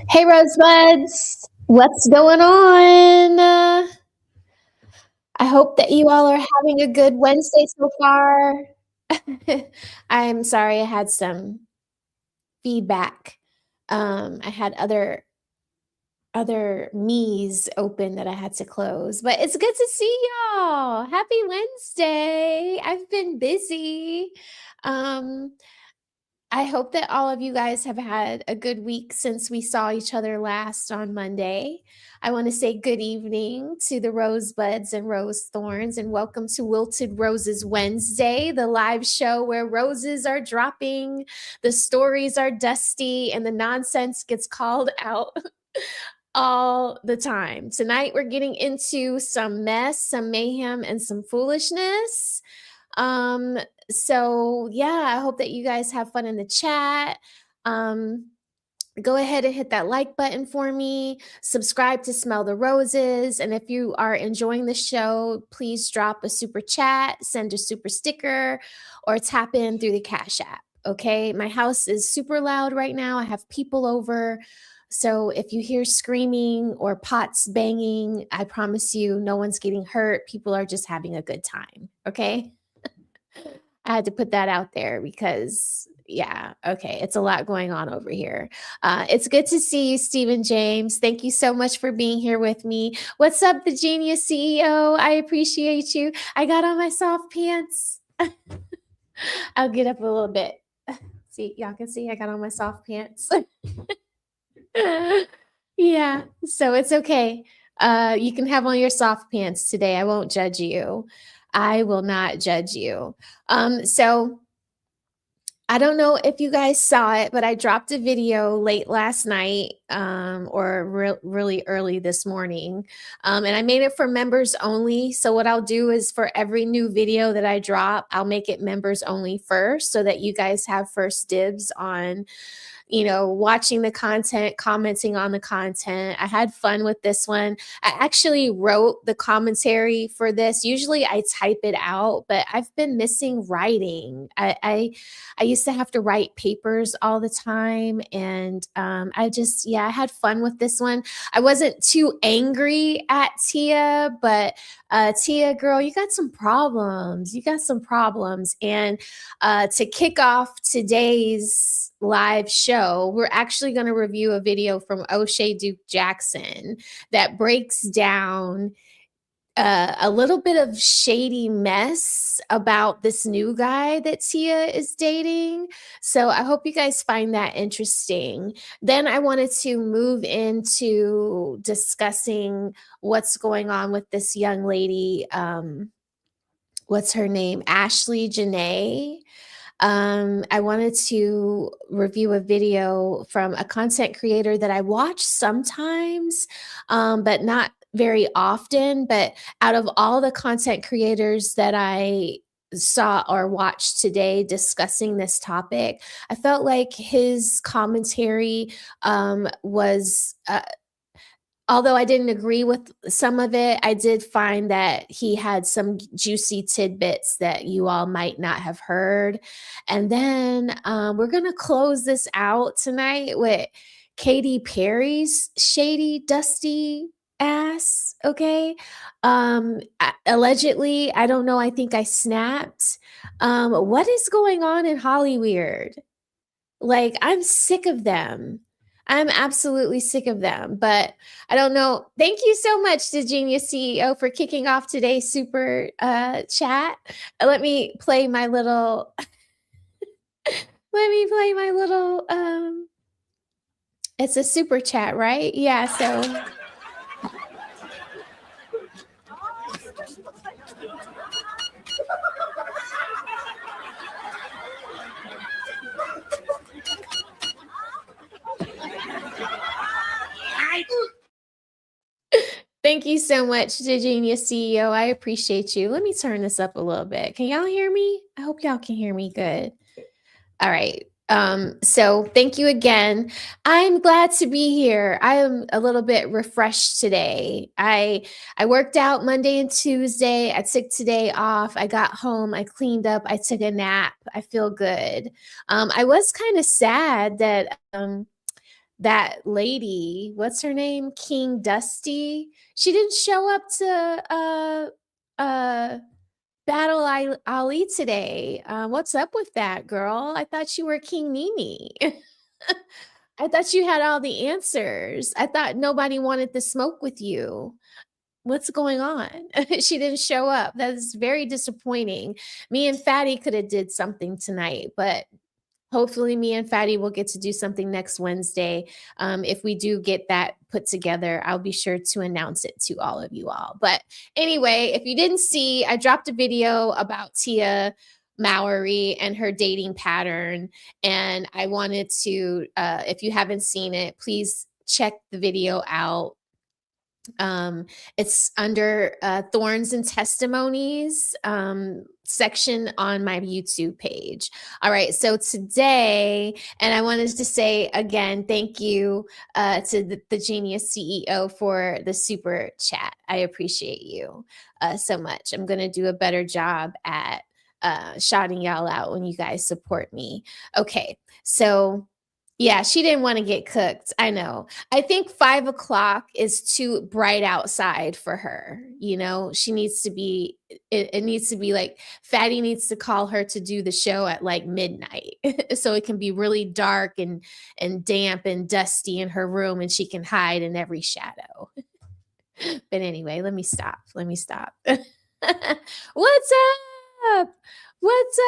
Hey, Rosebuds, what's going on? I hope that you all are having a good Wednesday so far. I'm sorry I had some feedback. I had other me's open that I had to close, but it's good to see y'all. Happy Wednesday. I've been busy. Um, I hope that all of you guys have had a good week since we saw each other last on Monday. I want to say good evening to the Rosebuds and Rose Thorns, and welcome to Wilted Roses Wednesday, the live show where roses are dropping, the stories are dusty, and the nonsense gets called out all the time. Tonight, we're getting into some mess, some mayhem, and some foolishness. So yeah, I hope that you guys have fun in the chat. Go ahead and hit that like button for me. Subscribe to Smell the Roses. And if you are enjoying the show, please drop a super chat, send a super sticker, or tap in through the Cash App. Okay. My house is super loud right now. I have people over. So if you hear screaming or pots banging, I promise you no one's getting hurt. People are just having a good time. Okay. I had to put that out there because, yeah, okay, it's a lot going on over here. It's good to see you, Stephen James. Thank you so much for being here with me. What's up, the Genius CEO? I appreciate you. I got on my soft pants. I'll get up a little bit. See, y'all can see I got on my soft pants. Yeah, so it's okay. You can have on your soft pants today. I won't judge you. I will not judge you. So I don't know if you guys saw it, but I dropped a video late last night or really early this morning. And I made it for members only. So what I'll do is for every new video that I drop, I'll make it members only first so that you guys have first dibs on watching the content, commenting on the content. I had fun with this one. I actually wrote the commentary for this. Usually I type it out, but I've been missing writing. I used to have to write papers all the time. And I had fun with this one. I wasn't too angry at Tia, but Tia, girl, you got some problems. And to kick off today's live show, we're actually going to review a video from O'Shea Duke Jackson that breaks down a little bit of shady mess about this new guy that Tia is dating. So I hope you guys find that interesting. Then I wanted to move into discussing what's going on with this young lady. What's her name? Ashley Jana. I wanted to review a video from a content creator that I watch sometimes, but not very often. But out of all the content creators that I saw or watched today discussing this topic, I felt like his commentary was although I didn't agree with some of it, I did find that he had some juicy tidbits that you all might not have heard. And then we're going to close this out tonight with Katy Perry's shady, dusty ass. Okay. Allegedly, I don't know. I think I snapped. What is going on in Hollywood? Like, I'm sick of them. I'm absolutely sick of them, but I don't know. Thank you so much to Genius CEO for kicking off today's super chat. Let me play my little it's a super chat, right? Yeah, so thank you so much to Genius CEO. I appreciate you. Let me turn this up a little bit. Can y'all hear me? I hope y'all can hear me good. All right. So thank you again. I'm glad to be here. I am a little bit refreshed today. I worked out Monday and Tuesday. I took today off. I got home. I cleaned up. I took a nap. I feel good. I was kind of sad that that lady, what's her name? King Dusty. She didn't show up to Battle Ali today. What's up with that, girl? I thought you were King Nini. I thought you had all the answers. I thought nobody wanted to smoke with you. What's going on? She didn't show up. That is very disappointing. Me and Fatty could have did something tonight, but hopefully me and Fatty will get to do something next Wednesday. If we do get that put together, I'll be sure to announce it to all of you all. But anyway, if you didn't see, I dropped a video about Tia Mowry and her dating pattern. And I wanted to, if you haven't seen it, please check the video out. It's under Thorns and Testimonies section on my YouTube page. All right, so today, and I wanted to say again, thank you to the Genius CEO for the super chat. I appreciate you so much. I'm going to do a better job at shouting y'all out when you guys support me. Okay, so yeah, she didn't want to get cooked. I know. I think 5 o'clock is too bright outside for her. You know, she needs to be, it needs to be like, Fatty needs to call her to do the show at like midnight. So it can be really dark and damp and dusty in her room and she can hide in every shadow. But anyway, let me stop. What's up? What's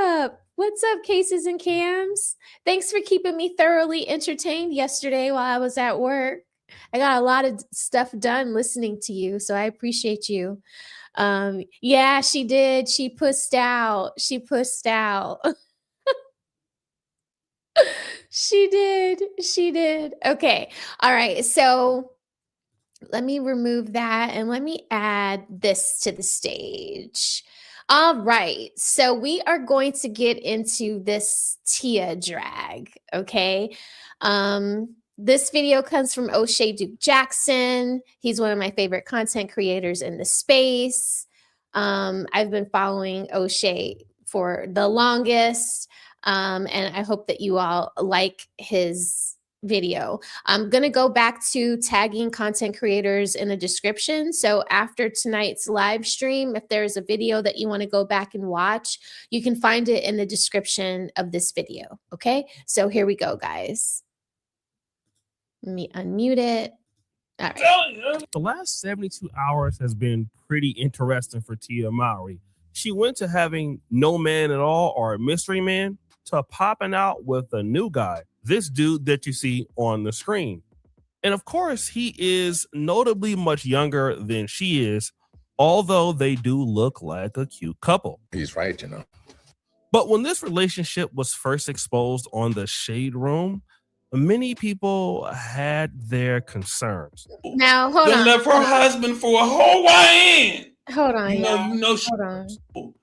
up? What's up, Cases and Cams? Thanks for keeping me thoroughly entertained yesterday while I was at work. I got a lot of stuff done listening to you, so I appreciate you. Yeah, she did. She pussed out. She did. Okay. All right. So let me remove that and let me add this to the stage. All right, so we are going to get into this Tia drag, okay? This video comes from O'Shea Duke Jackson. He's one of my favorite content creators in the space. I've been following O'Shea for the longest, and I hope that you all like his video. I'm going to go back to tagging content creators in the description. So after tonight's live stream, if there's a video that you want to go back and watch, you can find it in the description of this video. Okay, so here we go, guys. Let me unmute it. All right. The last 72 hours has been pretty interesting for Tia Mowry. She went to having no man at all or a mystery man to popping out with a new guy, this dude that you see on the screen. And of course, he is notably much younger than she is, although they do look like a cute couple. He's right, you know. But when this relationship was first exposed on the Shade Room, many people had their concerns. Now, hold on. Left her husband for a Hawaiian. Hold on, you know she. Hold on.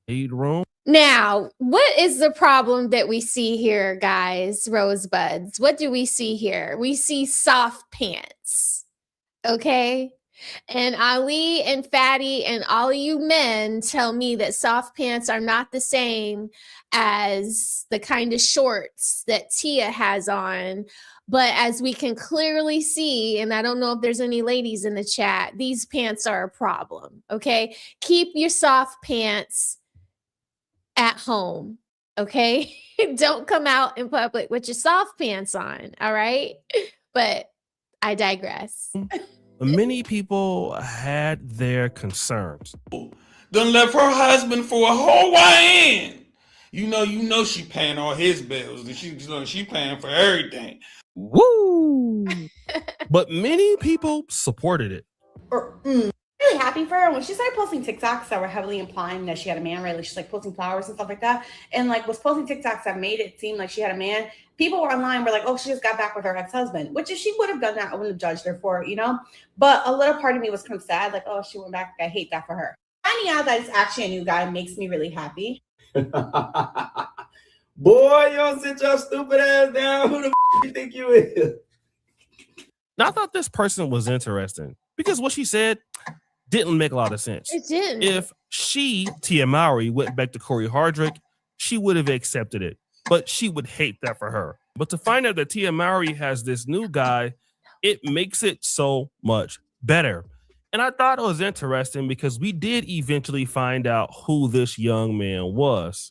Shade Room. Now, what is the problem that we see here, guys? Rosebuds. What do we see here? We see soft pants. Okay? And Ali and Fatty and all of you men tell me that soft pants are not the same as the kind of shorts that Tia has on. But as we can clearly see, and I don't know if there's any ladies in the chat, these pants are a problem. Okay? Keep your soft pants at home, okay? Don't come out in public with your soft pants on, all right? But I digress. Many people had their concerns. Done left her husband for a Hawaiian. You know she paying all his bills. And she paying for everything. Woo! But many people supported it. Really happy for her. When she started posting TikToks that were heavily implying that she had a man, right? Like she's like posting flowers and stuff like that, and like was posting TikToks that made it seem like she had a man. People were online were like, "Oh, she just got back with her ex-husband," which if she would have done that, I wouldn't have judged her for it, you know. But a little part of me was kind of sad, like, "Oh, she went back." I hate that for her. Finding out that it's actually a new guy makes me really happy. Boy, you don't sit your stupid ass down. Who the you think you is? Now, I thought this person was interesting because what she said didn't make a lot of sense. It didn't. If she, Tia Mowry, went back to Corey Hardrick, she would have accepted it. but she would hate that for her. But to find out that Tia Mowry has this new guy, it makes it so much better. And I thought it was interesting because we did eventually find out who this young man was.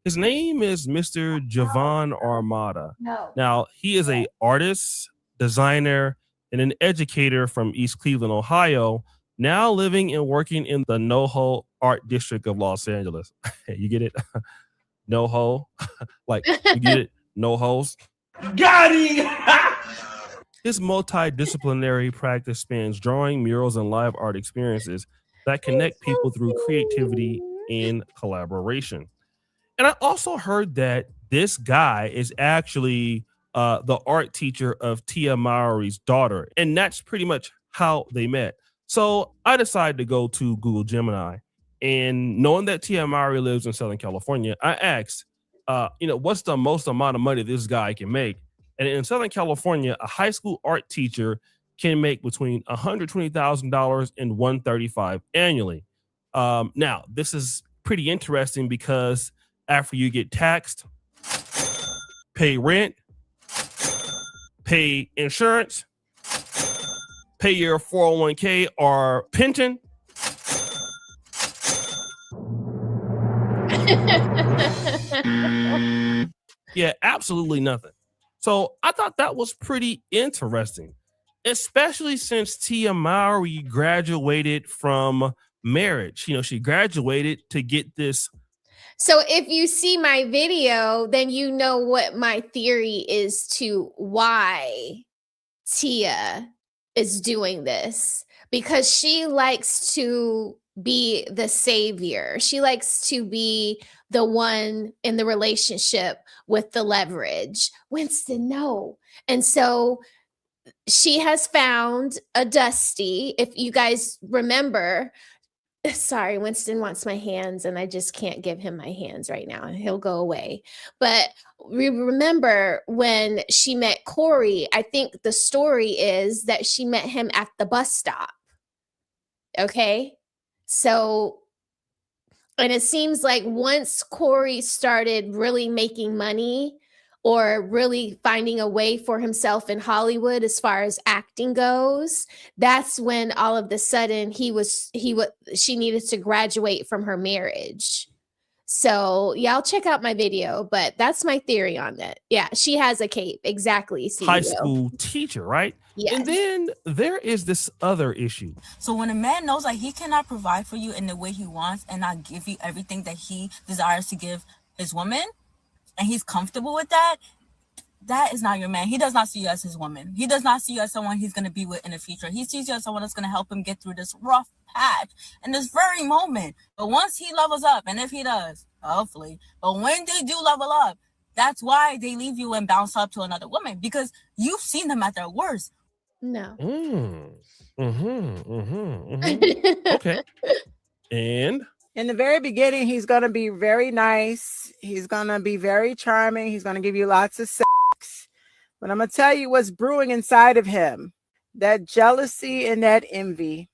His name is Mr. Javon Armada. No. Now, he is an artist, designer, and an educator from East Cleveland, Ohio, now living and working in the NoHo Art District of Los Angeles. You get it? NoHo? Like, you get it? No hoes? Got him! His multidisciplinary practice spans drawing, murals, and live art experiences that connect people through creativity and collaboration. And I also heard that this guy is actually the art teacher of Tia Mowry's daughter. And that's pretty much how they met. So I decided to go to Google Gemini. And knowing that Tia Mowry lives in Southern California, I asked, what's the most amount of money this guy can make? And in Southern California, a high school art teacher can make between $120,000 and $135,000 annually. Now, this is pretty interesting because after you get taxed, pay rent, pay insurance, pay your 401k or pension, yeah, absolutely nothing. So I thought that was pretty interesting, especially since Tia Mowry graduated from marriage. She graduated to get this. So if you see my video, then you know what my theory is to why Tia is doing this, because she likes to be the savior. She likes to be the one in the relationship with the leverage. Winston, no. And so she has found a Dusty. If you guys remember, sorry, Winston wants my hands and I just can't give him my hands right now and he'll go away. But we remember when she met Corey, I think the story is that she met him at the bus stop. Okay. So, and it seems like once Corey started really making money or really finding a way for himself in Hollywood as far as acting goes, that's when all of the sudden she needed to graduate from her marriage. So y'all check out my video, but that's my theory on that. Yeah, she has a cape. Exactly. CEO. High school teacher, right? Yes. And then there is this other issue. So when a man knows like he cannot provide for you in the way he wants and not give you everything that he desires to give his woman, and he's comfortable with that, that is not your man. He does not see you as his woman. He does not see you as someone he's going to be with in the future. He sees you as someone that's going to help him get through this rough patch in this very moment. But once he levels up, and if he does, hopefully, but when they do level up, that's why they leave you and bounce up to another woman, because you've seen them at their worst. No. Okay. And in the very beginning, he's going to be very nice. He's going to be very charming. He's going to give you lots of sex. But I'm going to tell you what's brewing inside of him. That jealousy and that envy.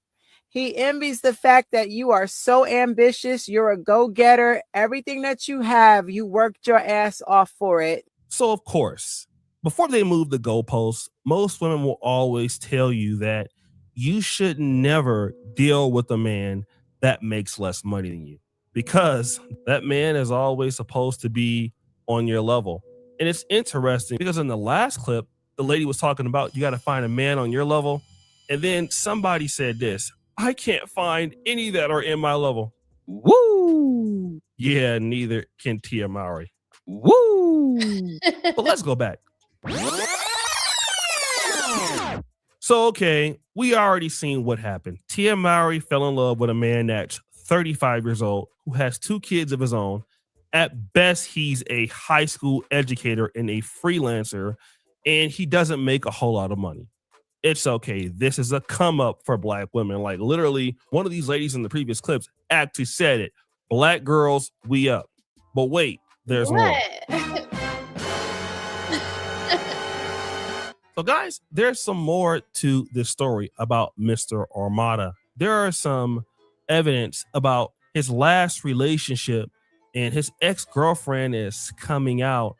He envies the fact that you are so ambitious. You're a go-getter. Everything that you have, you worked your ass off for it. So, of course, before they move the goalposts, most women will always tell you that you should never deal with a man that makes less money than you, because that man is always supposed to be on your level. And it's interesting because in the last clip, the lady was talking about you got to find a man on your level. And then somebody said this: I can't find any that are in my level. Woo! Yeah, neither can Tia Mowry. Woo! But let's go back. So, okay, we already seen what happened. Tia Mowry fell in love with a man that's 35 years old, who has 2 kids of his own. At best, he's a high school educator and a freelancer, and he doesn't make a whole lot of money. It's okay. This is a come up for Black women. Like, literally, one of these ladies in the previous clips actually said it. Black girls, we up. But wait, there's more. So guys, there's some more to this story about Mr. Armada. There are some evidence about his last relationship, and his ex-girlfriend is coming out,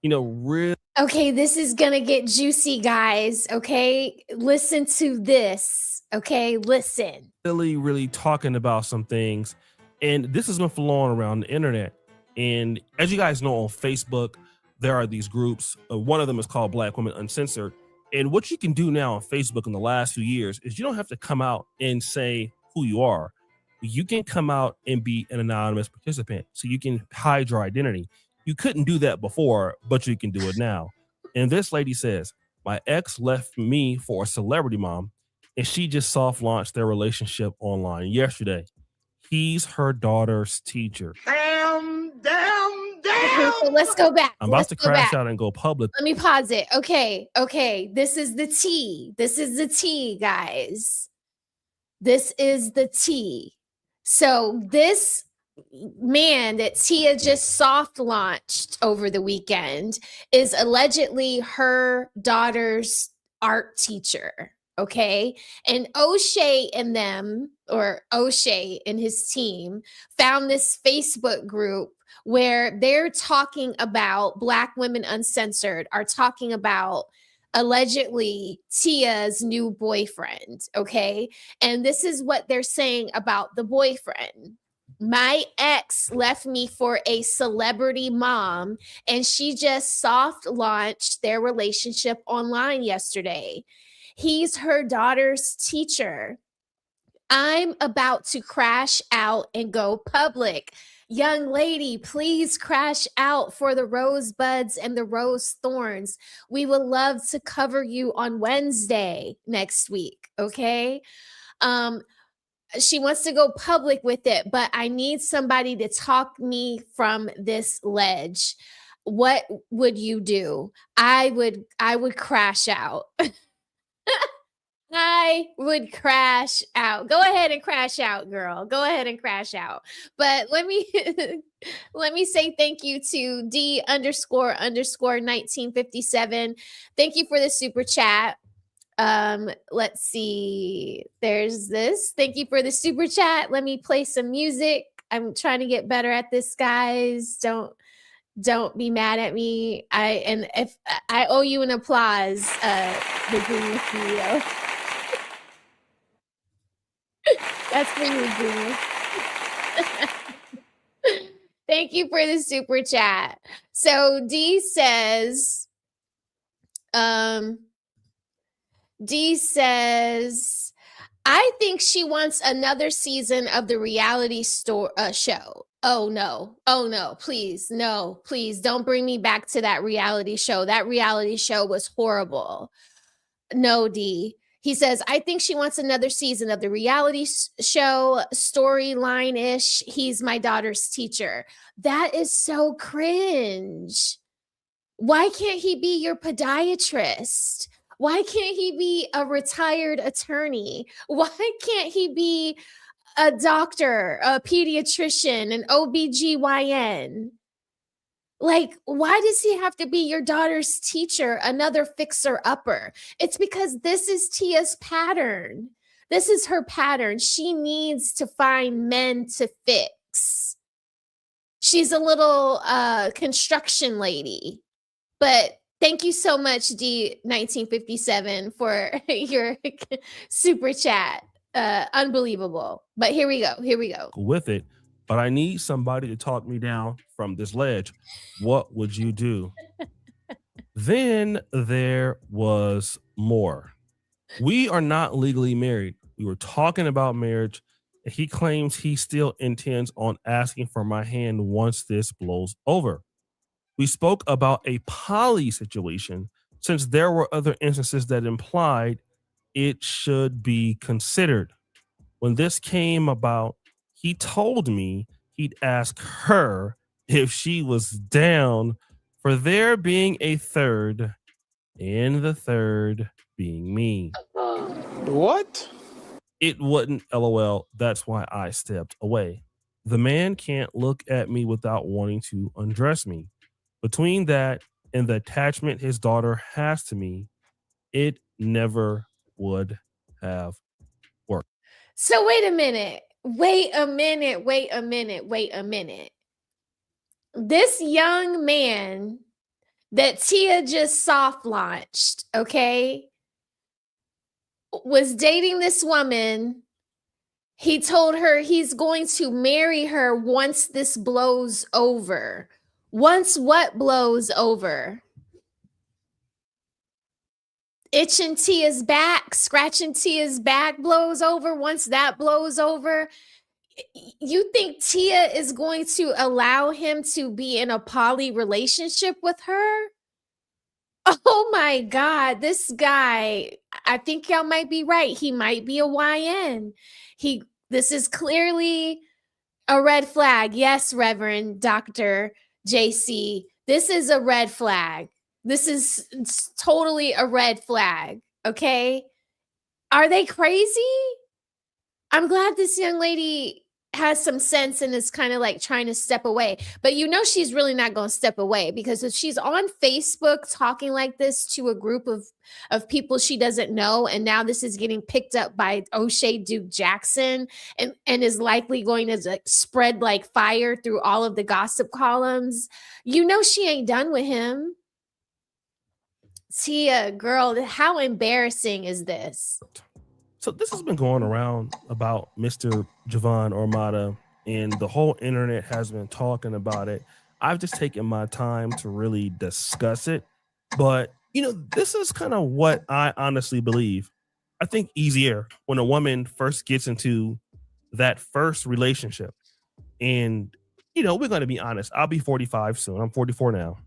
really. Okay, this is gonna get juicy, guys. Okay, listen to this. Okay, listen. Really talking about some things, and this has been flowing around the internet. And as you guys know, on Facebook, there are these groups. One of them is called Black Women Uncensored. And what you can do now on Facebook in the last few years is you don't have to come out and say who you are. You can come out and be an anonymous participant, so you can hide your identity. You couldn't do that before, but you can do it now. And this lady says, my ex left me for a celebrity mom, and she just soft launched their relationship online yesterday. He's her daughter's teacher. Okay, so let's go back. I'm about to crash out and go public. Let me pause it. Okay. This is the tea. This is the tea, guys. This is the tea. So this man that Tia just soft launched over the weekend is allegedly her daughter's art teacher. Okay. And O'Shea and them, or O'Shea and his team, found this Facebook group where they're talking about Black Women Uncensored, are talking about allegedly Tia's new boyfriend. Okay. And this is what they're saying about the boyfriend. My ex left me for a celebrity mom, and she just soft launched their relationship online yesterday. He's her daughter's teacher. I'm about to crash out and go public. Young lady, please crash out for the rosebuds and the rose thorns. We would love to cover you on Wednesday next week, okay? She wants to go public with it, but I need somebody to talk me from this ledge. What would you do? I would crash out. I would crash out. Go ahead and crash out, girl. Go ahead and crash out. But let me say thank you to D__1957. Thank you for the super chat. Let's see. There's this. Thank you for the super chat. Let me play some music. I'm trying to get better at this, guys. Don't be mad at me. If I owe you an applause, the Genius CEO. That's for you, Genius. Thank you for the super chat. So D says, I think she wants another season of the reality show. Oh no, please don't bring me back to that reality show. That reality show was horrible. No, D. He says, I think she wants another season of the reality show, storyline-ish. He's my daughter's teacher. That is so cringe. Why can't he be your podiatrist? Why can't he be a retired attorney? Why can't he be a doctor, a pediatrician, an OBGYN? Like, why does he have to be your daughter's teacher, another fixer-upper? It's because this is Tia's pattern. This is her pattern. She needs to find men to fix. She's a little construction lady. But thank you so much, D1957, for your super chat. Unbelievable. But here we go. With it, but I need somebody to talk me down from this ledge. What would you do? Then there was more. We are not legally married. We were talking about marriage, and he claims he still intends on asking for my hand once this blows over. We spoke about a poly situation, since there were other instances that implied it should be considered. When this came about, he told me he'd ask her if she was down for there being a third, and the third being me. What? It wouldn't, LOL. That's why I stepped away. The man can't look at me without wanting to undress me. Between that and the attachment his daughter has to me, it never would have worked. So wait a minute. Wait a minute. This young man that Tia just soft launched, okay, was dating this woman. He told her he's going to marry her once this blows over. Once what blows over? Itching Tia's back, scratching Tia's back blows over. Once that blows over, you think Tia is going to allow him to be in a poly relationship with her? Oh my God, this guy, I think y'all might be right. He might be a YN. This is clearly a red flag. Yes, Reverend Dr. JC, this is a red flag. It's totally a red flag. Okay. Are they crazy? I'm glad this young lady has some sense and is kind of like trying to step away. But you know she's really not going to step away, because if she's on Facebook talking like this to a group of people she doesn't know, and now this is getting picked up by O'Shea Duke Jackson and is likely going to like spread like fire through all of the gossip columns, you know she ain't done with him. Tia, girl, how embarrassing is this? So this has been going around about Mr. Javon Armada, and the whole internet has been talking about it. I've just taken my time to really discuss it. But, you know, this is kind of what I honestly believe. I think easier when a woman first gets into that first relationship. And, you know, we're going to be honest. I'll be 45 soon. I'm 44 now.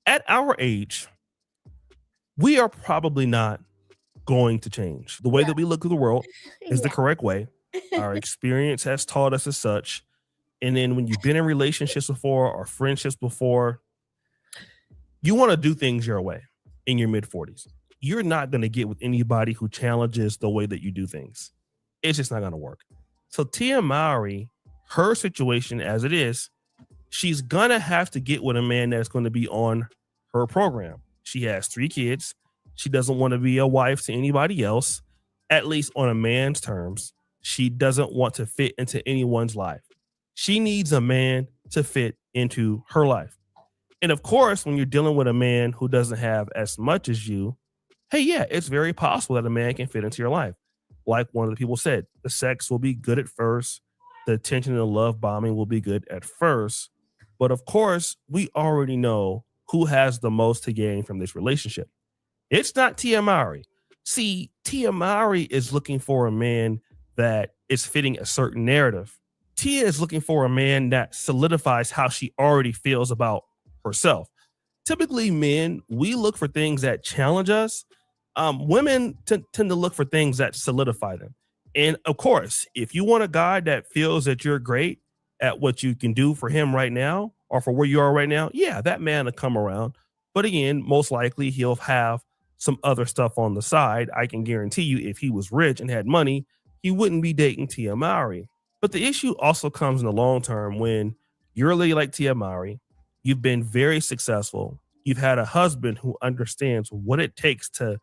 At our age, we are probably not going to change. The way that we look at the world is the correct way. Our experience has taught us as such. And then when you've been in relationships before or friendships before, you want to do things your way in your mid 40s. You're not going to get with anybody who challenges the way that you do things. It's just not going to work. So Tia Mowry, her situation as it is, she's going to have to get with a man that's going to be on her program. She has 3 kids. She doesn't want to be a wife to anybody else, at least on a man's terms. She doesn't want to fit into anyone's life. She needs a man to fit into her life. And of course, when you're dealing with a man who doesn't have as much as you, hey, yeah, it's very possible that a man can fit into your life. Like one of the people said, the sex will be good at first. The attention and the love bombing will be good at first. But of course, we already know who has the most to gain from this relationship. It's not Tia Mowry. See, Tia Mowry is looking for a man that is fitting a certain narrative. Tia is looking for a man that solidifies how she already feels about herself. Typically, men, we look for things that challenge us. Women tend to look for things that solidify them. And of course, if you want a guy that feels that you're great at what you can do for him right now or for where you are right now, yeah, that man will come around. But again, most likely he'll have some other stuff on the side. I can guarantee you if he was rich and had money, he wouldn't be dating Tia Mowry. But the issue also comes in the long term when you're a lady like Tia Mowry, you've been very successful, you've had a husband who understands what it takes to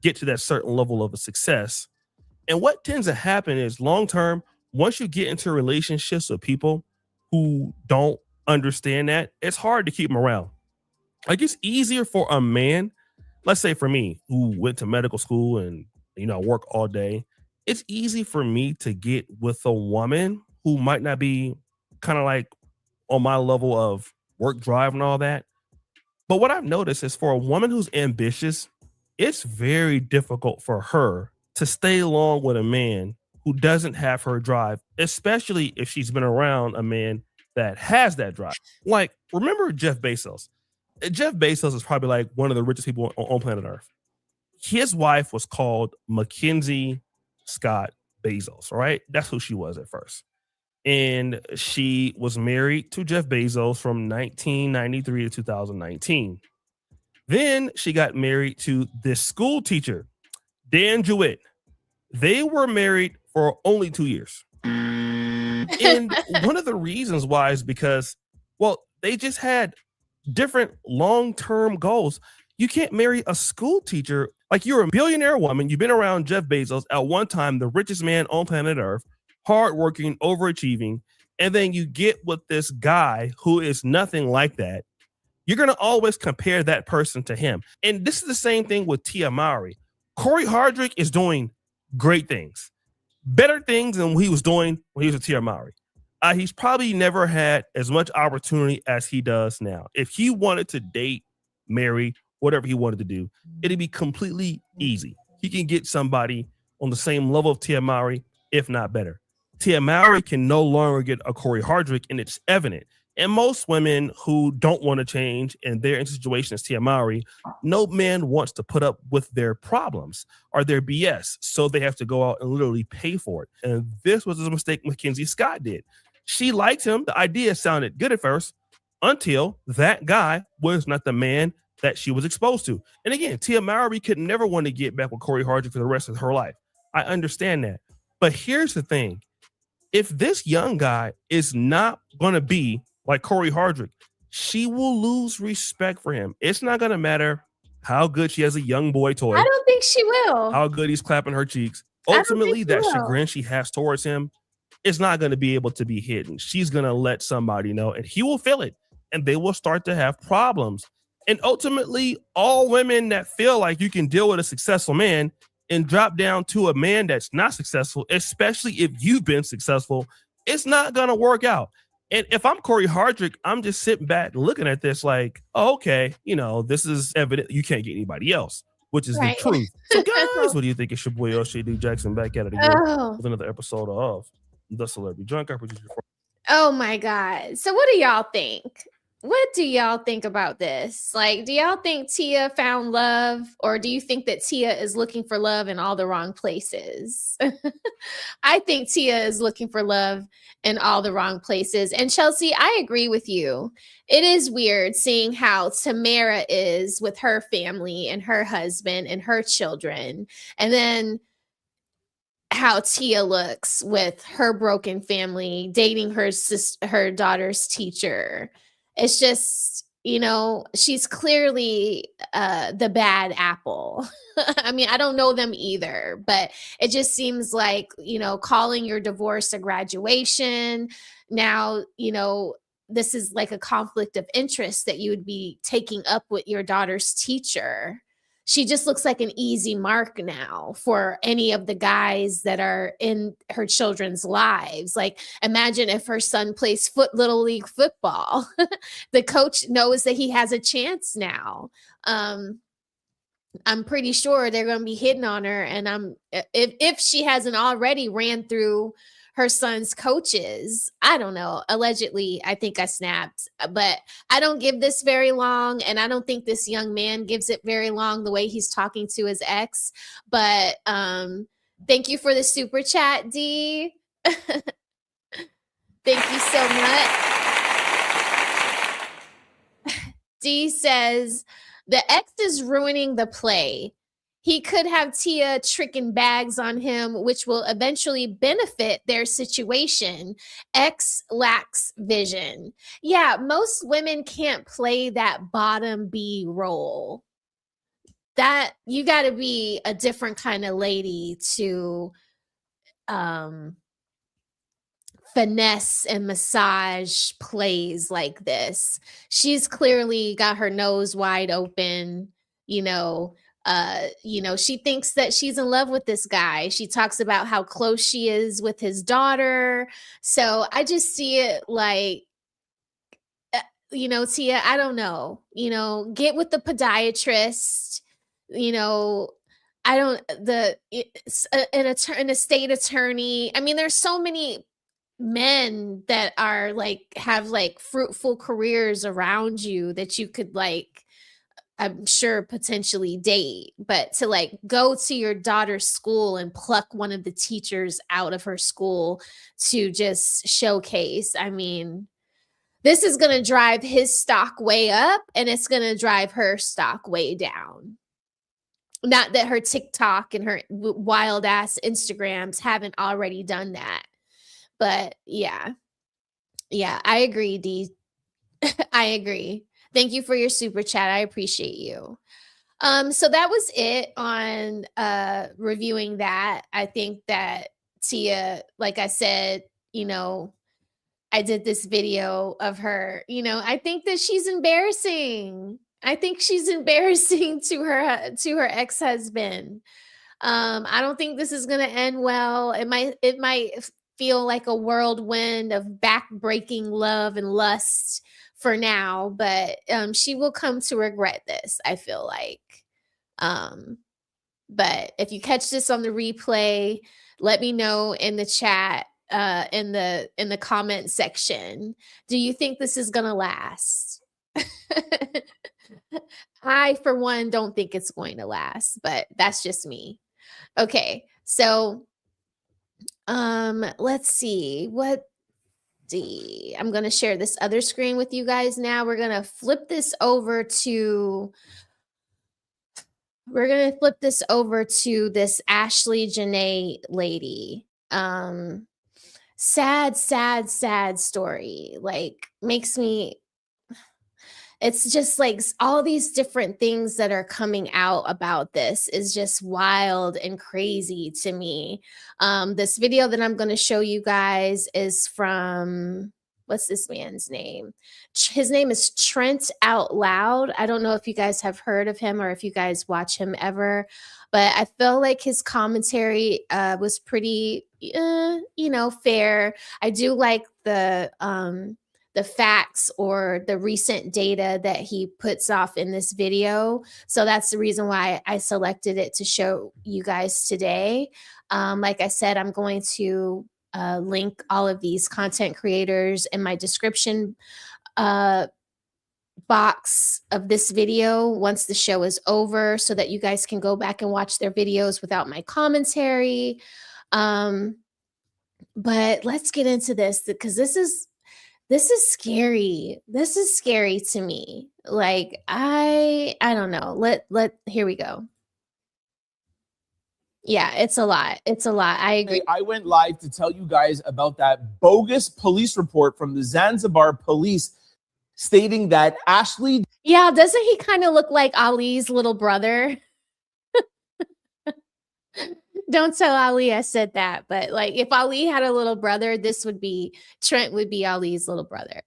get to that certain level of a success. And what tends to happen is long term, once you get into relationships with people who don't understand that, it's hard to keep them around. Like it's easier for a man, let's say for me, who went to medical school and, you know, work all day, it's easy for me to get with a woman who might not be kind of like on my level of work drive and all that. But what I've noticed is for a woman who's ambitious, it's very difficult for her to stay long with a man who doesn't have her drive, especially if she's been around a man that has that drive. Like, remember Jeff Bezos? Jeff Bezos is probably like one of the richest people on planet Earth. His wife was called Mackenzie Scott Bezos, right? That's who she was at first. And she was married to Jeff Bezos from 1993 to 2019. Then she got married to this school teacher, Dan Jewett. They were married for only 2 years. And one of the reasons why is because, well, they just had different long-term goals. You can't marry a school teacher. Like, you're a billionaire woman. You've been around Jeff Bezos, at one time the richest man on planet Earth, hardworking, overachieving, and then you get with this guy who is nothing like that, you're going to always compare that person to him. And this is the same thing with Tia Mowry. Corey Hardrick is doing great things, better things than he was doing when he was with Tia Mowry. He's probably never had as much opportunity as he does now. If he wanted to date, marry, whatever he wanted to do, it'd be completely easy. He can get somebody on the same level of Tia Mowry, if not better. Tia Mowry can no longer get a Corey Hardrick, and it's evident. And most women who don't want to change and they're in a situation as Tia Mowry, no man wants to put up with their problems or their BS. So they have to go out and literally pay for it. And this was a mistake Mackenzie Scott did. She liked him. The idea sounded good at first until that guy was not the man that she was exposed to. And again, Tia Mowry could never want to get back with Corey Hardrick for the rest of her life. I understand that. But here's the thing. If this young guy is not going to be like Corey Hardrick, she will lose respect for him. It's not going to matter how good she has a young boy toy. I don't think she will. How good he's clapping her cheeks. Ultimately, that chagrin she has towards him is not going to be able to be hidden. She's going to let somebody know, and he will feel it, and they will start to have problems. And ultimately, all women that feel like you can deal with a successful man and drop down to a man that's not successful, especially if you've been successful, it's not going to work out. And if I'm Corey Hardrick, I'm just sitting back looking at this like, oh, okay, this is evident you can't get anybody else, which is the truth. So guys, what do you think? It's your boy O'Shea D. Jackson back at it again with another episode of The Celebrity Drunk. Oh my God. So what do y'all think? What do y'all think about this? Like, do y'all think Tia found love, or do you think that Tia is looking for love in all the wrong places? I think Tia is looking for love in all the wrong places. And Chelsea, I agree with you. It is weird seeing how Tamara is with her family and her husband and her children, and then how Tia looks with her broken family, dating her daughter's teacher. It's just, she's clearly the bad apple. I mean, I don't know them either, but it just seems like, calling your divorce a graduation. Now, this is like a conflict of interest that you would be taking up with your daughter's teacher. She just looks like an easy mark now for any of the guys that are in her children's lives. Like, imagine if her son plays Little League football. The coach knows that he has a chance now. I'm pretty sure they're going to be hitting on her. And if she hasn't already ran through her son's coaches, I don't know. Allegedly, I think I snapped, but I don't give this very long. And I don't think this young man gives it very long the way he's talking to his ex. But thank you for the super chat, D. Thank you so much. D says, the ex is ruining the play. He could have Tia tricking bags on him, which will eventually benefit their situation. X lacks vision. Yeah, most women can't play that bottom B role. That you got to be a different kind of lady to finesse and massage plays like this. She's clearly got her nose wide open, she thinks that she's in love with this guy. She talks about how close she is with his daughter. So I just see it like, Tia, I don't know, get with the podiatrist, an estate attorney. I mean, there's so many men that are have fruitful careers around you that you could I'm sure potentially date, but to go to your daughter's school and pluck one of the teachers out of her school to just showcase. I mean, this is going to drive his stock way up and it's going to drive her stock way down. Not that her TikTok and her wild ass Instagrams haven't already done that. But yeah, I agree, D. I agree. Thank you for your super chat. I appreciate you. So that was it on reviewing that. I think that Tia, like I said, I did this video of her, I think that she's embarrassing. I think she's embarrassing to her ex-husband. I don't think this is going to end well. It might feel like a whirlwind of back-breaking love and lust for now, but she will come to regret this, I feel like. But if you catch this on the replay, let me know in the chat, in the comment section. Do you think this is gonna last? I, for one, don't think it's going to last, but that's just me. Okay, so let's see. I'm gonna share this other screen with you guys now. We're gonna flip this over to this Ashley Jana lady. Sad story. Like, makes me, it's just like all these different things that are coming out about this is just wild and crazy to me. This video that I'm going to show you guys is from, what's this man's name? His name is Trent Out Loud. I don't know if you guys have heard of him or if you guys watch him ever, but I feel like his commentary was pretty, fair. I do like the facts or the recent data that he puts off in this video. So that's the reason why I selected it to show you guys today. Like I said, I'm going to link all of these content creators in my description box of this video once the show is over, so that you guys can go back and watch their videos without my commentary. But let's get into this, because this is scary. This is scary to me. Like, I don't know. Here we go. Yeah, it's a lot. It's a lot. I agree. I went live to tell you guys about that bogus police report from the Zanzibar police stating that Ashley. Yeah, doesn't he kind of look like Ali's little brother? Don't tell Ali I said that, but like, if Ali had a little brother, Trent would be Ali's little brother.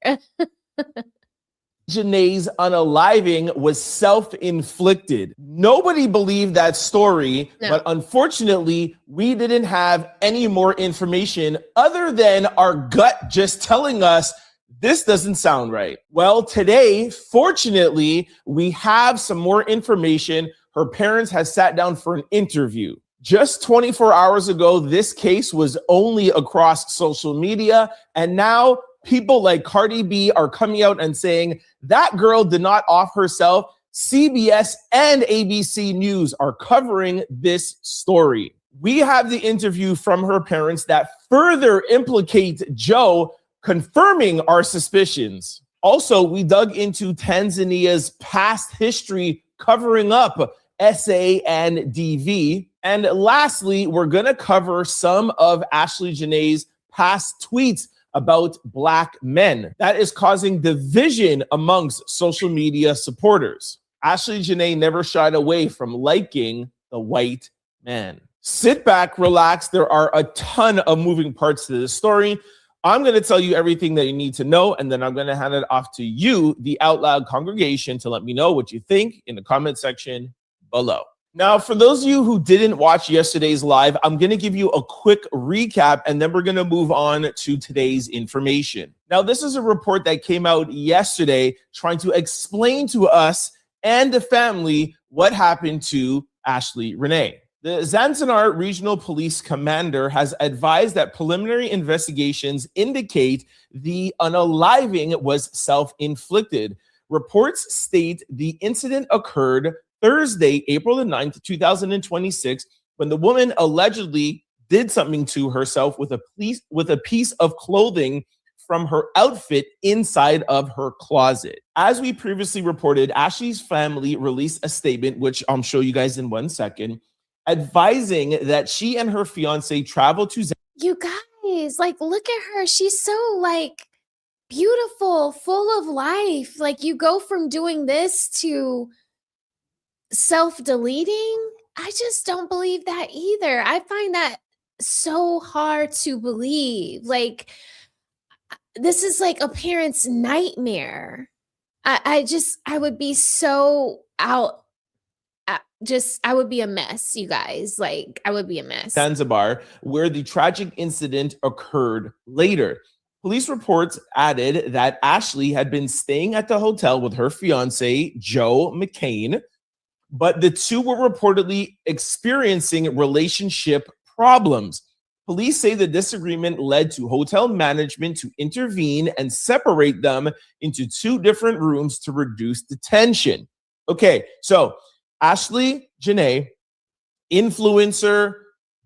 Janae's unaliving was self-inflicted. Nobody believed that story, but unfortunately, we didn't have any more information other than our gut just telling us this doesn't sound right. Well, today, fortunately, we have some more information. Her parents has sat down for an interview. Just 24 hours ago, this case was only across social media, and now people like Cardi B are coming out and saying that girl did not off herself. CBS and ABC News are covering this story. We have the interview from her parents that further implicate Joe, confirming our suspicions. Also, we dug into Tanzania's past history covering up SA and DV. And lastly, we're going to cover some of Ashley Janae's past tweets about Black men that is causing division amongst social media supporters. Ashley Jana never shied away from liking the white man. Sit back, relax. There are a ton of moving parts to this story. I'm going to tell you everything that you need to know, and then I'm going to hand it off to you, the Out Loud congregation, to let me know what you think in the comment section below. Now, for those of you who didn't watch yesterday's live, I'm going to give you a quick recap, and then we're going to move on to today's information. Now, this is a report that came out yesterday trying to explain to us and the family what happened to Ashley Renee. The Zanzibar Regional Police Commander has advised that preliminary investigations indicate the unaliving was self-inflicted. Reports state the incident occurred Thursday, April the 9th, 2026, when the woman allegedly did something to herself with a piece of clothing from her outfit inside of her closet. As we previously reported, Ashley's family released a statement, which I'll show you guys in 1 second, advising that she and her fiance traveled to You guys, like, look at her. She's so, like, beautiful, full of life. Like, you go from doing this to self-deleting. I just don't believe that either. I find that so hard to believe. Like, this is like a parent's nightmare. I would be so out. I would be a mess, you guys. Like, I would be a mess. Zanzibar, where the tragic incident occurred later. Police reports added that Ashley had been staying at the hotel with her fiance, Joe McCain, but the two were reportedly experiencing relationship problems. Police say the disagreement led to hotel management to intervene and separate them into two different rooms to reduce the tension. Okay, so Ashley Jana, influencer,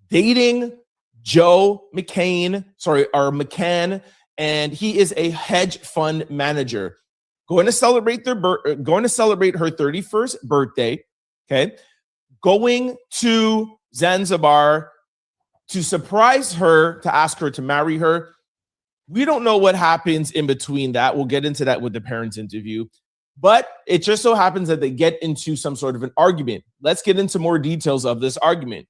dating Joe McCain, McCann, and he is a hedge fund manager. Going to celebrate her 31st birthday. Okay, going to Zanzibar to surprise her, to ask her to marry her. We don't know what happens in between that. We'll get into that with the parents' interview. But it just so happens that they get into some sort of an argument. Let's get into more details of this argument.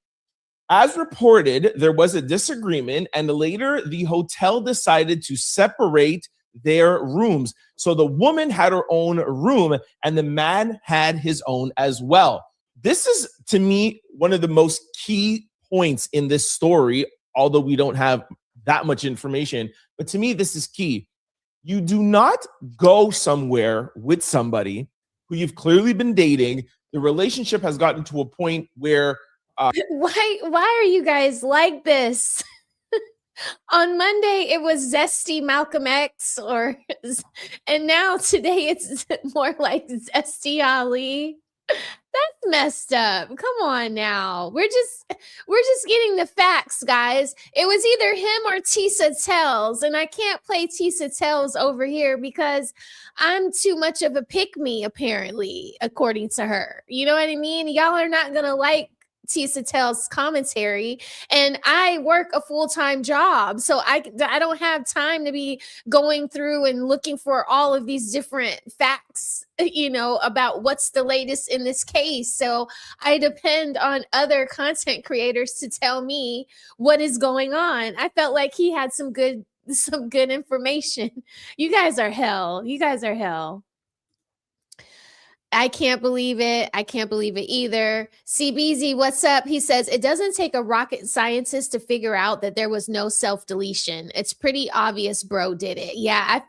As reported, there was a disagreement, and later the hotel decided to separate their rooms. So the woman had her own room, and the man had his own as well. This is, to me, one of the most key points in this story, although we don't have that much information. But to me, this is key. You do not go somewhere with somebody who you've clearly been dating. The relationship has gotten to a point where why are you guys like this? On Monday it was zesty Malcolm X, and now today it's more like zesty Ali. That's messed up. Come on now. We're just getting the facts, guys. It was either him or Tisa Tells, and I can't play Tisa Tells over here because I'm too much of a pick-me, apparently, according to her. You know what I mean? Y'all are not gonna like Tisa Tells commentary, and I work a full-time job, so I don't have time to be going through and looking for all of these different facts, you know, about what's the latest in this case. So I depend on other content creators to tell me what is going on. I felt like he had some good information. You guys are hell. You guys are hell. I can't believe it. I can't believe it either. CBZ, what's up? He says, it doesn't take a rocket scientist to figure out that there was no self-deletion. It's pretty obvious bro did it. Yeah,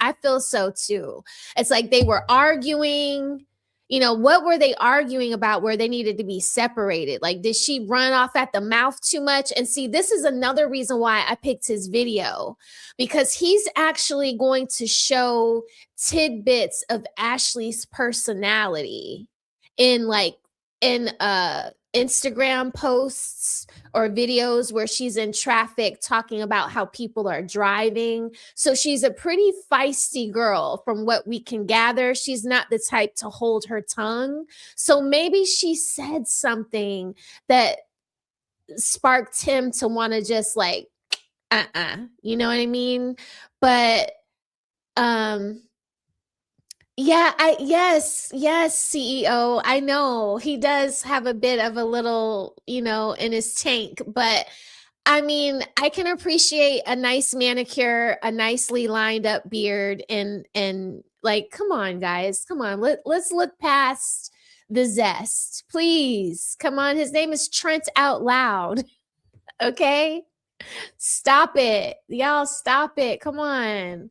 I feel so too. It's like they were arguing. You know, what were they arguing about where they needed to be separated? Like, did she run off at the mouth too much? And see, this is another reason why I picked his video, because he's actually going to show tidbits of Ashley's personality in Instagram posts or videos where she's in traffic talking about how people are driving. So she's a pretty feisty girl from what we can gather. She's not the type to hold her tongue. So maybe she said something that sparked him to want to just like, you know what I mean? But, yes, CEO. I know he does have a bit of a little, you know, in his tank, but I mean, I can appreciate a nice manicure, a nicely lined up beard, and like, come on, guys, come on. Let's look past the zest, please. Come on. His name is Trent Out Loud. Okay, stop it, y'all. Stop it. Come on.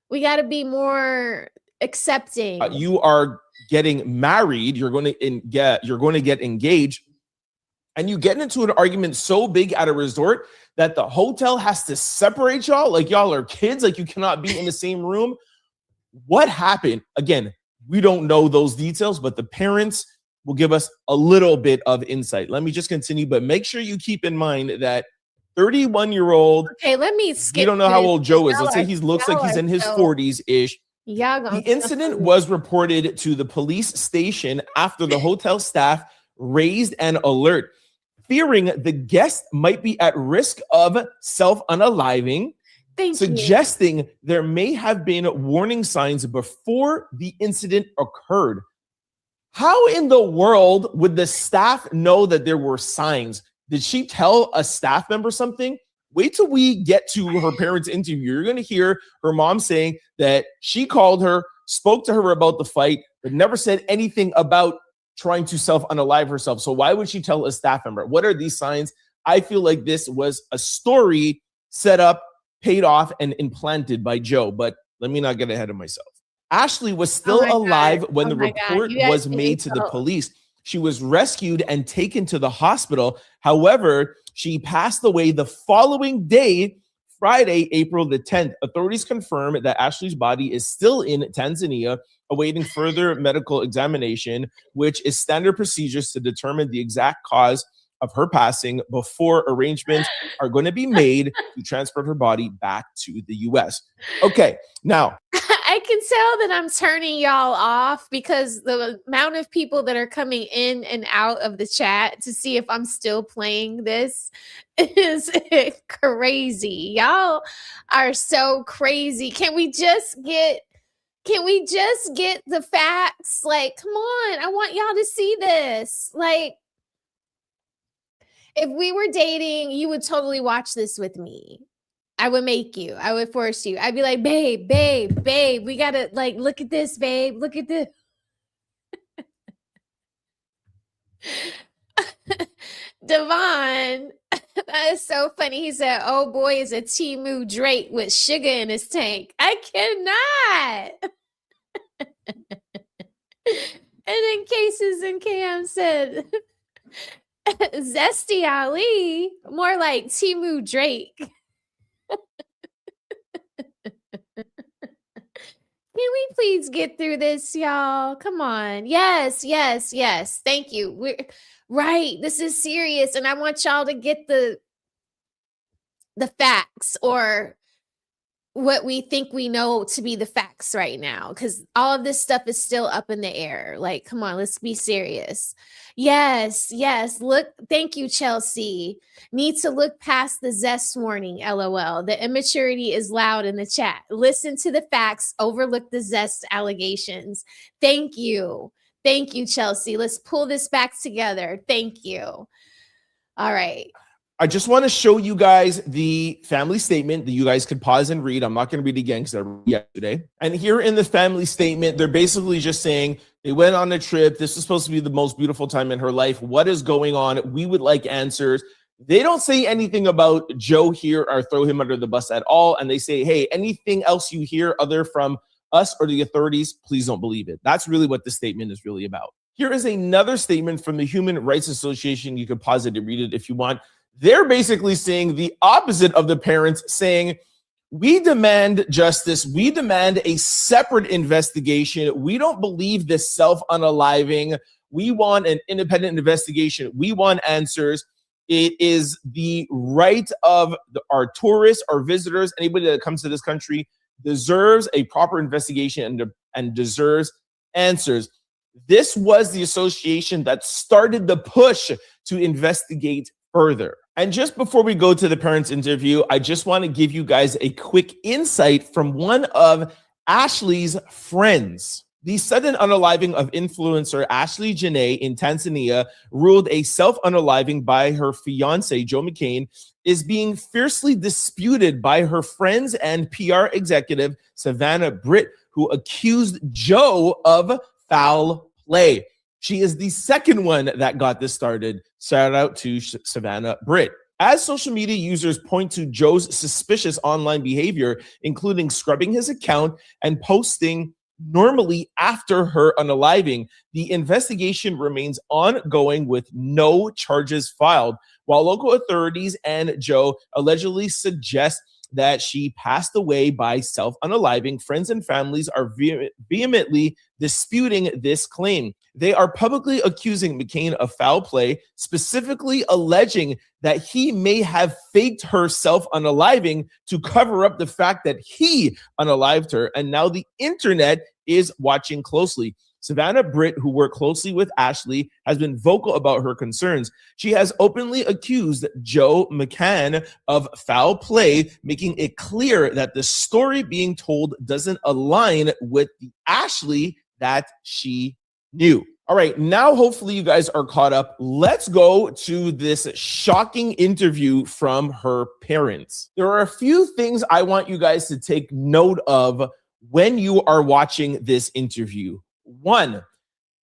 We got to be more accepting. You are getting married, you're going to get engaged, and you get into an argument so big at a resort that the hotel has to separate y'all, like y'all are kids, like you cannot be in the same room. What happened? Again, we don't know those details, but the parents will give us a little bit of insight. Let me just continue, but make sure you keep in mind that 31-year-old. Okay, let me skip. We don't know how old Joe is. Let's say he looks like he's in his 40s-ish. The incident was reported to the police station after the hotel staff raised an alert, fearing the guest might be at risk of self-unaliving, suggesting there may have been warning signs before the incident occurred. How in the world would the staff know that there were signs? Did she tell a staff member something? Wait till we get to her parents' interview. You're going to hear her mom saying that she called her, spoke to her about the fight, but never said anything about trying to self-unalive herself. So why would she tell a staff member? What are these signs? I feel like this was a story set up, paid off, and implanted by Joe. But let me not get ahead of myself. Ashley was still alive when the report was made to the police. She was rescued and taken to the hospital. However, she passed away the following day, Friday, April the 10th. Authorities confirm that Ashley's body is still in Tanzania, awaiting further medical examination, which is standard procedures to determine the exact cause of her passing before arrangements are going to be made to transport her body back to the U.S. Okay, now. I can tell that I'm turning y'all off because the amount of people that are coming in and out of the chat to see if I'm still playing this is crazy. Y'all are so crazy. Can we just get the facts? Like, come on. I want y'all to see this. Like, if we were dating, you would totally watch this with me. I would make you. I would force you. I'd be like, babe, we gotta like look at this, babe. Look at this. Devon, that is so funny. He said, oh boy, is a Temu Drake with sugar in his tank. I cannot. And then Cases and Cam said, Zesty Ali, more like Temu Drake. Can we please get through this, y'all? Come on. Yes. Thank you. We're right. This is serious, and I want y'all to get the facts, or what we think we know to be the facts right now, because all of this stuff is still up in the air. Like, come on, let's be serious. Yes. Look, thank you, Chelsea. Need to look past the zest warning, LOL. The immaturity is loud in the chat. Listen to the facts, overlook the zest allegations. Thank you, Chelsea. Let's pull this back together. Thank you. All right. I just want to show you guys the family statement that you guys could pause and read. I'm not going to read it again because I read it yesterday. And here in the family statement, they're basically just saying they went on a trip. This is supposed to be the most beautiful time in her life. What is going on? We would like answers. They don't say anything about Joe here or throw him under the bus at all. And they say, hey, anything else you hear other from us or the authorities, please don't believe it. That's really what the statement is really about. Here is another statement from the Human Rights Association. You could pause it and read it if you want. They're basically saying the opposite of the parents, saying, we demand justice. We demand a separate investigation. We don't believe this self-unaliving. We want an independent investigation. We want answers. It is the right of our tourists, our visitors, anybody that comes to this country deserves a proper investigation and deserves answers. This was the association that started the push to investigate further. And just before we go to the parents' interview, I just want to give you guys a quick insight from one of Ashley's friends. The sudden unaliving of influencer Ashley Jana in Tanzania, ruled a self-unaliving by her fiance, Joe McCain, is being fiercely disputed by her friends and PR executive, Savannah Britt, who accused Joe of foul play. She is the second one that got this started. Shout out to Savannah Britt. As social media users point to Joe's suspicious online behavior, including scrubbing his account and posting normally after her unaliving, the investigation remains ongoing with no charges filed, while local authorities and Joe allegedly suggest that she passed away by self-unaliving. Friends and families are vehemently disputing this claim. They are publicly accusing McCain of foul play, specifically alleging that he may have faked her self-unaliving to cover up the fact that he unalived her, and now the internet is watching closely. Savannah Britt, who worked closely with Ashley, has been vocal about her concerns. She has openly accused Joe McCain of foul play, making it clear that the story being told doesn't align with the Ashley that she knew. All right, now hopefully you guys are caught up. Let's go to this shocking interview from her parents. There are a few things I want you guys to take note of when you are watching this interview. One,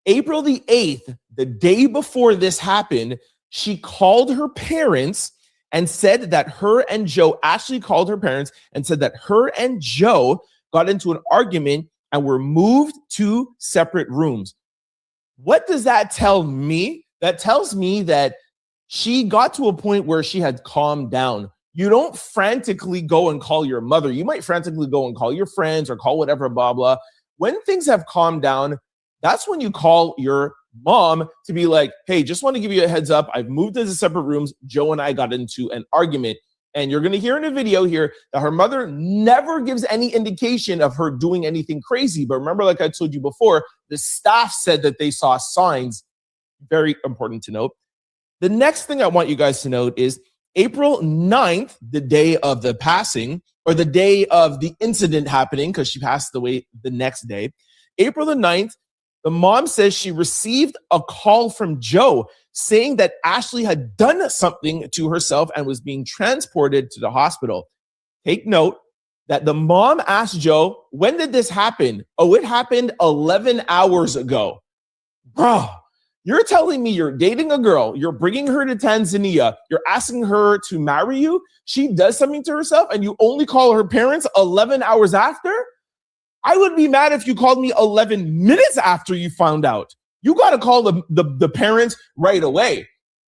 April the 8th, the day before this happened, she called her parents and said that her and Joe, Ashley called her parents and said that her and Joe got into an argument and were moved to separate rooms. What does that tell me? That tells me that she got to a point where she had calmed down. You don't frantically go and call your mother. You might frantically go and call your friends or call whatever, blah, blah. When things have calmed down, that's when you call your mom to be like, hey, just want to give you a heads up. I've moved into separate rooms. Joe and I got into an argument. And you're going to hear in a video here that her mother never gives any indication of her doing anything crazy. But remember, like I told you before, the staff said that they saw signs. Very important to note. The next thing I want you guys to note is April 9th, the day of the passing, or the day of the incident happening, because she passed away the next day. April the 9th, the mom says she received a call from Joe saying that Ashley had done something to herself and was being transported to the hospital. Take note that the mom asked Joe, when did this happen? Oh, it happened 11 hours ago. Bro, you're telling me you're dating a girl, you're bringing her to Tanzania, you're asking her to marry you, she does something to herself, and you only call her parents 11 hours after? I would be mad if you called me 11 minutes after you found out. You got to call the parents right away.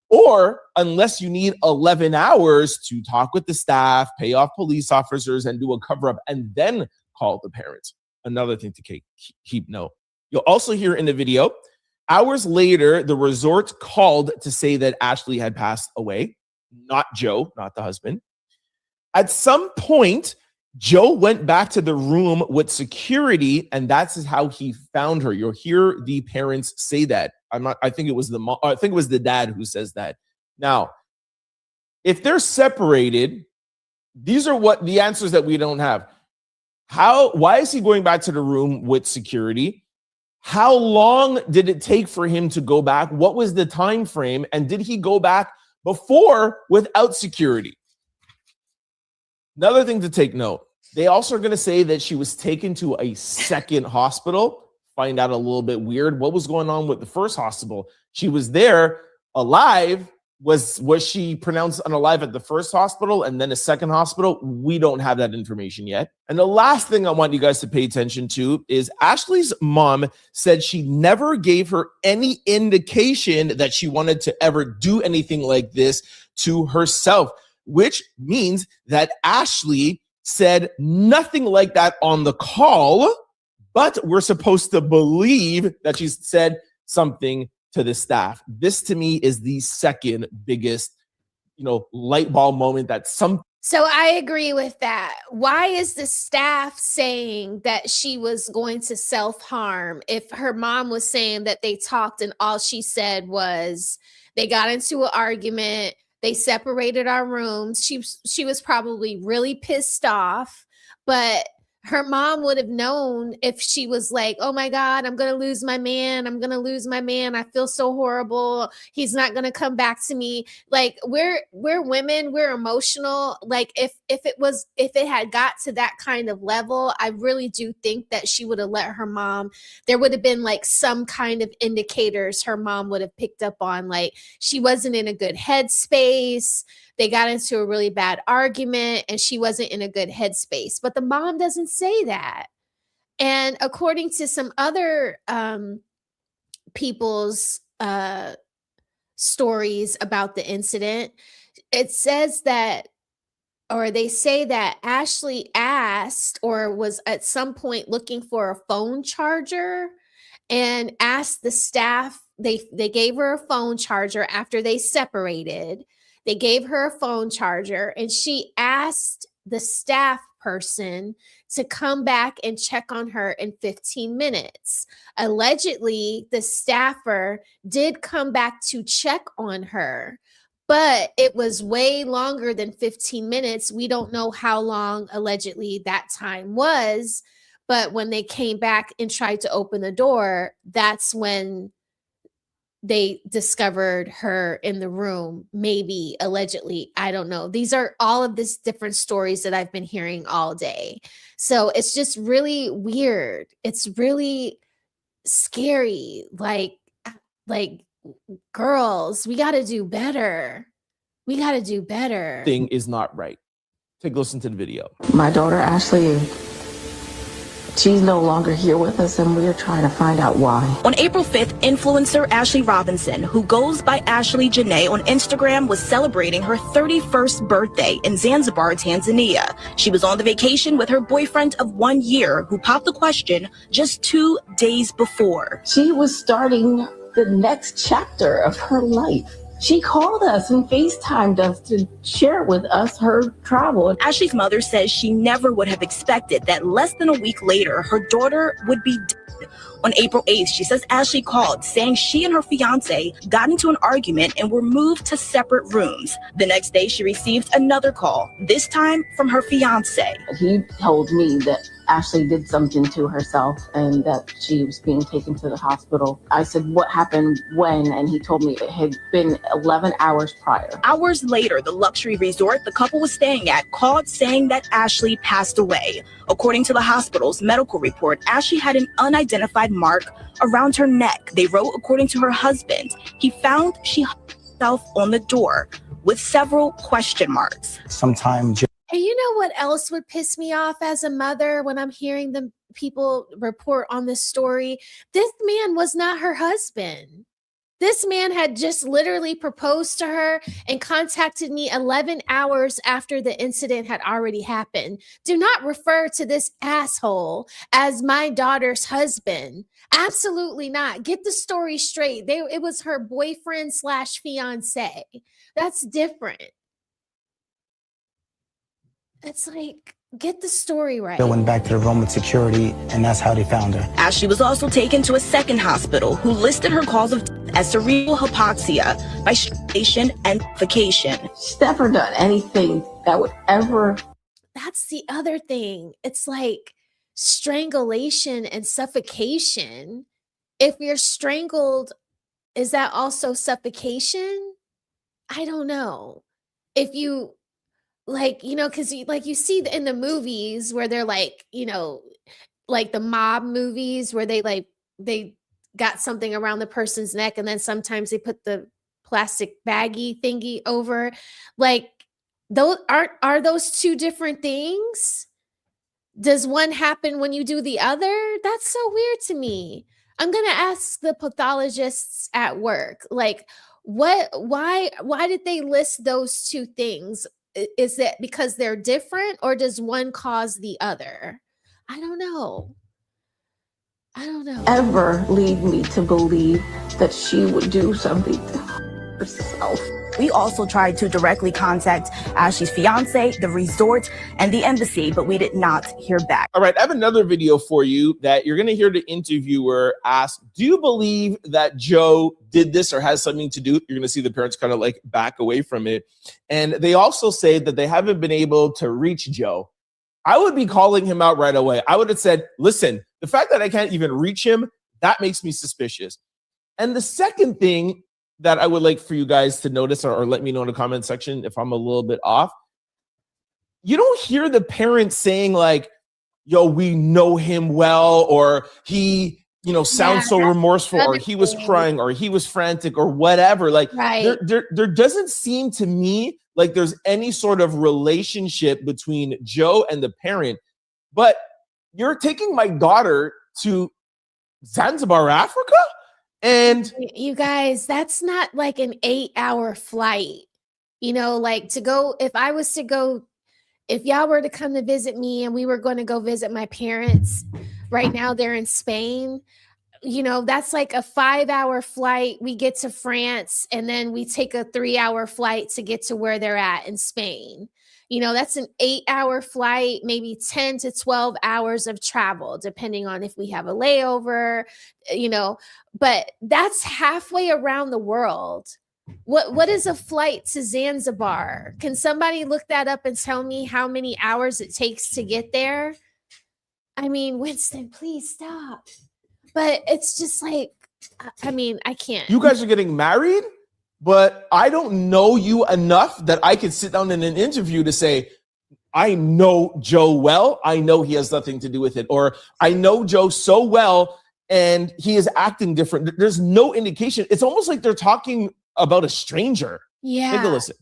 Or unless you need 11 hours to talk with the staff, pay off police officers, and do a cover-up, and then call the parents. Another thing to keep note. You'll also hear in the video, hours later, the resort called to say that Ashley had passed away. Not Joe, not the husband. At some point, Joe went back to the room with security, and that's how he found her. You'll hear the parents say that. I think it was the mom. I think it was the dad who says that. Now, if they're separated, these are what the answers that we don't have. Why is he going back to the room with security? How long did it take for him to go back? What was the time frame? And did he go back before without security? Another thing to take note. They also are going to say that she was taken to a second hospital. Find out a little bit weird. What was going on with the first hospital? She was there alive. Was she pronounced unalive at the first hospital and then a second hospital? We don't have that information yet. And the last thing I want you guys to pay attention to is Ashley's mom said she never gave her any indication that she wanted to ever do anything like this to herself, which means that Ashley said nothing like that on the call, but we're supposed to believe that she said something to the staff. This to me is the second biggest, light bulb moment that So I agree with that. Why is the staff saying that she was going to self-harm if her mom was saying that they talked and all she said was they got into an argument, they separated our rooms. She was probably really pissed off, but her mom would have known if she was like, oh my God, I'm going to lose my man. I'm going to lose my man. I feel so horrible. He's not going to come back to me. Like we're women, we're emotional. Like if it had got to that kind of level, I really do think that she would have let her mom, there would have been like some kind of indicators her mom would have picked up on, like she wasn't in a good headspace. They got into a really bad argument and she wasn't in a good headspace. But the mom doesn't say that. And according to some other people's stories about the incident, it says that, or they say that Ashley asked or was at some point looking for a phone charger and asked the staff, they gave her a phone charger after they separated. They gave her a phone charger and she asked the staff person to come back and check on her in 15 minutes. Allegedly, the staffer did come back to check on her, but it was way longer than 15 minutes. We don't know how long allegedly that time was, but when they came back and tried to open the door, that's when they discovered her in the room, maybe allegedly. I don't know. These are all of these different stories that I've been hearing all day. So it's just really weird. It's really scary. Like girls, we got to do better. We got to do better. Thing is not right. Take a listen to the video. My daughter, Ashley, she's no longer here with us, and we're trying to find out why. On April 5th, influencer Ashley Robinson, who goes by Ashley Jana on Instagram, was celebrating her 31st birthday in Zanzibar, Tanzania. She was on the vacation with her boyfriend of 1 year, who popped the question just 2 days before. She was starting the next chapter of her life. She called us and FaceTimed us to share with us her travel. Ashley's mother says she never would have expected that less than a week later, her daughter would be dead. On April 8th, she says Ashley called, saying she and her fiance got into an argument and were moved to separate rooms. The next day, she received another call, this time from her fiance. He told me that Ashley did something to herself and that she was being taken to the hospital. I said, what happened when? And he told me it had been 11 hours prior. Hours later, the luxury resort the couple was staying at called saying that Ashley passed away. According to the hospital's medical report, Ashley had an unidentified mark around her neck. They wrote, according to her husband, he found she hung herself on the door with several question marks. Sometimes. Hey, you know what else would piss me off as a mother when I'm hearing the people report on this story? This man was not her husband. This man had just literally proposed to her and contacted me 11 hours after the incident had already happened. Do not refer to this asshole as my daughter's husband. Absolutely not. Get the story straight. It was her boyfriend / fiance. That's different. It's like, get the story right. They went back to the room with security, and that's how they found her. Ashley was also taken to a second hospital who listed her cause of death as cerebral hypoxia by strangulation and suffocation. She's never done anything that would ever. That's the other thing. It's like strangulation and suffocation. If you're strangled, is that also suffocation? I don't know. If you like, you know, because you see in the movies where they're like, you know, like the mob movies where they got something around the person's neck and then sometimes they put the plastic baggie thingy over. Like, those are those two different things? Does one happen when you do the other? That's so weird to me. I'm gonna ask the pathologists at work, like, why did they list those two things? Is it because they're different, or does one cause the other? I don't know. Ever lead me to believe that she would do something to herself. We also tried to directly contact Ashley's fiance, the resort, and the embassy, but we did not hear back. All right, I have another video for you that you're going to hear the interviewer ask, do you believe that Joe did this or has something to do? You're going to see the parents kind of like back away from it. And they also say that they haven't been able to reach Joe. I would be calling him out right away. I would have said, listen, the fact that I can't even reach him, that makes me suspicious. And the second thing that I would like for you guys to notice or let me know in the comment section if I'm a little bit off. You don't hear the parents saying like, yo, we know him well, or he, you know, sounds so remorseful, or he was crying, or he was frantic, or whatever. Like, there doesn't seem to me like there's any sort of relationship between Joe and the parent. But you're taking my daughter to Zanzibar, Africa? And you guys, that's not like an 8-hour flight. You know, like to go, if y'all were to come to visit me and we were going to go visit my parents, right now they're in Spain, you know, that's like a 5-hour flight. We get to France and then we take a 3-hour flight to get to where they're at in Spain. You know, that's an 8-hour flight, maybe 10 to 12 hours of travel, depending on if we have a layover, you know, but that's halfway around the world. What is a flight to Zanzibar? Can somebody look that up and tell me how many hours it takes to get there? I mean, Winston, please stop. But it's just like, I mean, I can't. You guys are getting married, but I don't know you enough that I could sit down in an interview to say, I know Joe well. I know he has nothing to do with it. Or I know Joe so well and he is acting different. There's no indication. It's almost like they're talking about a stranger. Yeah. Take a listen.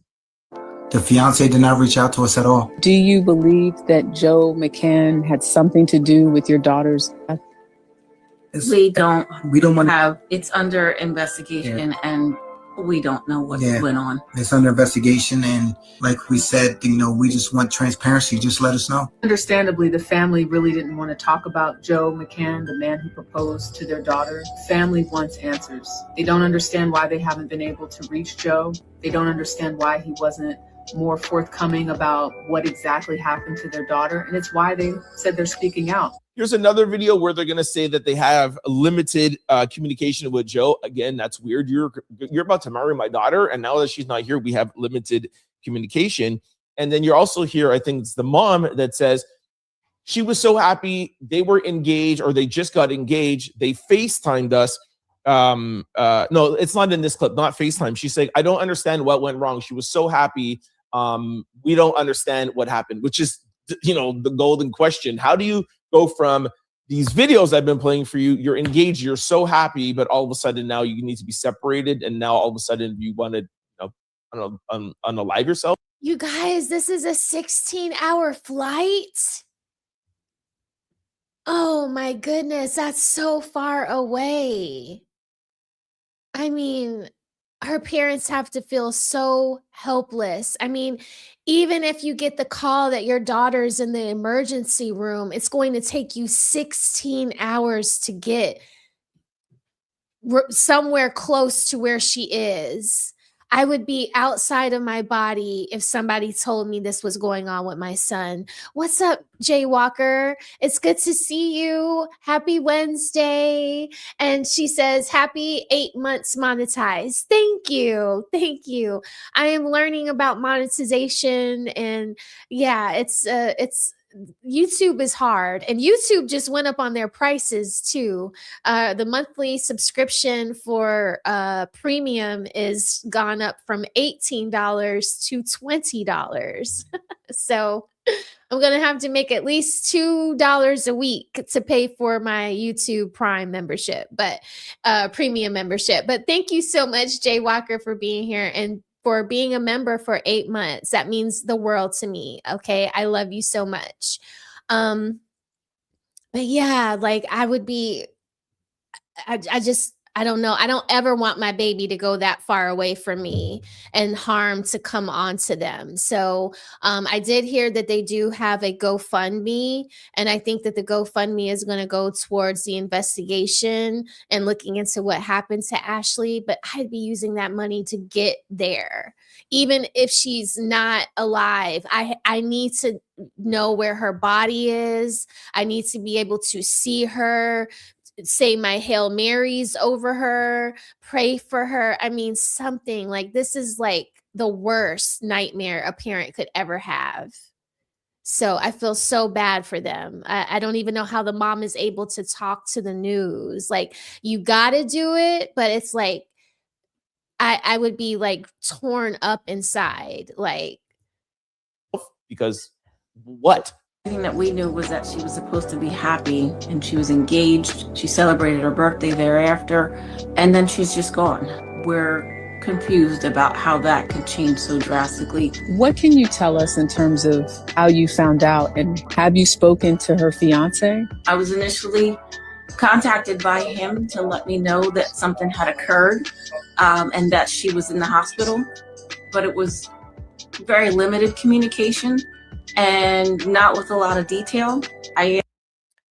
The fiance did not reach out to us at all. Do you believe that Joe McCann had something to do with your daughter's death? We don't want to have, it's under investigation and we don't know what went on. It's under investigation, and like we said, we just want transparency. Just let us know. Understandably, the family really didn't want to talk about Joe McCann, the man who proposed to their daughter. Family wants answers. They don't understand why they haven't been able to reach Joe. They don't understand why he wasn't more forthcoming about what exactly happened to their daughter. And it's why they said they're speaking out. Here's another video where they're going to say that they have limited communication with Joe. Again, that's weird. You're about to marry my daughter, and now that she's not here, we have limited communication. And then you're also here, I think it's the mom that says she was so happy they were engaged, or they just got engaged. They FaceTimed us. No, it's not in this clip, not FaceTime. She's saying, I don't understand what went wrong. She was so happy. We don't understand what happened, which is, the golden question. How do you go from these videos I've been playing for you, you're engaged, you're so happy, but all of a sudden now you need to be separated, and now all of a sudden you want to, unalive yourself? You guys, this is a 16-hour flight. Oh my goodness, that's so far away. I mean, her parents have to feel so helpless. I mean, even if you get the call that your daughter's in the emergency room, it's going to take you 16 hours to get somewhere close to where she is. I would be outside of my body if somebody told me this was going on with my son. What's up, Jay Walker? It's good to see you. Happy Wednesday. And she says, happy 8 months monetized. Thank you. Thank you. I am learning about monetization, and yeah, it's YouTube is hard, and YouTube just went up on their prices too. The monthly subscription for premium is gone up from $18 to $20. So I'm going to have to make at least $2 a week to pay for my YouTube Prime membership, but premium membership. But thank you so much, Jay Walker, for being here and for being a member for 8 months. That means the world to me. Okay. I love you so much. But yeah, like I would be, I don't know. I don't ever want my baby to go that far away from me and harm to come onto them. So I did hear that they do have a GoFundMe, and I think that the GoFundMe is going to go towards the investigation and looking into what happened to Ashley. But I'd be using that money to get there. Even if she's not alive, I need to know where her body is. I need to be able to see her, say my Hail Marys over her, pray for her. I mean, something like this is like the worst nightmare a parent could ever have. So I feel so bad for them. I don't even know how the mom is able to talk to the news. Like, you got to do it, but it's like, I would be like torn up inside. Like, because what? The thing that we knew was that she was supposed to be happy and she was engaged. She celebrated her birthday thereafter, and then she's just gone. We're confused about how that could change so drastically. What can you tell us in terms of how you found out, and have you spoken to her fiance? I was initially contacted by him to let me know that something had occurred and that she was in the hospital, but it was very limited communication and not with a lot of detail.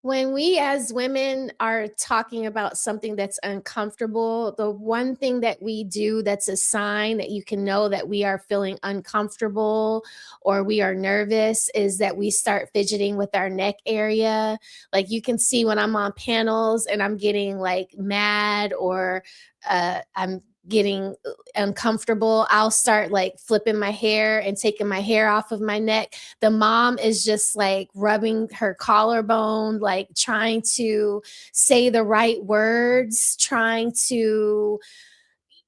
When we as women are talking about something that's uncomfortable, the one thing that we do that's a sign that you can know that we are feeling uncomfortable or we are nervous is that we start fidgeting with our neck area. Like, you can see when I'm on panels and I'm getting like mad, or I'm getting uncomfortable. I'll start like flipping my hair and taking my hair off of my neck. The mom is just like rubbing her collarbone, like trying to say the right words, trying to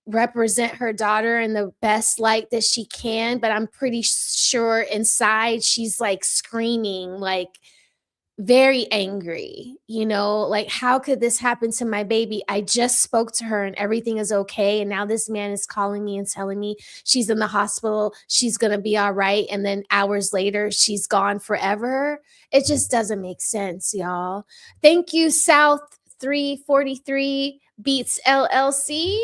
represent her daughter in the best light that she can. But I'm pretty sure inside she's like screaming, like very angry, like, how could this happen to my baby? I just spoke to her and everything is okay. And now this man is calling me and telling me she's in the hospital. She's going to be all right. And then hours later, she's gone forever. It just doesn't make sense, y'all. Thank you, South 343 Beats LLC.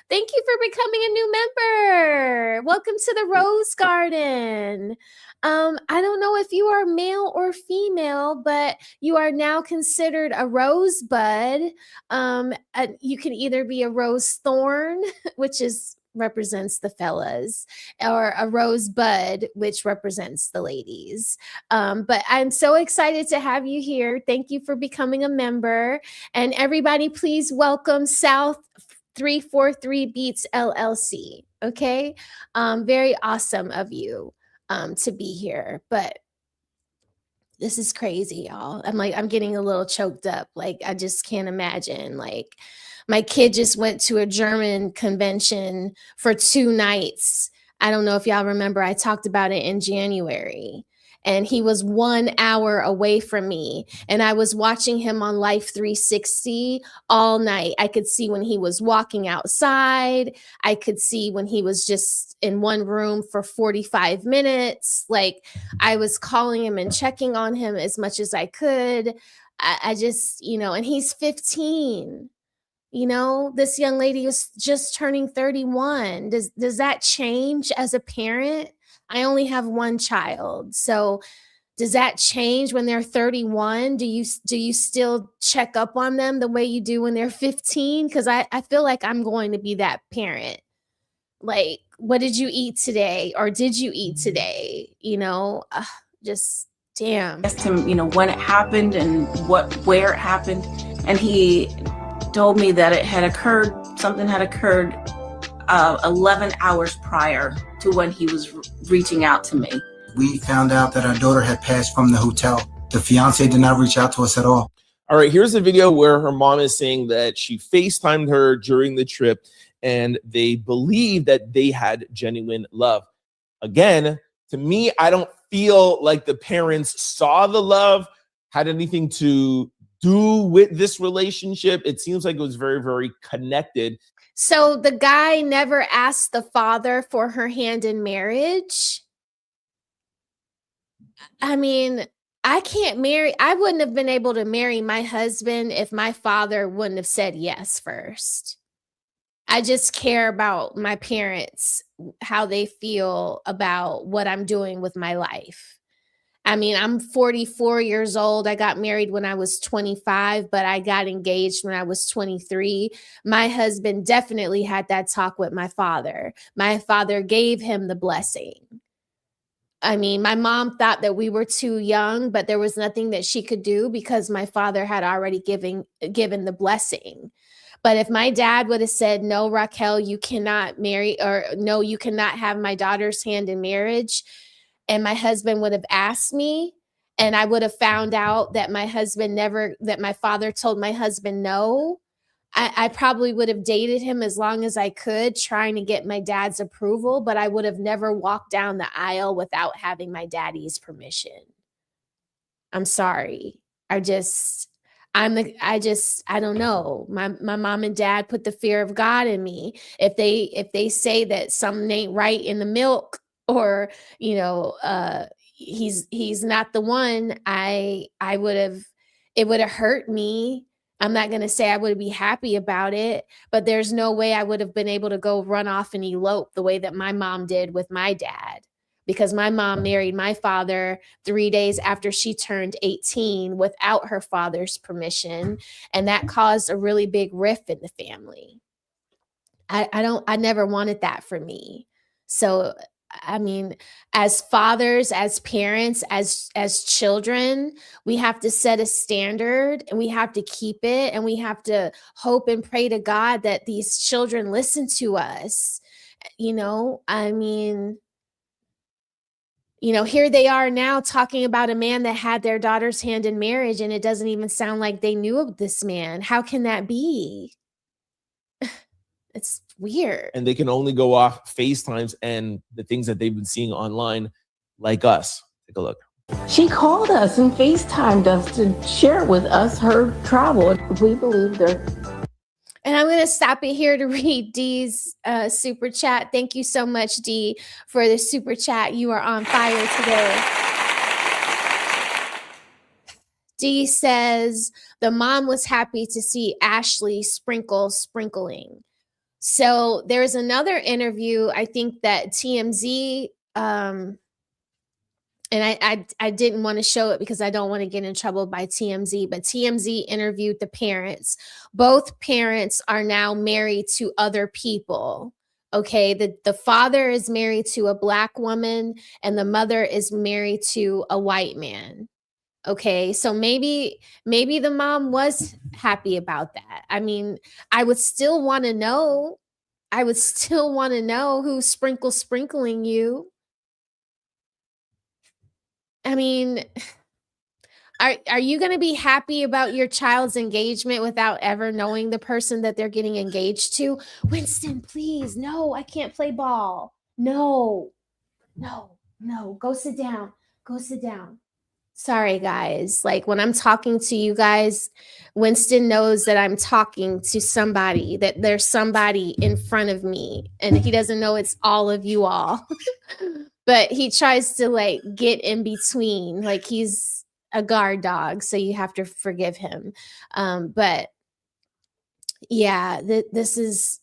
Thank you for becoming a new member. Welcome to the Rose Garden. I don't know if you are male or female, but you are now considered a rosebud. You can either be a rose thorn, which represents the fellas, or a rosebud, which represents the ladies. But I'm so excited to have you here. Thank you for becoming a member. And everybody, please welcome South 343 Beats LLC. Okay. Very awesome of you to be here. But this is crazy, y'all. I'm getting a little choked up. Like, I just can't imagine. Like, my kid just went to a German convention for 2 nights. I don't know if y'all remember, I talked about it in January. And he was 1 hour away from me. And I was watching him on Life 360 all night. I could see when he was walking outside. I could see when he was just in one room for 45 minutes. Like, I was calling him and checking on him as much as I could. I just, and he's 15. This young lady is just turning 31. Does that change as a parent? I only have one child. So does that change when they're 31? Do you still check up on them the way you do when they're 15? Because I feel like I'm going to be that parent. Like, what did you eat today? Or did you eat today? Just damn. Asked him, when it happened and where it happened. And he told me that something had occurred 11 hours prior to when he was reaching out to me. We found out that our daughter had passed from the hotel. The fiance did not reach out to us at all. All right, here's a video where her mom is saying that she FaceTimed her during the trip and they believe that they had genuine love. Again, to me, I don't feel like the parents saw the love, had anything to do with this relationship. It seems like it was very, very connected. So the guy never asked the father for her hand in marriage. I mean, I wouldn't have been able to marry my husband if my father wouldn't have said yes first. I just care about my parents, how they feel about what I'm doing with my life. I mean, I'm 44 years old. I got married when I was 25, but I got engaged when I was 23. My husband definitely had that talk with my father. My father gave him the blessing. I mean, my mom thought that we were too young, but there was nothing that she could do because my father had already given the blessing. But if my dad would have said, no, Raquel, you cannot marry, or no, you cannot have my daughter's hand in marriage, and my husband would have asked me, and I would have found out that my father told my husband no, I probably would have dated him as long as I could, trying to get my dad's approval, but I would have never walked down the aisle without having my daddy's permission. I'm sorry. I don't know. My mom and dad put the fear of God in me. If they say that something ain't right in the milk, or he's not the one, it would have hurt me. I'm not going to say I would be happy about it, but there's no way I would have been able to go run off and elope the way that my mom did with my dad, because my mom married my father 3 days after she turned 18 without her father's permission, and that caused a really big rift in the family. I never wanted that for me. So I mean, as fathers, as parents, as children, we have to set a standard and we have to keep it, and we have to hope and pray to God that these children listen to us. I mean, here they are now talking about a man that had their daughter's hand in marriage, and it doesn't even sound like they knew of this man. How can that be? It's weird. And they can only go off FaceTimes and the things that they've been seeing online, like us. Take a look. She called us and FaceTimed us to share with us her travel. We believe they're. And I'm going to stop it here to read Dee's super chat. Thank you so much, Dee, for the super chat. You are on fire today. Dee says the mom was happy to see Ashley sprinkling. So there's another interview, I think that TMZ, and I didn't want to show it because I don't want to get in trouble by TMZ, but TMZ interviewed the parents. Both parents are now married to other people. Okay, the father is married to a Black woman and the mother is married to a white man. Okay, so maybe the mom was happy about that. I mean, I would still want to know. Who's sprinkling you. I mean, are you going to be happy about your child's engagement without ever knowing the person that they're getting engaged to? Winston, please. No, I can't play ball. No. Go sit down. Sorry, guys. Like, when I'm talking to you guys, Winston knows that I'm talking to somebody, that there's somebody in front of me, and he doesn't know it's all of you all. But he tries to like get in between, like he's a guard dog, so you have to forgive him. But yeah, this is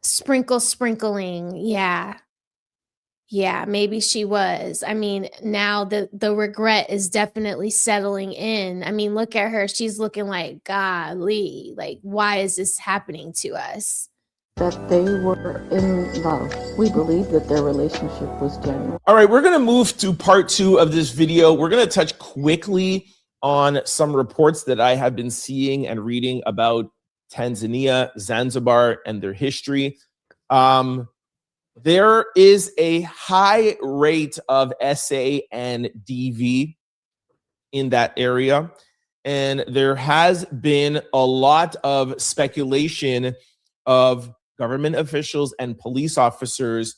sprinkling. Yeah, maybe she was. I mean, now the regret is definitely settling in. I mean, look at her. She's looking like, golly, like, why is this happening to us? That they were in love. We believe that their relationship was genuine. All right, we're going to move to part 2 of this video. We're going to touch quickly on some reports that I have been seeing and reading about Tanzania, Zanzibar, and their history. There is a high rate of SA and DV in that area. And there has been a lot of speculation of government officials and police officers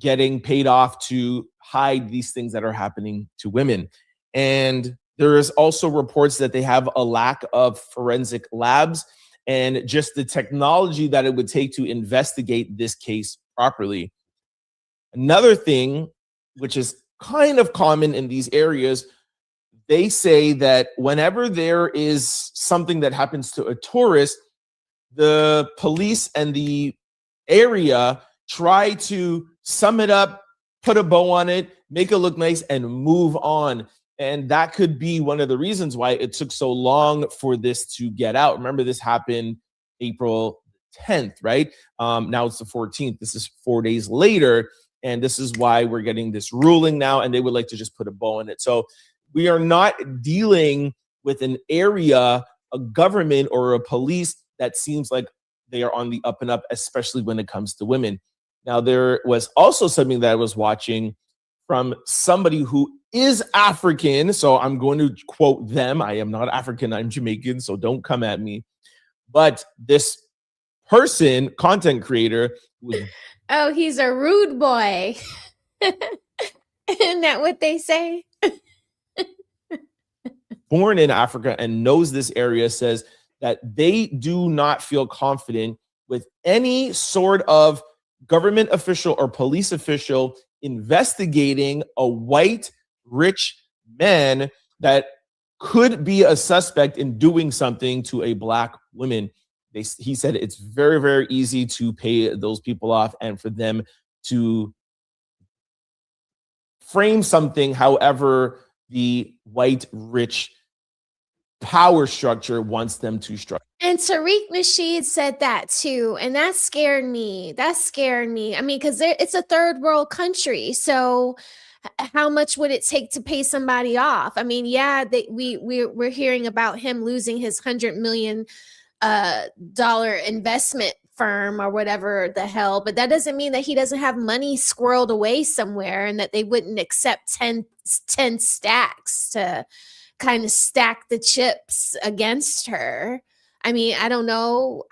getting paid off to hide these things that are happening to women. And there is also reports that they have a lack of forensic labs and just the technology that it would take to investigate this case properly. Another thing, which is kind of common in these areas, they say that whenever there is something that happens to a tourist, the police and the area try to sum it up, put a bow on it, make it look nice, and move on. And that could be one of the reasons why it took so long for this to get out. Remember, this happened April 10th, right? Now it's the 14th. This is 4 days later. And this is why we're getting this ruling now. And they would like to just put a bow on it. So we are not dealing with an area, a government, or a police that seems like they are on the up and up, especially when it comes to women. Now, there was also something that I was watching from somebody who is African. So I'm going to quote them. I am not African. I'm Jamaican. So don't come at me. But this person, content creator, was oh, he's a rude boy. Isn't that what they say? born in Africa and knows this area, says that they do not feel confident with any sort of government official or police official investigating a white, rich man that could be a suspect in doing something to a Black woman. He said it's very, very easy to pay those people off and for them to frame something however the white, rich power structure wants them to structure. And Tariq Nasheed said that too, and that scared me. That scared me. I mean, because it's a third world country, so how much would it take to pay somebody off? I mean, yeah, we're hearing about him losing his $100 million dollar investment firm or whatever the hell, but that doesn't mean that he doesn't have money squirreled away somewhere, and that they wouldn't accept 10 stacks to kind of stack the chips against her. I mean, I don't know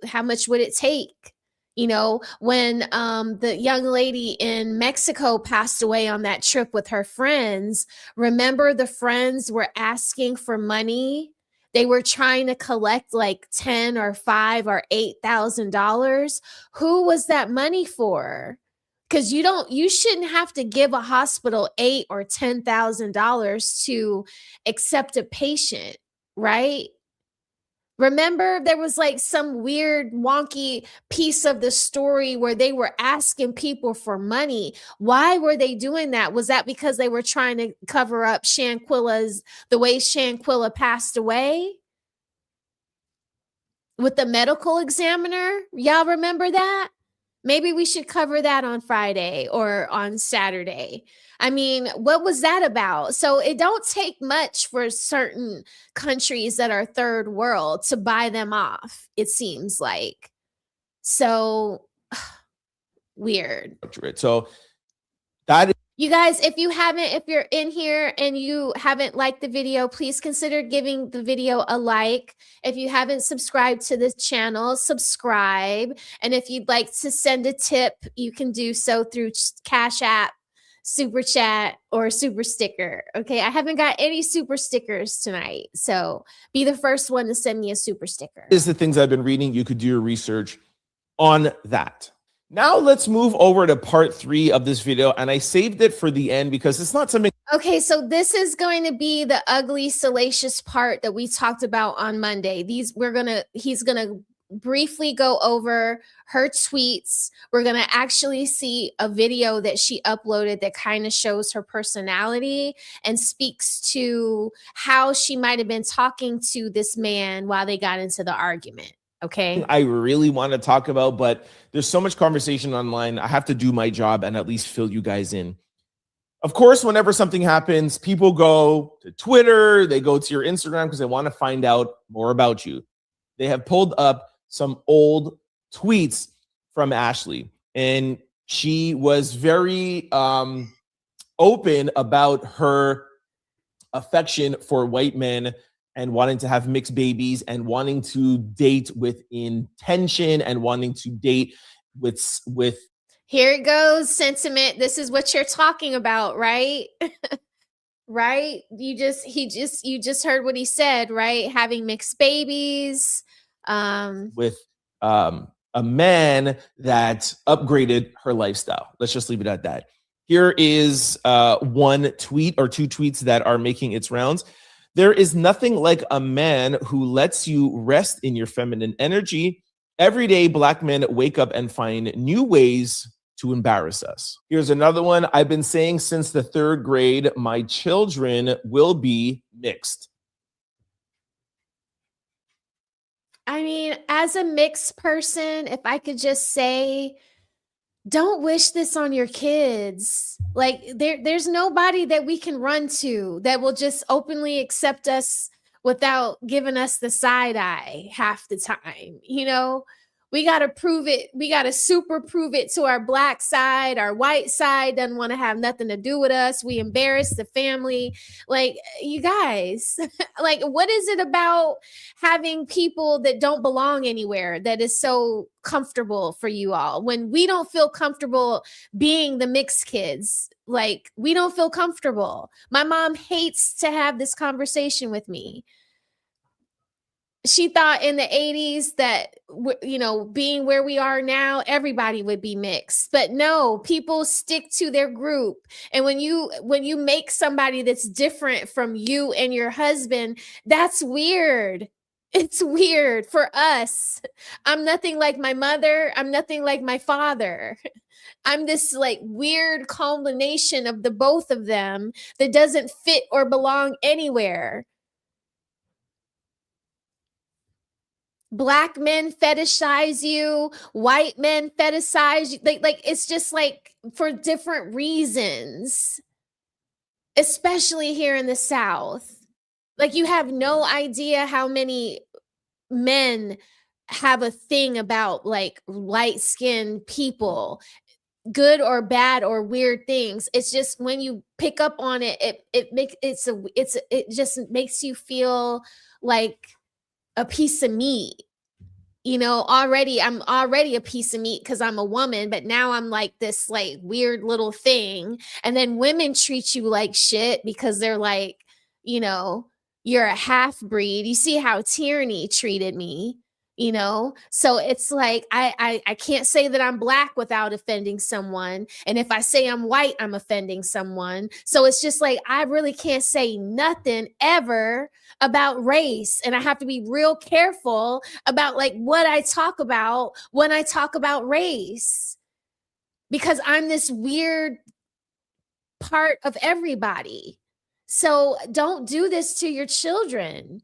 how much would it take. You know, when the young lady in Mexico passed away on that trip with her friends, remember the friends were asking for money. They were trying to collect like $10 or $5 or $8,000. Who was that money for? Because you shouldn't have to give a hospital $8,000 or $10,000 to accept a patient, right? Remember, there was like some weird wonky piece of the story where they were asking people for money. Why were they doing that? Was that because they were trying to cover up the way Shanquilla passed away with the medical examiner? Y'all remember that? Maybe we should cover that on Friday or on Saturday. I mean, what was that about? So it don't take much for certain countries that are third world to buy them off, it seems like. So weird. So that is you guys, if you're in here and you haven't liked the video, please consider giving the video a like. If you haven't subscribed to this channel, subscribe. And if you'd like to send a tip, you can do so through Cash App, Super Chat, or Super Sticker. Okay, I haven't got any super stickers tonight, so be the first one to send me a super sticker. is the things I've been reading. You could do your research on that. Now let's move over to part 3 of this video, and I saved it for the end because it's not something. Okay, so this is going to be the ugly, salacious part that we talked about on Monday. He's gonna briefly go over her tweets. We're gonna actually see a video that she uploaded that kind of shows her personality and speaks to how she might have been talking to this man while they got into the argument. Okay. I really want to talk about, but there's so much conversation online. I have to do my job and at least fill you guys in. Of course, whenever something happens, people go to Twitter, they go to your Instagram because they want to find out more about you. They have pulled up some old tweets from Ashley, and she was very open about her affection for white men and wanting to have mixed babies and wanting to date with intention and wanting to date with here it goes, sentiment. This is what you're talking about, right? Right? You just heard what he said, right? Having mixed babies with a man that upgraded her lifestyle. Let's just leave it at that. Here is one tweet or two tweets that are making its rounds. There is nothing like a man who lets you rest in your feminine energy. Every day, Black men wake up and find new ways to embarrass us. Here's another one. I've been saying since the 3rd grade, my children will be mixed. I mean, as a mixed person, if I could just say, don't wish this on your kids. Like there's nobody that we can run to that will just openly accept us without giving us the side eye half the time. You know, we got to prove it. We got to super prove it to our Black side. Our white side doesn't want to have nothing to do with us. We embarrass the family. Like, you guys, like, what is it about having people that don't belong anywhere that is so comfortable for you all when we don't feel comfortable being the mixed kids? Like, we don't feel comfortable. My mom hates to have this conversation with me. She thought in the 80s that, you know, being where we are now, everybody would be mixed. But no, people stick to their group. And when you make somebody that's different from you and your husband, that's weird. It's weird for us. I'm nothing like my mother. I'm nothing like my father. I'm this like weird combination of the both of them that doesn't fit or belong anywhere. Black men fetishize you, white men fetishize you. Like it's just like for different reasons, especially here in the South. Like you have no idea how many men have a thing about like light-skinned people, good or bad or weird things. It's just when you pick up on it, it just makes you feel like a piece of meat. You know, I'm already a piece of meat because I'm a woman, but now I'm like this like weird little thing. And then women treat you like shit because they're like, you know, you're a half breed. You see how Tierney treated me, you know? So it's like I can't say that I'm black without offending someone. And if I say I'm white, I'm offending someone. So it's just like I really can't say nothing ever about race, and I have to be real careful about like what I talk about when I talk about race, because I'm this weird part of everybody. So don't do this to your children.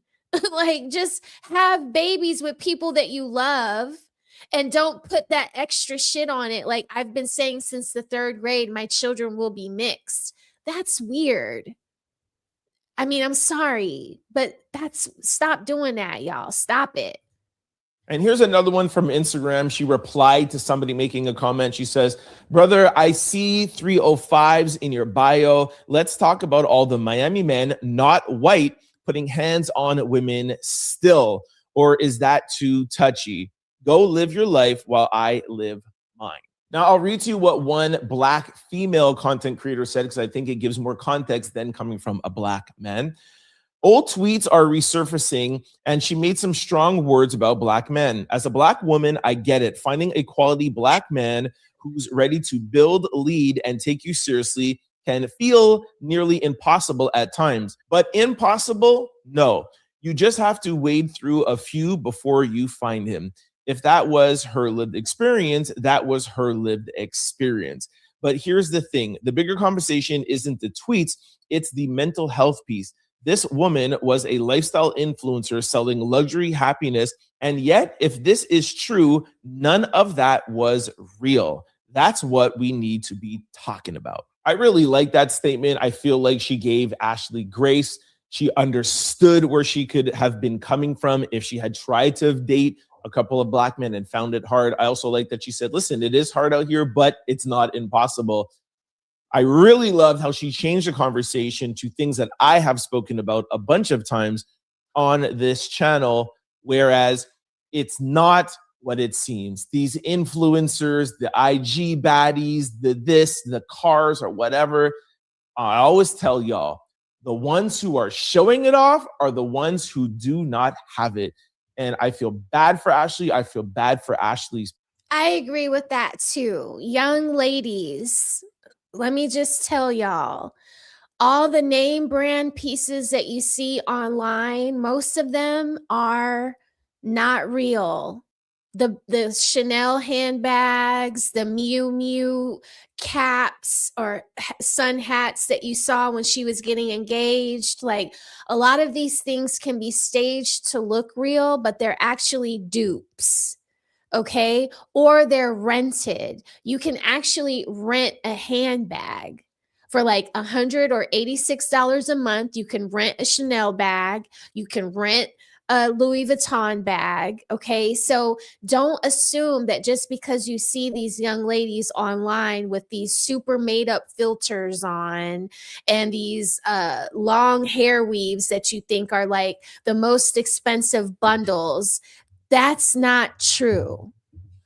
Like just have babies with people that you love and don't put that extra shit on it. Like I've been saying since the 3rd grade, my children will be mixed. That's weird. I mean, I'm sorry, but stop doing that, y'all. Stop it. And here's another one from Instagram. She replied to somebody making a comment. She says, brother, I see 305s in your bio. Let's talk about all the Miami men, not white, putting hands on women still. Or is that too touchy? Go live your life while I live mine. Now, I'll read to you what one Black female content creator said, because I think it gives more context than coming from a Black man. Old tweets are resurfacing, and she made some strong words about Black men. As a Black woman, I get it. Finding a quality Black man who's ready to build, lead, and take you seriously can feel nearly impossible at times. But impossible? No. You just have to wade through a few before you find him. If that was her lived experience, that was her lived experience. But here's the thing. The bigger conversation isn't the tweets, it's the mental health piece. This woman was a lifestyle influencer selling luxury happiness. And yet, if this is true, none of that was real. That's what we need to be talking about. I really like that statement. I feel like she gave Ashley grace. She understood where she could have been coming from if she had tried to date a couple of Black men and found it hard. I also like that she said, listen, it is hard out here, but it's not impossible. I really loved how she changed the conversation to things that I have spoken about a bunch of times on this channel, whereas it's not what it seems. These influencers, the IG baddies, the cars or whatever, I always tell y'all, the ones who are showing it off are the ones who do not have it. And I feel bad for Ashley. I feel bad for Ashley's. I agree with that too. Young ladies, let me just tell y'all, all the name brand pieces that you see online, most of them are not real. The Chanel handbags, the Miu Miu caps or sun hats that you saw when she was getting engaged, like a lot of these things can be staged to look real, but they're actually dupes. Okay, or they're rented. You can actually rent a handbag for like $186 a month. You can rent a Chanel bag. You can rent a Louis Vuitton bag. Okay, so don't assume that just because you see these young ladies online with these super made up filters on and these long hair weaves that you think are like the most expensive bundles, that's not true.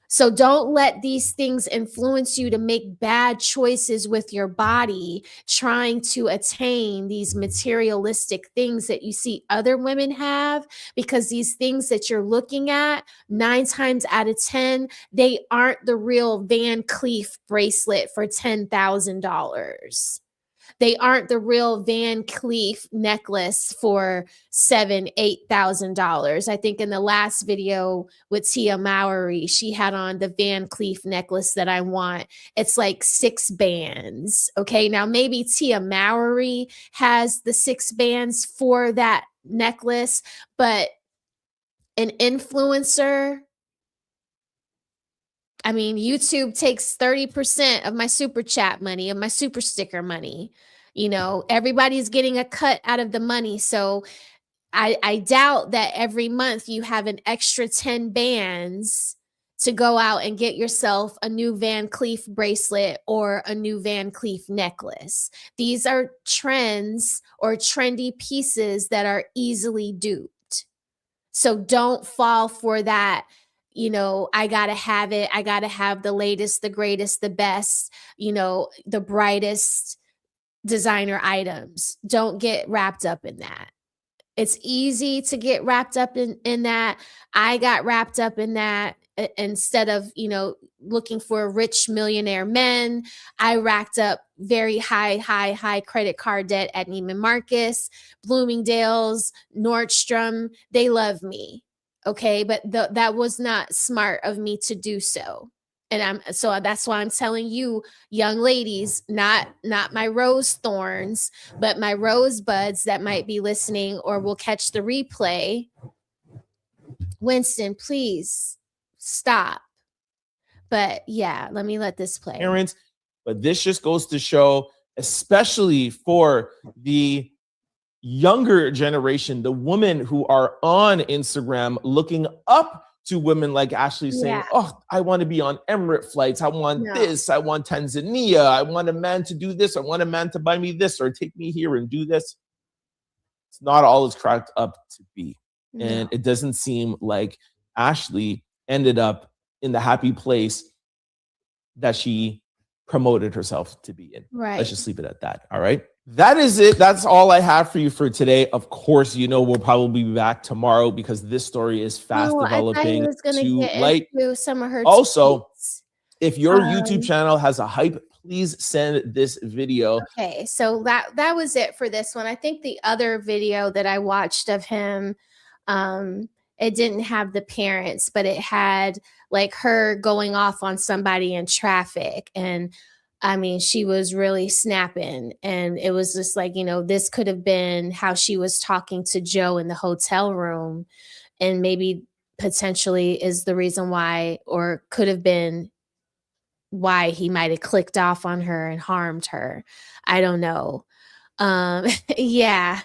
So don't let these things influence you to make bad choices with your body, trying to attain these materialistic things that you see other women have, because these things that you're looking at, 9 times out of 10, they aren't the real Van Cleef bracelet for $10,000. They aren't the real Van Cleef necklace for $7,000-$8,000. I think in the last video with Tia Mowry, she had on the Van Cleef necklace that I want. It's like 6 bands. Okay, now maybe Tia Mowry has the 6 bands for that necklace, but an influencer. I mean, YouTube takes 30% of my super chat money, of my super sticker money. You know, everybody's getting a cut out of the money. So I doubt that every month you have an extra 10 bands to go out and get yourself a new Van Cleef bracelet or a new Van Cleef necklace. These are trends or trendy pieces that are easily duped. So don't fall for that. You know, I got to have it. I got to have the latest, the greatest, the best, you know, the brightest designer items. Don't get wrapped up in that. It's easy to get wrapped up in that. I got wrapped up in that. Instead of, you know, looking for rich millionaire men, I racked up very high credit card debt at Neiman Marcus, Bloomingdale's, Nordstrom. They love me. Okay. But that was not smart of me to do so. And so that's why I'm telling you, young ladies, not my rose thorns, but my rosebuds that might be listening or will catch the replay. Winston, please stop. But yeah, let me let this play. Parents, but this just goes to show, especially for the younger generation, the women who are on Instagram looking up to women like Ashley saying, oh, I want to be on Emirate flights. I want this. I want Tanzania. I want a man to do this. I want a man to buy me this or take me here and do this. It's not all it's cracked up to be. No. And it doesn't seem like Ashley ended up in the happy place that she promoted herself to be in. Right. Let's just leave it at that. All right. That is it. That's all I have for you for today. Of course, you know, we'll probably be back tomorrow because this story is fast developing to light. Some of her also, tweets. If your YouTube channel has a hype, please send this video. Okay, so that was it for this one. I think the other video that I watched of him, it didn't have the parents, but it had like her going off on somebody in traffic. And I mean, she was really snapping. And it was just like, you know, this could have been how she was talking to Joe in the hotel room. And maybe potentially is the reason why, or could have been why he might have clicked off on her and harmed her. I don't know. Yeah,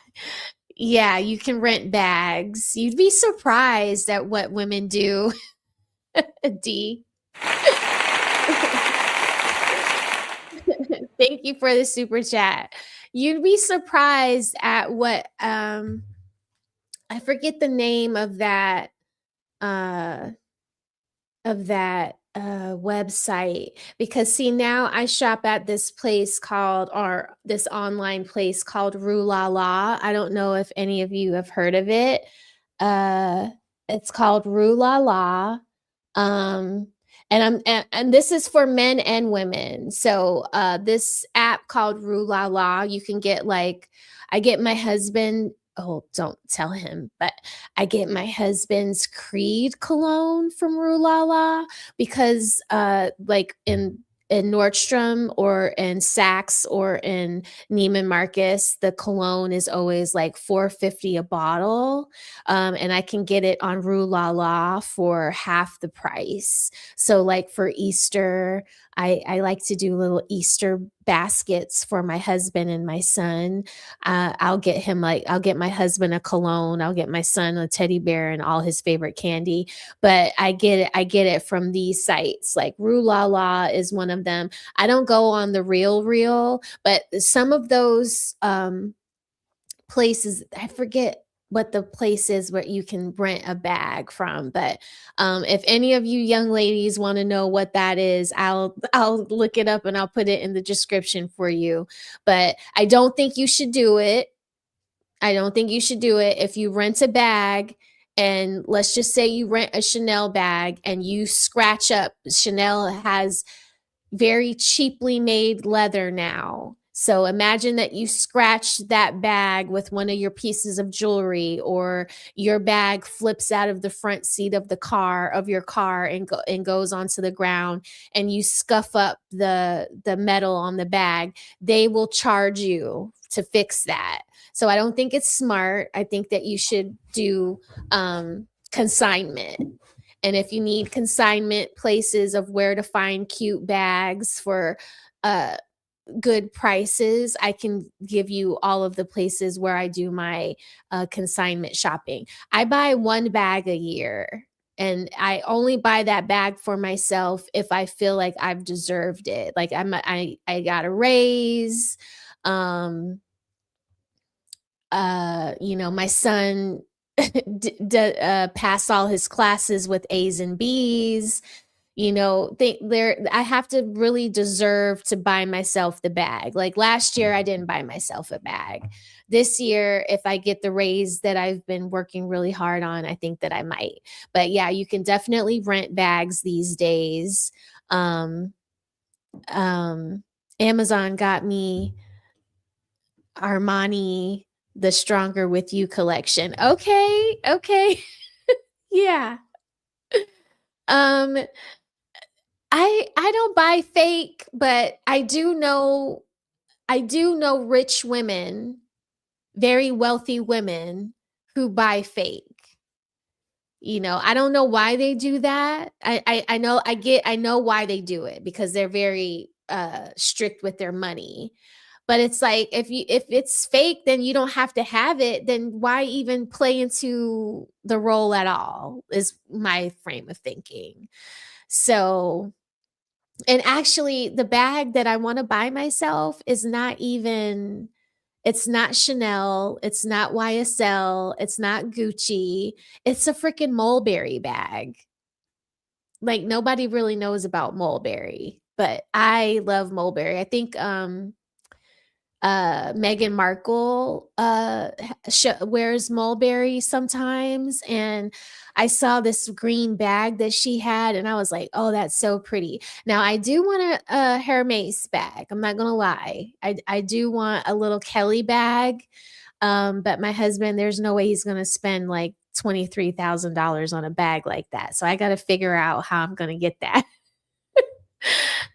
you can rent bags. You'd be surprised at what women do. D. Thank you for the super chat. You'd be surprised at what I forget the name of that website, because see, now I shop at this place called, or this online place called Rue La La. I don't know if any of you have heard of it. It's called Rue La La. And this is for men and women. So this app called Rue La La, you can get like, I get my husband, oh, don't tell him, but I get my husband's Creed cologne from Rue La La because like in Nordstrom or in Saks or in Neiman Marcus, the cologne is always like $4.50 a bottle. And I can get it on Rue La La for half the price. So like for Easter, I like to do little Easter baskets for my husband and my son. I'll get my husband a cologne. I'll get my son a teddy bear and all his favorite candy. But I get it from these sites. Like Rue La La is one of them. I don't go on the Real, but some of those places, I forget what the place is where you can rent a bag from. But if any of you young ladies want to know what that is, I'll look it up and I'll put it in the description for you. But I don't think you should do it. If you rent a bag, and let's just say you rent a Chanel bag and you scratch up, Chanel has very cheaply made leather now. So imagine that you scratch that bag with one of your pieces of jewelry, or your bag flips out of the front seat of your car and goes onto the ground, and you scuff up the metal on the bag. They will charge you to fix that. So I don't think it's smart. I think that you should do consignment. And if you need consignment places of where to find cute bags for good prices, I can give you all of the places where I do my consignment shopping. I buy one bag a year, and I only buy that bag for myself if I feel like I've deserved it. Like I got a raise. My son passed all his classes with A's and B's. I have to really deserve to buy myself the bag. Like last year, I didn't buy myself a bag. This year, if I get the raise that I've been working really hard on, I think that I might. But yeah, you can definitely rent bags these days. Amazon got me Armani, the Stronger With You collection. Okay. Yeah. I don't buy fake, but I do know rich women, very wealthy women who buy fake. I don't know why they do that. I know why they do it, because they're very strict with their money. But it's like, if it's fake, then you don't have to have it. Then why even play into the role at all, is my frame of thinking. So, and actually the bag that I want to buy myself is it's not Chanel, it's not YSL, it's not Gucci. It's a freaking Mulberry bag. Like nobody really knows about Mulberry, but I love Mulberry. I think Meghan Markle wears Mulberry sometimes, and I saw this green bag that she had, and I was like, oh, that's so pretty. Now I do want a Hermes bag. I'm not gonna lie. I do want a little Kelly bag, but my husband, there's no way he's gonna spend like $23,000 on a bag like that. So I got to figure out how I'm gonna get that.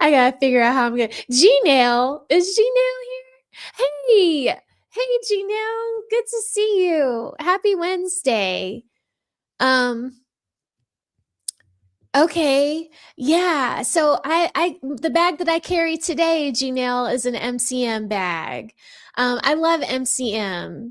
I gotta figure out how I'm gonna. Gmail, is Gmail here? Hey, Janelle, good to see you. Happy Wednesday. Okay, yeah. So the bag that I carry today, Janelle, is an MCM bag. I love MCM.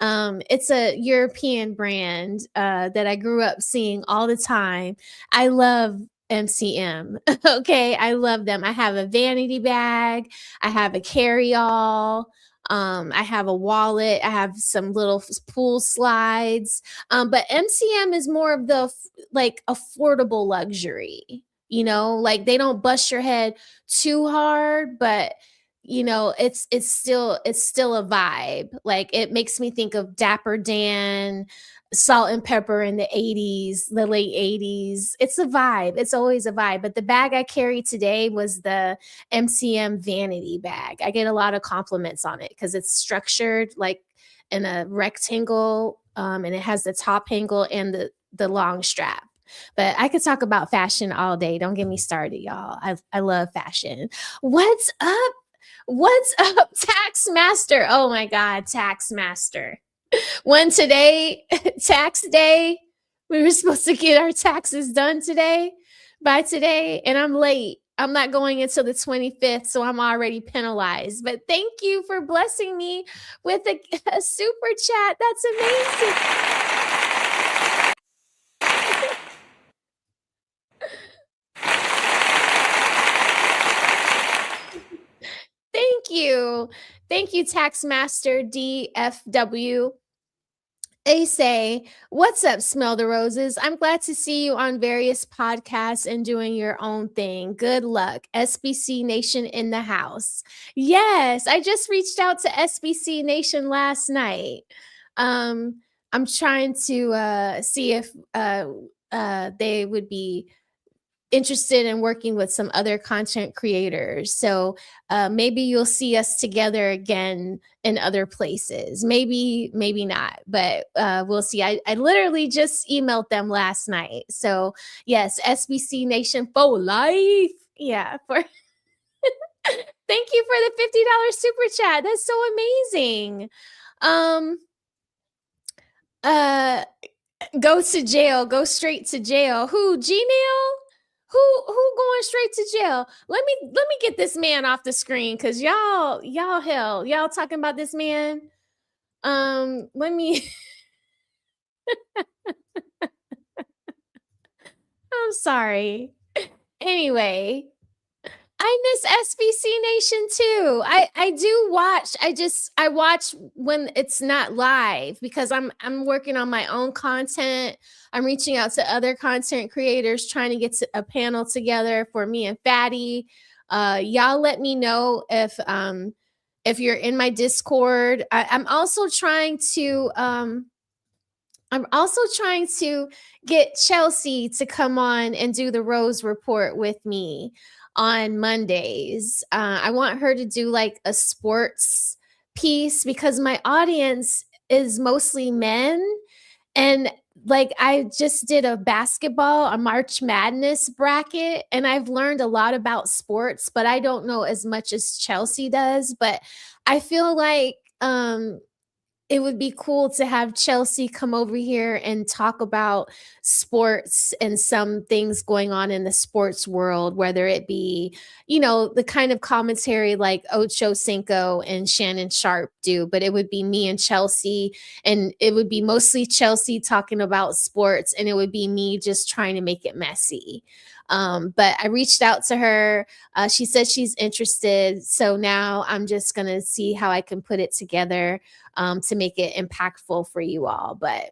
It's a European brand that I grew up seeing all the time. I love MCM. Okay, I love them. I have a vanity bag. I have a carry-all. I have a wallet. I have some little pool slides. But MCM is more of the like affordable luxury. Like they don't bust your head too hard, but it's still a vibe. Like it makes me think of Dapper Dan, Salt and Pepper in the 80s, the late 80s. It's a vibe. It's always a vibe. But the bag I carried today was the MCM vanity bag. I get a lot of compliments on it because it's structured like in a rectangle, and it has the top angle and the long strap. But I could talk about fashion all day. Don't get me started, y'all. I love fashion. What's up? What's up, Tax Master? Oh my God, Tax Master. When today, tax day, we were supposed to get our taxes done by today, and I'm late. I'm not going until the 25th, so I'm already penalized. But thank you for blessing me with a super chat. That's amazing. Thank you, Taxmaster DFW. They say, what's up, Smell the Roses? I'm glad to see you on various podcasts and doing your own thing. Good luck. SBC Nation in the house. Yes, I just reached out to SBC Nation last night. I'm trying to see if they would be interested in working with some other content creators. So maybe you'll see us together again in other places. Maybe not, but we'll see. I literally just emailed them last night. So yes, SBC Nation for life. Yeah. Thank you for the $50 super chat. That's so amazing. Go to jail. Go straight to jail. Who? Gmail? Who going straight to jail? Let me get this man off the screen because y'all talking about this man. Let me. I'm sorry. Anyway, I miss SBC Nation too. I do watch. I watch when it's not live because I'm working on my own content. I'm reaching out to other content creators trying to get a panel together for me and Fatty. Y'all let me know if you're in my Discord. I'm also trying to get Chelsea to come on and do the Rose Report with me on Mondays. I want her to do like a sports piece because my audience is mostly men. And like I just did a March Madness bracket, and I've learned a lot about sports, but I don't know as much as Chelsea does. But I feel like it would be cool to have Chelsea come over here and talk about sports and some things going on in the sports world, whether it be, the kind of commentary like Ocho Cinco and Shannon Sharp do, but it would be me and Chelsea, and it would be mostly Chelsea talking about sports, and it would be me just trying to make it messy. But I reached out to her. She said she's interested. So now I'm just going to see how I can put it together to make it impactful for you all. But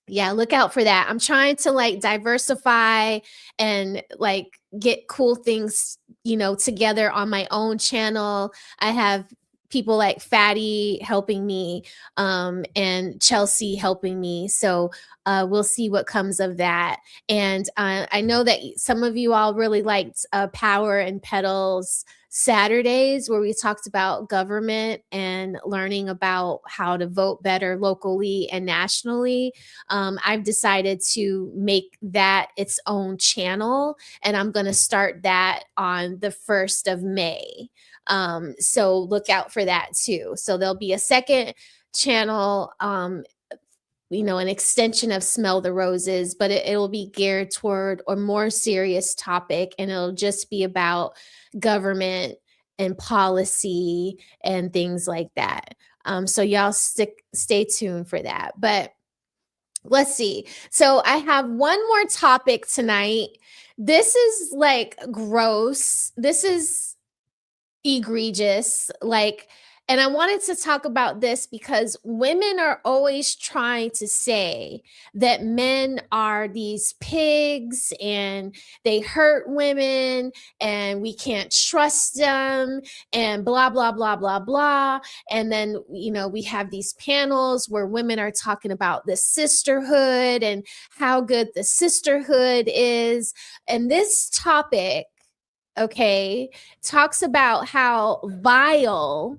yeah, look out for that. I'm trying to like diversify and like get cool things, together on my own channel. I have people like Fatty helping me and Chelsea helping me. So we'll see what comes of that. And I know that some of you all really liked Power and Petals Saturdays, where we talked about government and learning about how to vote better locally and nationally. I've decided to make that its own channel, and I'm going to start that on the 1st of May. So look out for that too. So there'll be a second channel, an extension of Smell the Roses, but it'll be geared toward a more serious topic, and it'll just be about government and policy and things like that. So y'all stay tuned for that. But let's see. So I have one more topic tonight. This is like gross. This is egregious. And I wanted to talk about this because women are always trying to say that men are these pigs and they hurt women and we can't trust them and blah, blah, blah, blah, blah. And then, we have these panels where women are talking about the sisterhood and how good the sisterhood is. And this topic, talks about how vile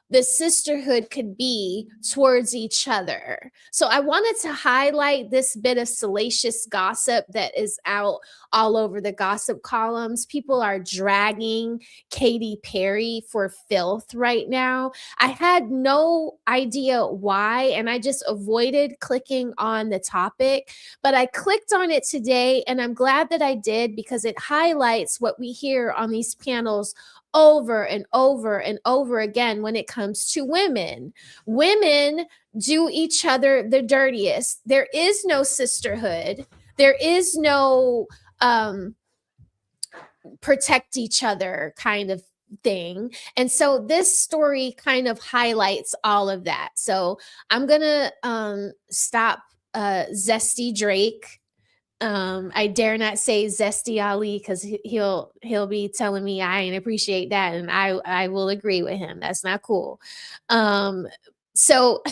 the sisterhood could be towards each other. So I wanted to highlight this bit of salacious gossip that is out all over the gossip columns. People are dragging Katy Perry for filth right now. I had no idea why, and I just avoided clicking on the topic, but I clicked on it today, and I'm glad that I did because it highlights what we hear on these panels over and over and over again when it comes to women. Women do each other the dirtiest. There is no sisterhood. There is no protect each other kind of thing. And so this story kind of highlights all of that. So I'm going to stop Zesty Drake. I dare not say Zesty Ali because he'll be telling me I ain't appreciate that, and I will agree with him. That's not cool. So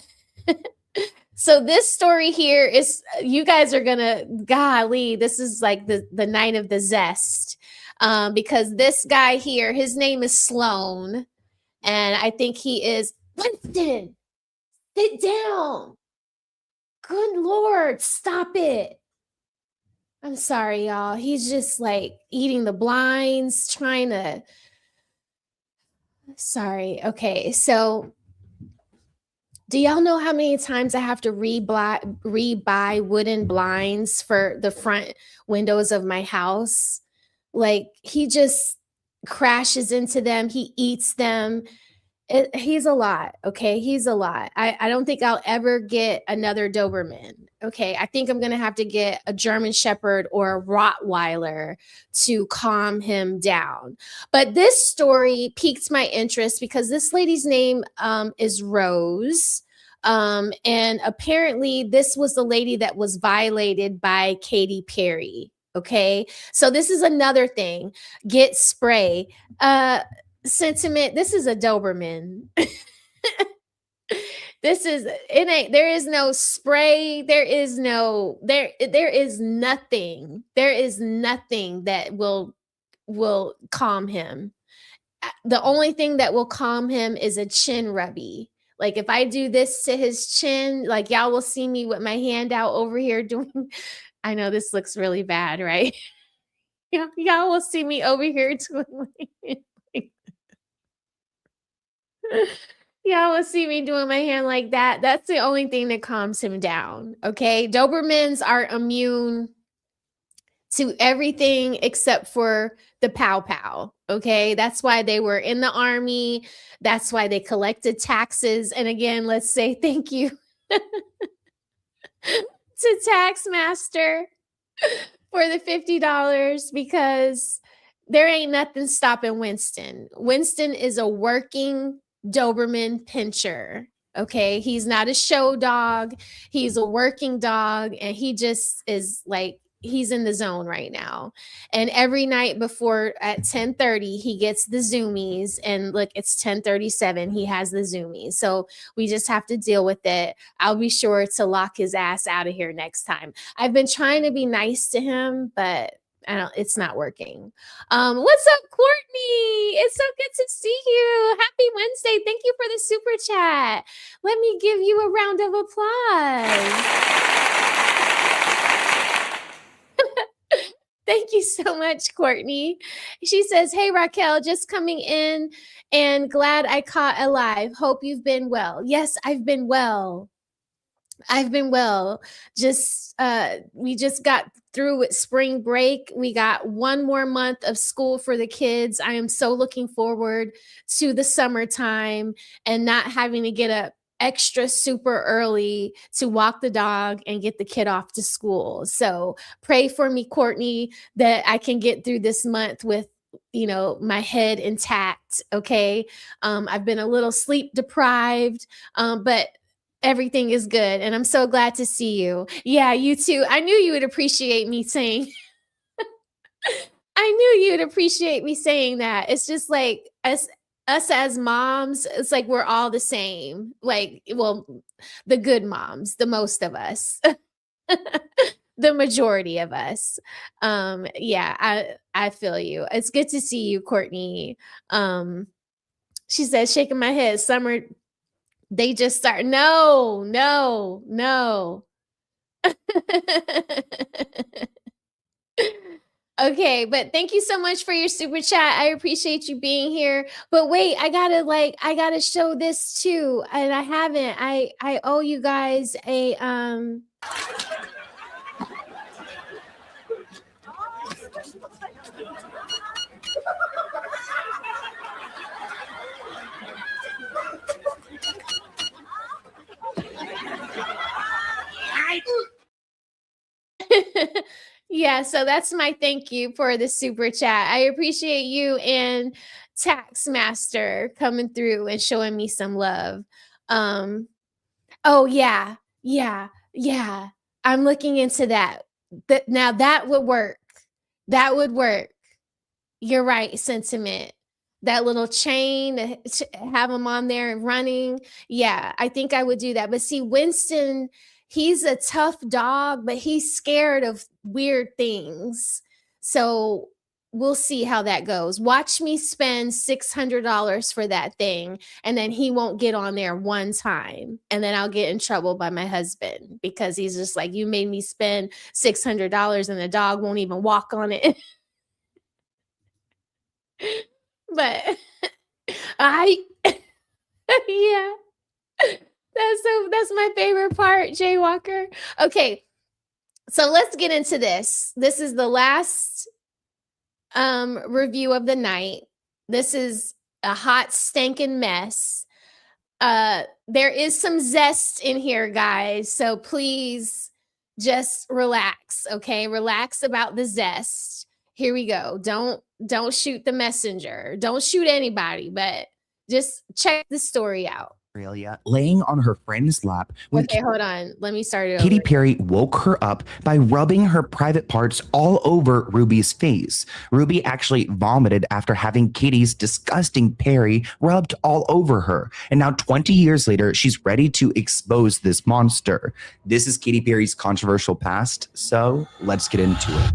this story here is, you guys are gonna, golly, this is like the night of the zest, because this guy here, his name is Sloan, and I think he is Winston. Sit down. Good Lord, stop it. I'm sorry, y'all. He's just like eating the blinds, trying to. Sorry. Okay. So Do y'all know how many times I have to rebuy wooden blinds for the front windows of my house? Like, he just crashes into them. He eats them. He's a lot. Okay. He's a lot. I don't think I'll ever get another Doberman. Okay. I think I'm going to have to get a German Shepherd or a Rottweiler to calm him down. But this story piqued my interest because this lady's name is Rose. And apparently this was the lady that was violated by Katy Perry. Okay. So this is another thing. Get spray. Sentiment. This is a Doberman. There is no spray. There is nothing that will calm him. The only thing that will calm him is a chin rubby. Like, if I do this to his chin, like, y'all will see me with my hand out over here doing, I know this looks really bad, right? Y'all will see me over here doing y'all will see me doing my hand like that. That's the only thing that calms him down. Okay. Dobermans are immune to everything except for the pow pow. Okay. That's why they were in the army. That's why they collected taxes. And again, let's say thank you to Taxmaster for the $50 because there ain't nothing stopping Winston. Winston is a working Doberman pinscher. Okay. He's not a show dog. He's a working dog. And he just is like, he's in the zone right now. And every night before at 10:30, he gets the zoomies. And look, it's 10:37. He has the zoomies. So we just have to deal with it. I'll be sure to lock his ass out of here next time. I've been trying to be nice to him, but it's not working. What's up, Courtney? It's so good to see you. Happy Wednesday. Thank you for the super chat. Let me give you a round of applause. Thank you so much, Courtney. She says, hey, Raquel, just coming in and glad I caught a live. Hope you've been well. Yes, I've been well. We just got through with spring break. We got one more month of school for the kids. I am so looking forward to the summertime and not having to get up extra super early to walk the dog and get the kid off to school. So pray for me, Courtney, that I can get through this month with my head intact. Okay. I've been a little sleep deprived, but everything is good. And I'm so glad to see you. Yeah, you too. I knew you would appreciate me saying, that. It's just like us as moms, it's like we're all the same. Like, well, the good moms, the most of us, the majority of us. Yeah, I feel you. It's good to see you, Courtney. She says, shaking my head, summer, they just start. No. Okay, but thank you so much for your super chat. I appreciate you being here. But wait, I gotta show this too. And I haven't. I owe you guys a yeah, so that's my thank you for the super chat. I appreciate you and Taxmaster coming through and showing me some love. Oh yeah. I'm looking into that. Now that would work. That would work. You're right, Sentiment. That little chain, have him on there and running. Yeah, I think I would do that. But see, Winston, he's a tough dog, but he's scared of weird things. So we'll see how that goes. Watch me spend $600 for that thing, and then he won't get on there one time. And then I'll get in trouble by my husband because he's just like, you made me spend $600 and the dog won't even walk on it. But yeah. That's my favorite part, Jay Walker. Okay, so let's get into this. This is the last review of the night. This is a hot stinking mess. There is some zest in here, guys. So please just relax, okay? Relax about the zest. Here we go. Don't shoot the messenger. Don't shoot anybody, but just check the story out. Australia, laying on her friend's lap when Okay, hold on. Let me start it Katy over. Perry woke her up by rubbing her private parts all over Ruby's face. Ruby actually vomited after having Katy's disgusting Perry rubbed all over her. And now 20 years later, she's ready to expose this monster. This is Katy Perry's controversial past, so let's get into it.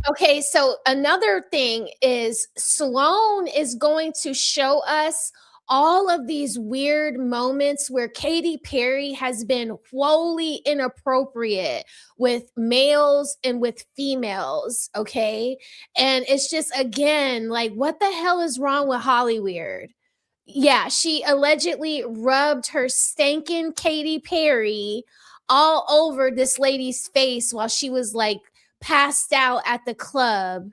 Okay, so another thing is Sloan is going to show us all of these weird moments where Katy Perry has been wholly inappropriate with males and with females, okay? And it's just, again, like, what the hell is wrong with Hollyweird? Yeah, she allegedly rubbed her Stankin Katy Perry all over this lady's face while she was like passed out at the club,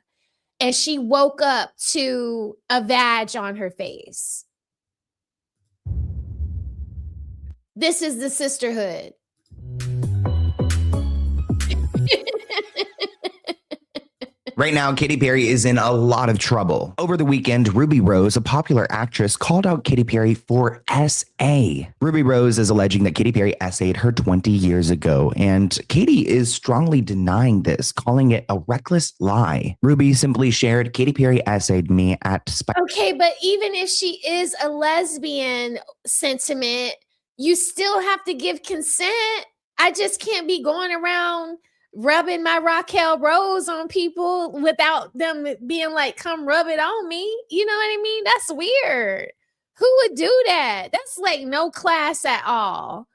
and she woke up to a vag on her face. This is the sisterhood. Right now, Katy Perry is in a lot of trouble. Over the weekend, Ruby Rose, a popular actress, called out Katy Perry for SA. Ruby Rose is alleging that Katy Perry SA'd her 20 years ago, and Katy is strongly denying this, calling it a reckless lie. Ruby simply shared, Katy Perry SA'd me at Okay, but even if she is a lesbian sentiment, you still have to give consent. I just can't be going around rubbing my Raquel Rose on people without them being like, come rub it on me. You know what I mean? That's weird. Who would do that? That's like no class at all.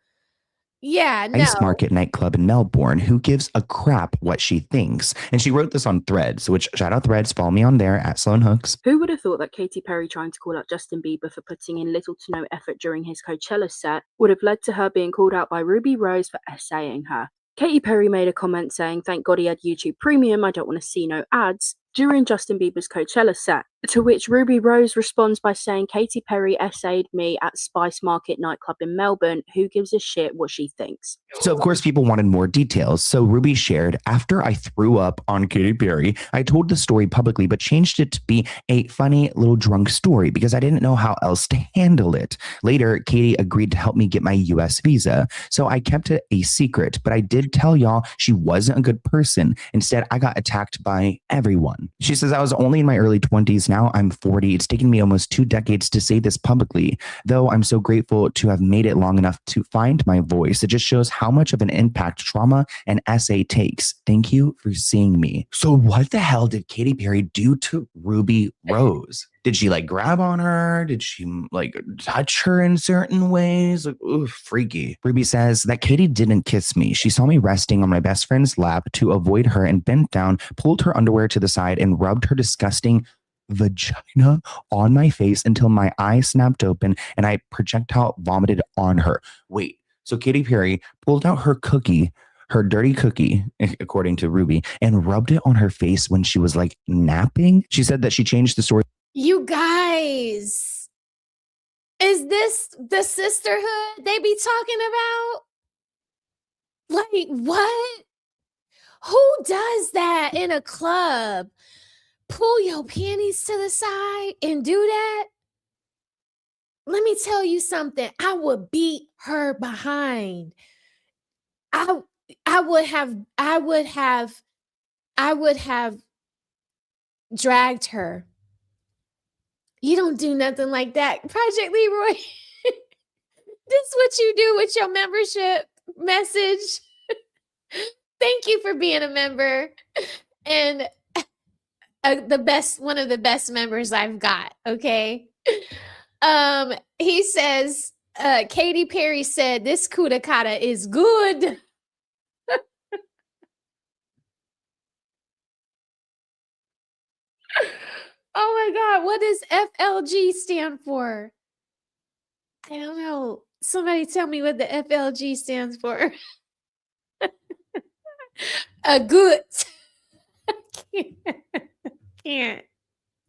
Yeah, no. Ice Market nightclub in Melbourne. Who gives a crap what she thinks? And she wrote this on Threads, which shout out Threads, follow me on there at Sloan Hooks. Who would have thought that Katy Perry trying to call out Justin Bieber for putting in little to no effort during his Coachella set would have led to her being called out by Ruby Rose for essaying her? Katy Perry made a comment saying, thank God he had YouTube Premium, I don't want to see no ads, during Justin Bieber's Coachella set, to which Ruby Rose responds by saying, Katy Perry essayed me at Spice Market nightclub in Melbourne, who gives a shit what she thinks? So of course people wanted more details, so Ruby shared, after I threw up on Katy Perry, I told the story publicly but changed it to be a funny little drunk story because I didn't know how else to handle it. Later, Katy agreed to help me get my US visa, so I kept it a secret, but I did tell y'all she wasn't a good person. Instead, I got attacked by everyone. She says, I was only in my early 20s, now I'm 40. It's taken me almost 2 decades to say this publicly, though I'm so grateful to have made it long enough to find my voice. It just shows how much of an impact trauma and SA takes. Thank you for seeing me. So what the hell did Katy Perry do to Ruby Rose? Did she like grab on her? Did she like touch her in certain ways? Like, ooh, freaky. Ruby says that Katy didn't kiss me. She saw me resting on my best friend's lap to avoid her and bent down, pulled her underwear to the side and rubbed her disgusting vagina on my face until my eye snapped open and I projectile vomited on her. Wait, so Katy Perry pulled out her cookie, her dirty cookie, according to Ruby, and rubbed it on her face when she was like napping. She said that she changed the story. You guys, is this the sisterhood they be talking about? Like, what? Who does that in a club? Pull your panties to the side and do that? Let me tell you something. I would beat her behind. I would have dragged her. You don't do nothing like that. Project Leroy, this is what you do with your membership message. Thank you for being a member. And one of the best members I've got, okay? He says, Katy Perry said, this Kuda Kata is good. Oh my God, what does FLG stand for? I don't know. Somebody tell me what the FLG stands for. A good. Can't.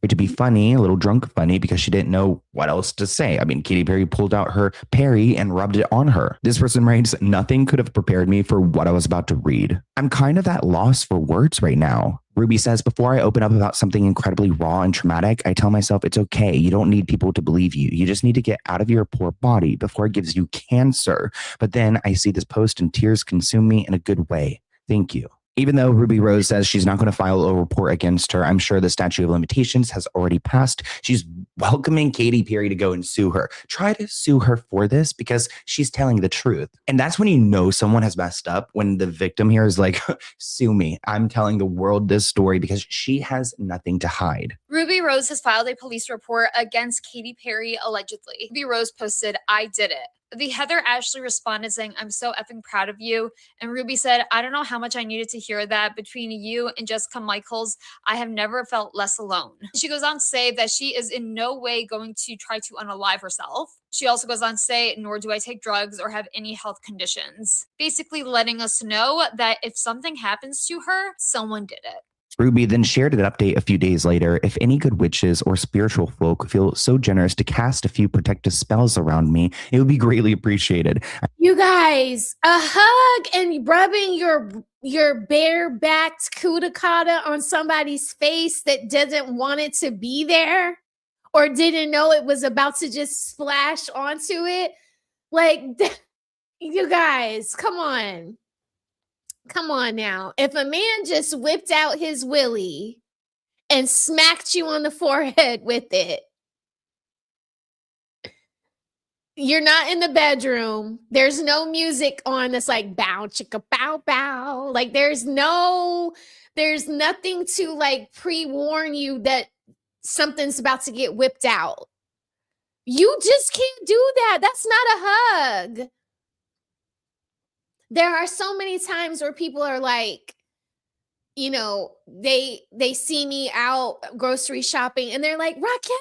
To be funny, a little drunk funny, because she didn't know what else to say. I mean, Katy Perry pulled out her Perry and rubbed it on her. This person writes, nothing could have prepared me for what I was about to read. I'm kind of at loss for words right now. Ruby says, before I open up about something incredibly raw and traumatic, I tell myself it's okay. You don't need people to believe you. You just need to get out of your poor body before it gives you cancer. But then I see this post and tears consume me in a good way. Thank you. Even though Ruby Rose says she's not going to file a report against her, I'm sure the statute of limitations has already passed. She's welcoming Katy Perry to go and sue her. Try to sue her for this because she's telling the truth. And that's when you know someone has messed up, when the victim here is like, sue me. I'm telling the world this story, because she has nothing to hide. Ruby Rose has filed a police report against Katy Perry allegedly. Ruby Rose posted, I did it. The Heather Ashley responded saying, I'm so effing proud of you. And Ruby said, I don't know how much I needed to hear that. Between you and Jessica Michaels, I have never felt less alone. She goes on to say that she is in no way going to try to unalive herself. She also goes on to say, nor do I take drugs or have any health conditions. Basically letting us know that if something happens to her, someone did it. Ruby then shared an update a few days later. If any good witches or spiritual folk feel so generous to cast a few protective spells around me, it would be greatly appreciated. You guys, a hug and rubbing your bare-backed cuticotta on somebody's face that doesn't want it to be there or didn't know it was about to just splash onto it. Like, you guys, come on. Come on now. If a man just whipped out his willy and smacked you on the forehead with it, you're not in the bedroom. There's no music on that's like bow chicka bow bow. Like there's nothing to like pre-warn you that something's about to get whipped out. You just can't do that. That's not a hug. There are so many times where people are like, you know, they see me out grocery shopping and they're like, Raquel,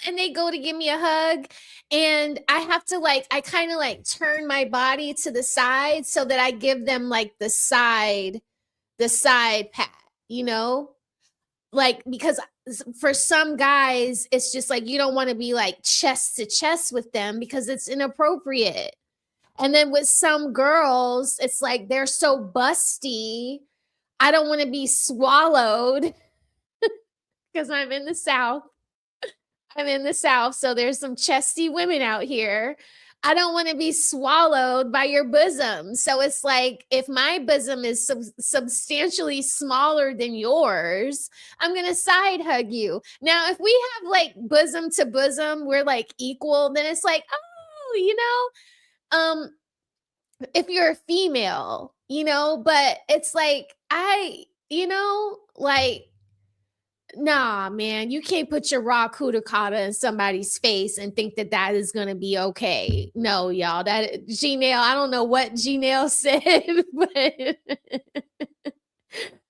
and they go to give me a hug. And I have to I kind of turn my body to the side so that I give them like the side pat, you know, like, because for some guys, it's just like, you don't want to be like chest to chest with them because it's inappropriate. And then with some girls, it's like they're so busty. I don't want to be swallowed because I'm in the South. So there's some chesty women out here. I don't want to be swallowed by your bosom. So it's like, if my bosom is substantially smaller than yours, I'm going to side hug you. Now, if we have like bosom to bosom, we're like equal, then it's like, oh, you know, if you're a female, you know, but it's like, nah, man, you can't put your raw cuticotta in somebody's face and think that that is going to be okay. No, y'all, that G-Nail, I don't know what G-Nail said, but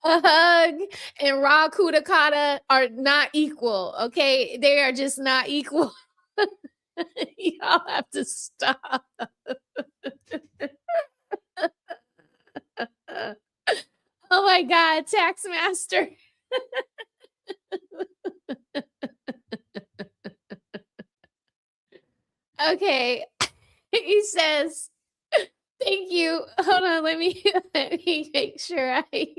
a hug and raw cuticotta are not equal. Okay. They are just not equal. Y'all have to stop. Oh my God, Taxmaster. Okay. He says, thank you. Hold on, let me make sure I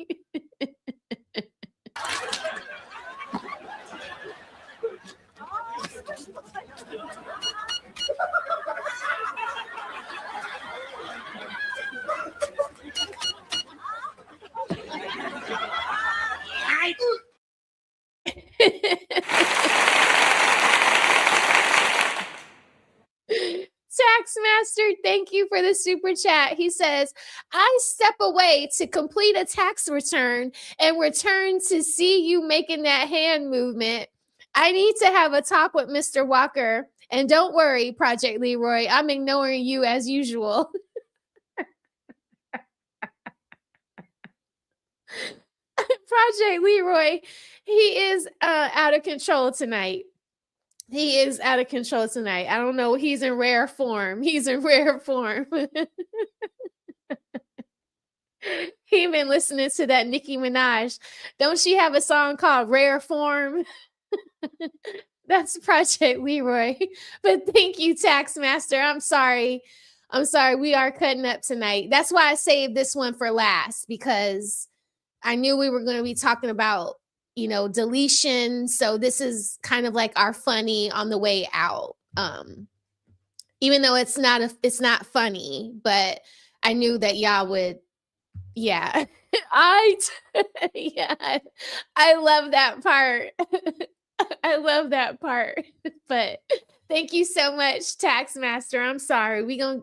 Taxmaster, thank you for the super chat. He says, I step away to complete a tax return and return to see you making that hand movement. I need to have a talk with Mr. Walker. And don't worry, Project Leroy, I'm ignoring you as usual. Project Leroy, he is out of control tonight. He is out of control tonight. I don't know. He's in rare form. He's in rare form. He been listening to that Nicki Minaj. Don't she have a song called Rare Form? That's Project Leroy. But thank you, Taxmaster. I'm sorry. We are cutting up tonight. That's why I saved this one for last, because I knew we were going to be talking about, deletion. So this is kind of like our funny on the way out. Even though it's not funny, but I knew that y'all would. Yeah. I love that part. I love that part. But thank you so much, Taxmaster. I'm sorry. We gonna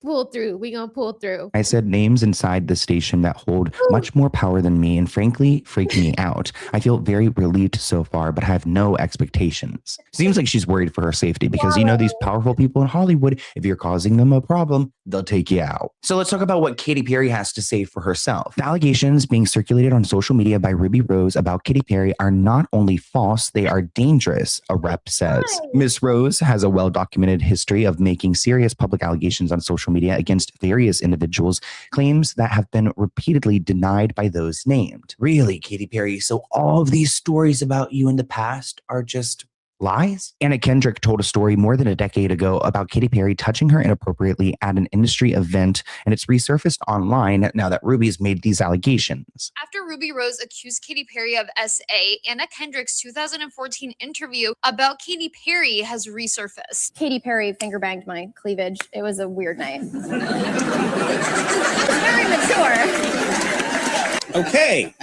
pull through. I said names inside the station that hold much more power than me and frankly freak me out. I feel very relieved so far, but I have no expectations. Seems like she's worried for her safety because these powerful people in Hollywood, if you're causing them a problem, they'll take you out. So let's talk about what Katy Perry has to say for herself. The allegations being circulated on social media by Ruby Rose about Katy Perry are not only false, they are dangerous, a rep says. Miss Rose has a well-documented history of making serious public allegations on social media against various individuals, claims that have been repeatedly denied by those named. Really, Katy Perry? So all of these stories about you in the past are just lies? Anna Kendrick told a story more than a decade ago about Katy Perry touching her inappropriately at an industry event, and it's resurfaced online now that Ruby's made these allegations. After Ruby Rose accused Katy Perry of SA, Anna Kendrick's 2014 interview about Katy Perry has resurfaced. Katy Perry finger banged my cleavage. It was a weird night. Very mature. Okay.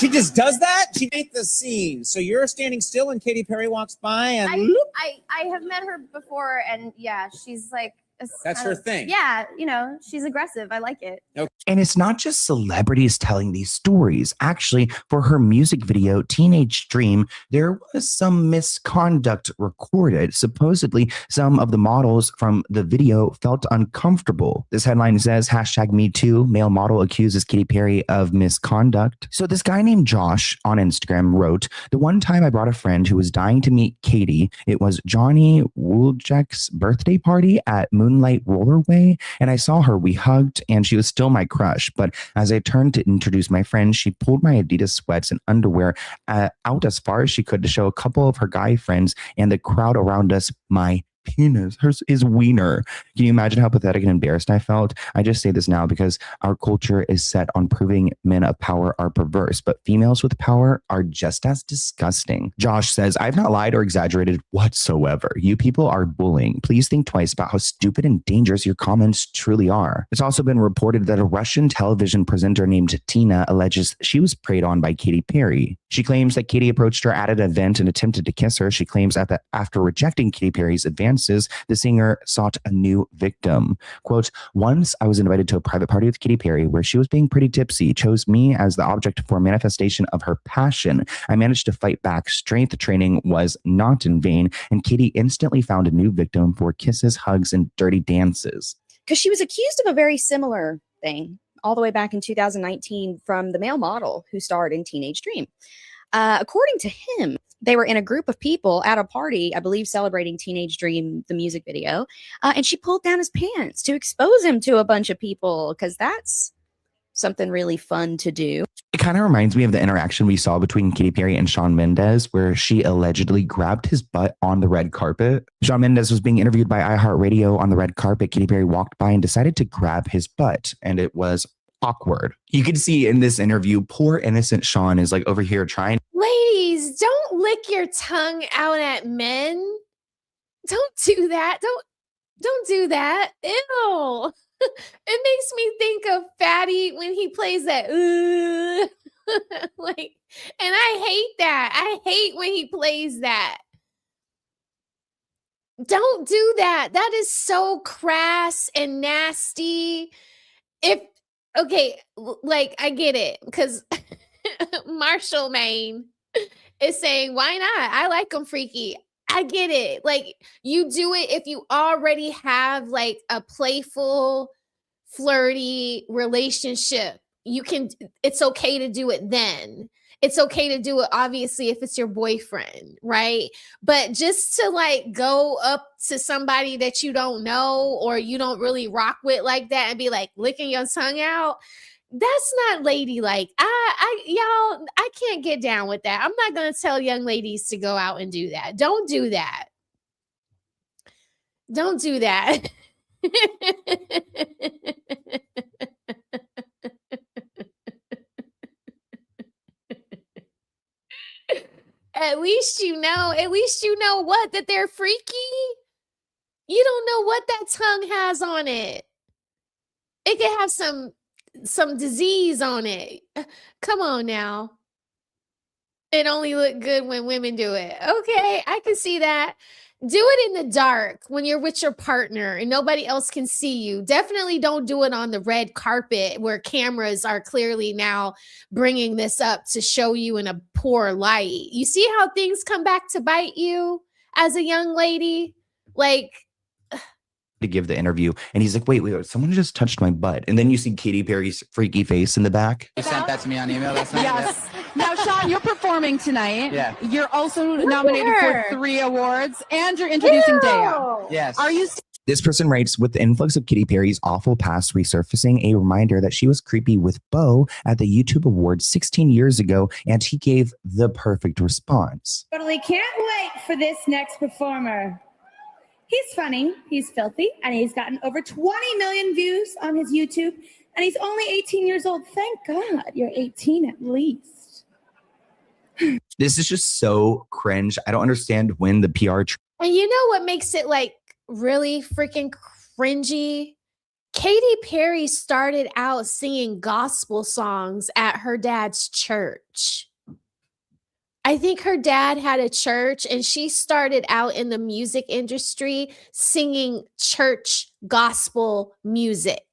She just does that? She made the scene. So you're standing still and Katy Perry walks by and I have met her before, and yeah, she's like that's her thing. Yeah, she's aggressive. I like it. Okay. And it's not just celebrities telling these stories. Actually, for her music video, Teenage Dream, there was some misconduct recorded. Supposedly, some of the models from the video felt uncomfortable. This headline says, #MeToo, male model accuses Katy Perry of misconduct. So this guy named Josh on Instagram wrote, the one time I brought a friend who was dying to meet Katy, it was Johnny Wooljack's birthday party at Moonlight Rollerway, and I saw her. We hugged, and she was still my crush. But as I turned to introduce my friend, she pulled my Adidas sweats and underwear out as far as she could to show a couple of her guy friends and the crowd around us my penis, his wiener. Can you imagine how pathetic and embarrassed I felt? I just say this now because our culture is set on proving men of power are perverse, but females with power are just as disgusting. Josh says, I've not lied or exaggerated whatsoever. You people are bullying. Please think twice about how stupid and dangerous your comments truly are. It's also been reported that a Russian television presenter named Tina alleges she was preyed on by Katy Perry. She claims that Katy approached her at an event and attempted to kiss her. She claims that after rejecting Katy Perry's advances, the singer sought a new victim. Quote, once I was invited to a private party with Katy Perry where she was being pretty tipsy, chose me as the object for manifestation of her passion. I managed to fight back. Strength training was not in vain, and Katy instantly found a new victim for kisses, hugs, and dirty dances. Because she was accused of a very similar thing all the way back in 2019 from the male model who starred in Teenage Dream. According to him, they were in a group of people at a party, I believe celebrating Teenage Dream, the music video, and she pulled down his pants to expose him to a bunch of people because that's something really fun to do. It kind of reminds me of the interaction we saw between Katy Perry and Shawn Mendes, where she allegedly grabbed his butt on the red carpet. Shawn Mendes was being interviewed by iHeartRadio on the red carpet. Katy Perry walked by and decided to grab his butt, and it was awkward. You can see in this interview, poor innocent Shawn is like over here trying. Ladies, don't lick your tongue out at men. Don't do that. Don't do that. Ew. It makes me think of Fatty when he plays that. Like, and I hate that. I hate when he plays that. Don't do that. That is so crass and nasty. Okay, like I get it because Marshall Maine is saying, why not? I like them freaky. I get it. Like, you do it if you already have like a playful, flirty relationship. It's okay to do it then. it's okay to do it, obviously, if it's your boyfriend, right? But just to like go up to somebody that you don't know or you don't really rock with like that and be like licking your tongue out, that's not ladylike. Y'all, I can't get down with that. I'm not gonna tell young ladies to go out and do that. Don't do that. Don't do that. At least you know what, that they're freaky. You don't know what that tongue has on it. It could have some disease on it. Come on now. It only look good when women do it. Okay, I can see that. Do it in the dark when you're with your partner and nobody else can see you. Definitely don't do it on the red carpet where cameras are clearly now bringing this up to show you in a poor light. You see how things come back to bite you as a young lady? Like, to give the interview, and he's like, wait, someone just touched my butt. And then you see Katy Perry's freaky face in the back. You sent that to me on email last night? Yes. Now, Sean, you're performing tonight. Yeah. You're also nominated for 3 awards, and you're introducing Dea. Yes. Are you? This person writes, with the influx of Katy Perry's awful past resurfacing, a reminder that she was creepy with Bo at the YouTube Awards 16 years ago, and he gave the perfect response. Totally can't wait for this next performer. He's funny, he's filthy, and he's gotten over 20 million views on his YouTube, and he's only 18 years old. Thank God you're 18 at least. This is just so cringe. I don't understand when the PR. And you know what makes it like really freaking cringy? Katy Perry started out singing gospel songs at her dad's church. I think her dad had a church and she started out in the music industry singing church gospel music.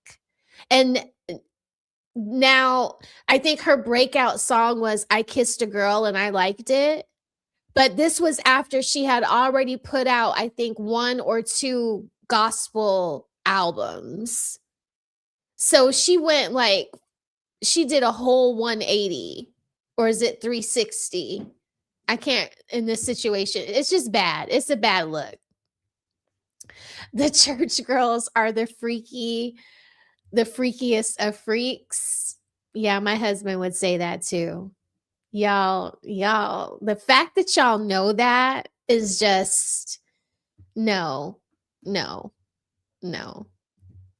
And now I think her breakout song was I Kissed a Girl and I Liked It. But this was after she had already put out, I think, 1 or 2 gospel albums. So she went like, she did a whole 180, or is it 360? I can't in this situation. It's just bad. It's a bad look. The church girls are the freakiest of freaks. Yeah, my husband would say that too. Y'all, the fact that y'all know that is just no.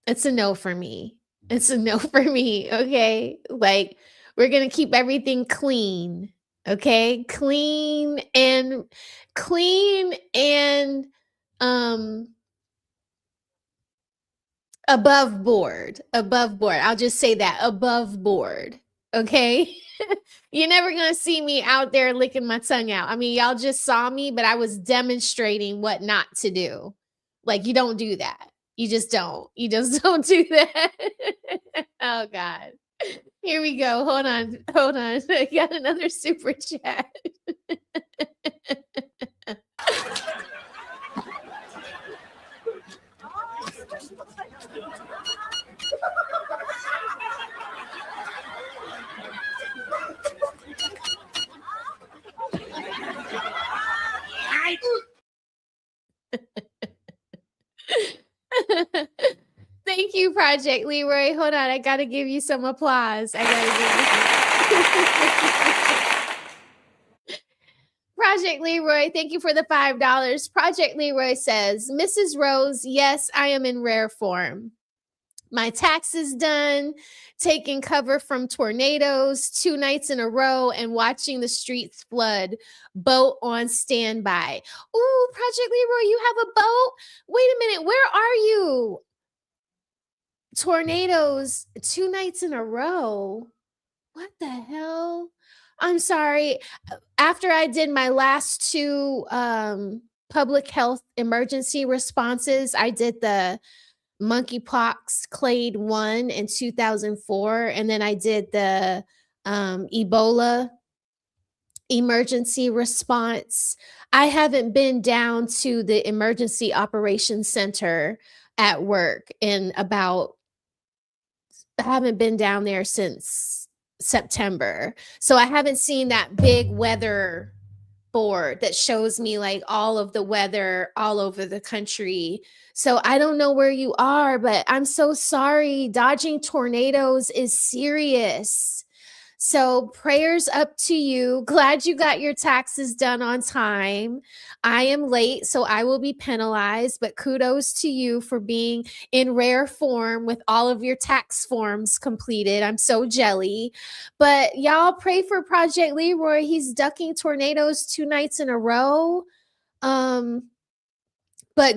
It's a no for me. It's a no for me. Okay. Like, we're going to keep everything clean. Okay. Clean and above board. I'll just say that, above board. Okay. You're never going to see me out there licking my tongue out. I mean, y'all just saw me, but I was demonstrating what not to do. Like, you don't do that. You just don't. You just don't do that. Oh, God. Here we go. Hold on. I got another super chat. Thank you, Project Leroy. Hold on, I gotta give you some applause. Project Leroy, thank you for the $5. Project Leroy says, Mrs. Rose, yes, I am in rare form. My taxes done, taking cover from tornadoes 2 nights in a row, and watching the streets flood. Boat on standby. Ooh, Project Leroy, you have a boat? Wait a minute, where are you? Tornadoes 2 nights in a row. What the hell? I'm sorry. After I did my last 2 public health emergency responses, I did the monkeypox clade 1 in 2004, and then I did the Ebola emergency response. I haven't been down to the emergency operations center at work in about, I haven't been down there since September. So I haven't seen that big weather board that shows me like all of the weather all over the country. So I don't know where you are, but I'm so sorry. Dodging tornadoes is serious. So prayers up to you. Glad you got your taxes done on time. I am late, so I will be penalized, but kudos to you for being in rare form with all of your tax forms completed. I'm so jelly. But y'all pray for Project Leroy. He's ducking tornadoes 2 nights in a row. But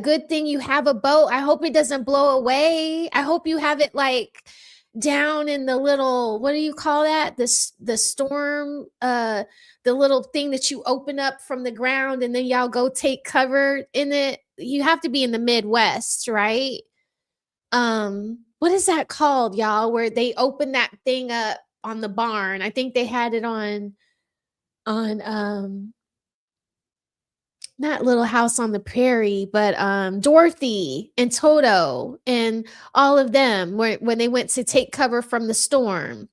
good thing you have a boat. I hope it doesn't blow away. I hope you have it like down in the little, what do you call that? The storm, the little thing that you open up from the ground and then y'all go take cover in it. You have to be in the Midwest, right? What is that called, y'all? Where they open that thing up on the barn. I think they had it on not Little House on the Prairie, but Dorothy and Toto and all of them when they went to take cover from the storm.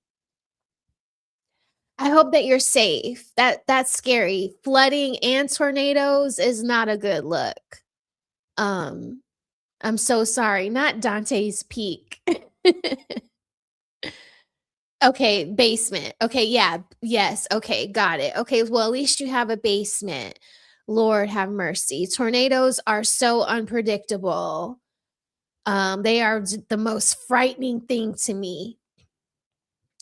I hope that you're safe. That's scary. Flooding and tornadoes is not a good look. I'm so sorry. Not Dante's Peak. Okay, basement. Okay, yeah. Yes. Okay, got it. Okay, well, at least you have a basement. Lord have mercy. Tornadoes are so unpredictable. They are the most frightening thing to me.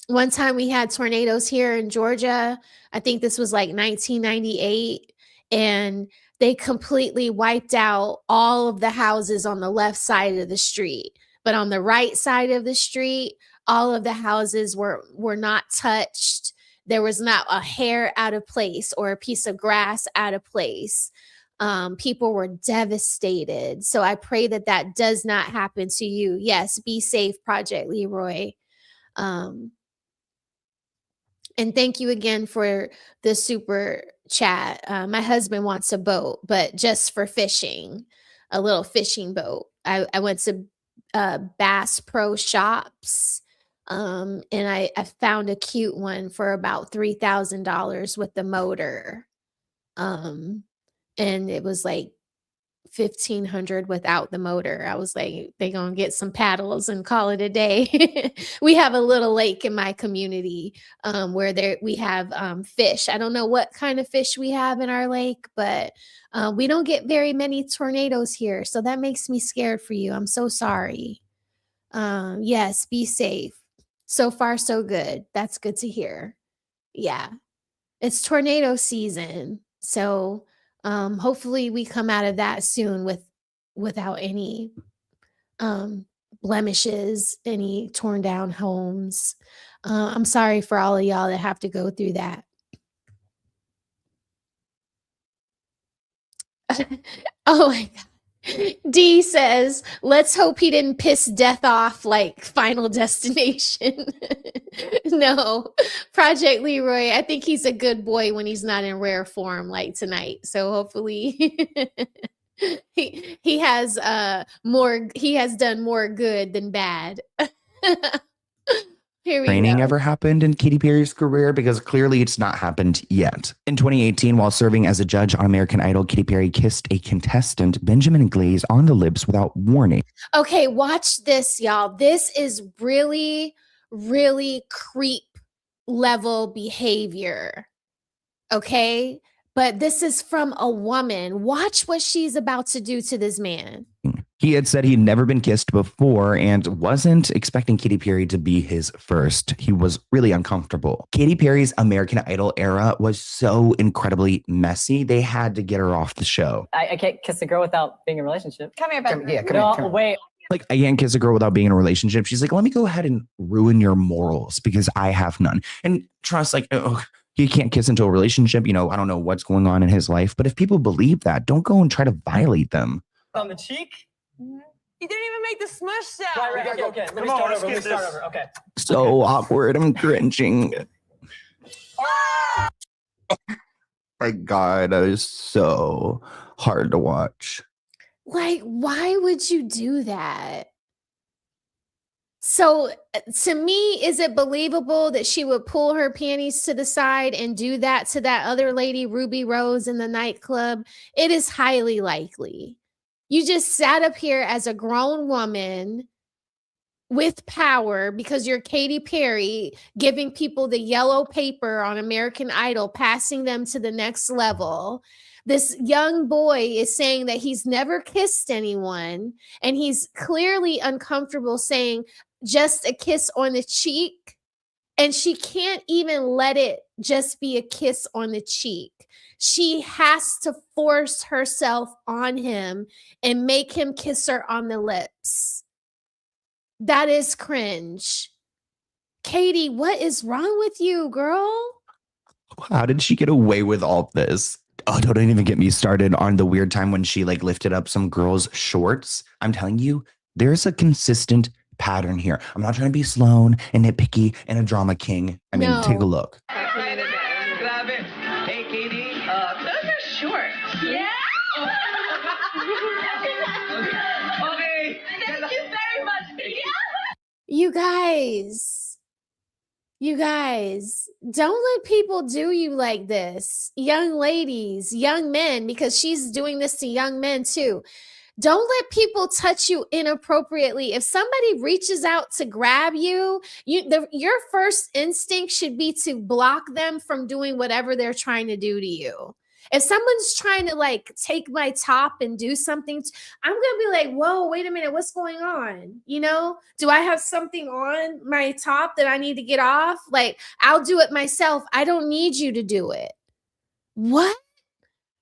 One time we had tornadoes here in Georgia. I think this was like 1998. And they completely wiped out all of the houses on the left side of the street. But on the right side of the street, all of the houses were not touched. There was not a hair out of place or a piece of grass out of place. People were devastated. So I pray that that does not happen to you. Yes, be safe, Project Leroy. And thank you again for the super chat. My husband wants a boat, but just for fishing, a little fishing boat. I went to Bass Pro Shops. And I found a cute one for about $3,000 with the motor. And it was like $1,500 without the motor. I was like, they gonna get some paddles and call it a day. We have a little lake in my community where we have fish. I don't know what kind of fish we have in our lake, but we don't get very many tornadoes here. So that makes me scared for you. I'm so sorry. Yes, be safe. So far, so good. That's good to hear. Yeah. It's tornado season. So hopefully we come out of that soon without any blemishes, any torn down homes. I'm sorry for all of y'all that have to go through that. Oh my God. D says, let's hope he didn't piss death off like Final Destination. No, Project Leroy, I think he's a good boy when he's not in rare form like tonight. So hopefully he has done more good than bad. Here we Training go. ever happened in Katy Perry's career? Because clearly it's not happened yet. In 2018, while serving as a judge on American Idol, Katy Perry kissed a contestant, Benjamin Glaze, on the lips without warning. Okay, watch this, y'all. This is really, really creep level behavior. Okay, but this is from a woman. Watch what she's about to do to this man. He had said he'd never been kissed before and wasn't expecting Katy Perry to be his first. He was really uncomfortable. Katy Perry's American Idol era was so incredibly messy, they had to get her off the show. I can't kiss a girl without being in a relationship. Come here, Ben. Come here. Wait. Like, I can't kiss a girl without being in a relationship. She's like, let me go ahead and ruin your morals because I have none. And trust, like, oh, he can't kiss into a relationship. You know, I don't know what's going on in his life. But if people believe that, don't go and try to violate them. On the cheek? He didn't even make the smush sound. Right. Okay. Let me start over. Okay. So awkward. I'm cringing. My God, that is so hard to watch. Like, why would you do that? So to me, is it believable that she would pull her panties to the side and do that to that other lady, Ruby Rose, in the nightclub? It is highly likely. You just sat up here as a grown woman with power because you're Katy Perry, giving people the yellow paper on American Idol, passing them to the next level. This young boy is saying that he's never kissed anyone, and he's clearly uncomfortable saying just a kiss on the cheek. And she can't even let it just be a kiss on the cheek. She has to force herself on him and make him kiss her on the lips. That is cringe. Katy, what is wrong with you, girl? How did she get away with all this? Oh, don't even get me started on the weird time when she like lifted up some girl's shorts. I'm telling you, there's a consistent pattern here. I'm not trying to be Sloan and nitpicky and a drama king. I mean, take a look. Grab it. Hey, Katy, those are short. Yeah. Okay. Thank you very much. You guys, don't let people do you like this. Young ladies, young men, because she's doing this to young men too. Don't let people touch you inappropriately. If somebody reaches out to grab you, your first instinct should be to block them from doing whatever they're trying to do to you. If someone's trying to like take my top and do something, I'm going to be like, whoa, wait a minute. What's going on? You know, do I have something on my top that I need to get off? Like, I'll do it myself. I don't need you to do it. What?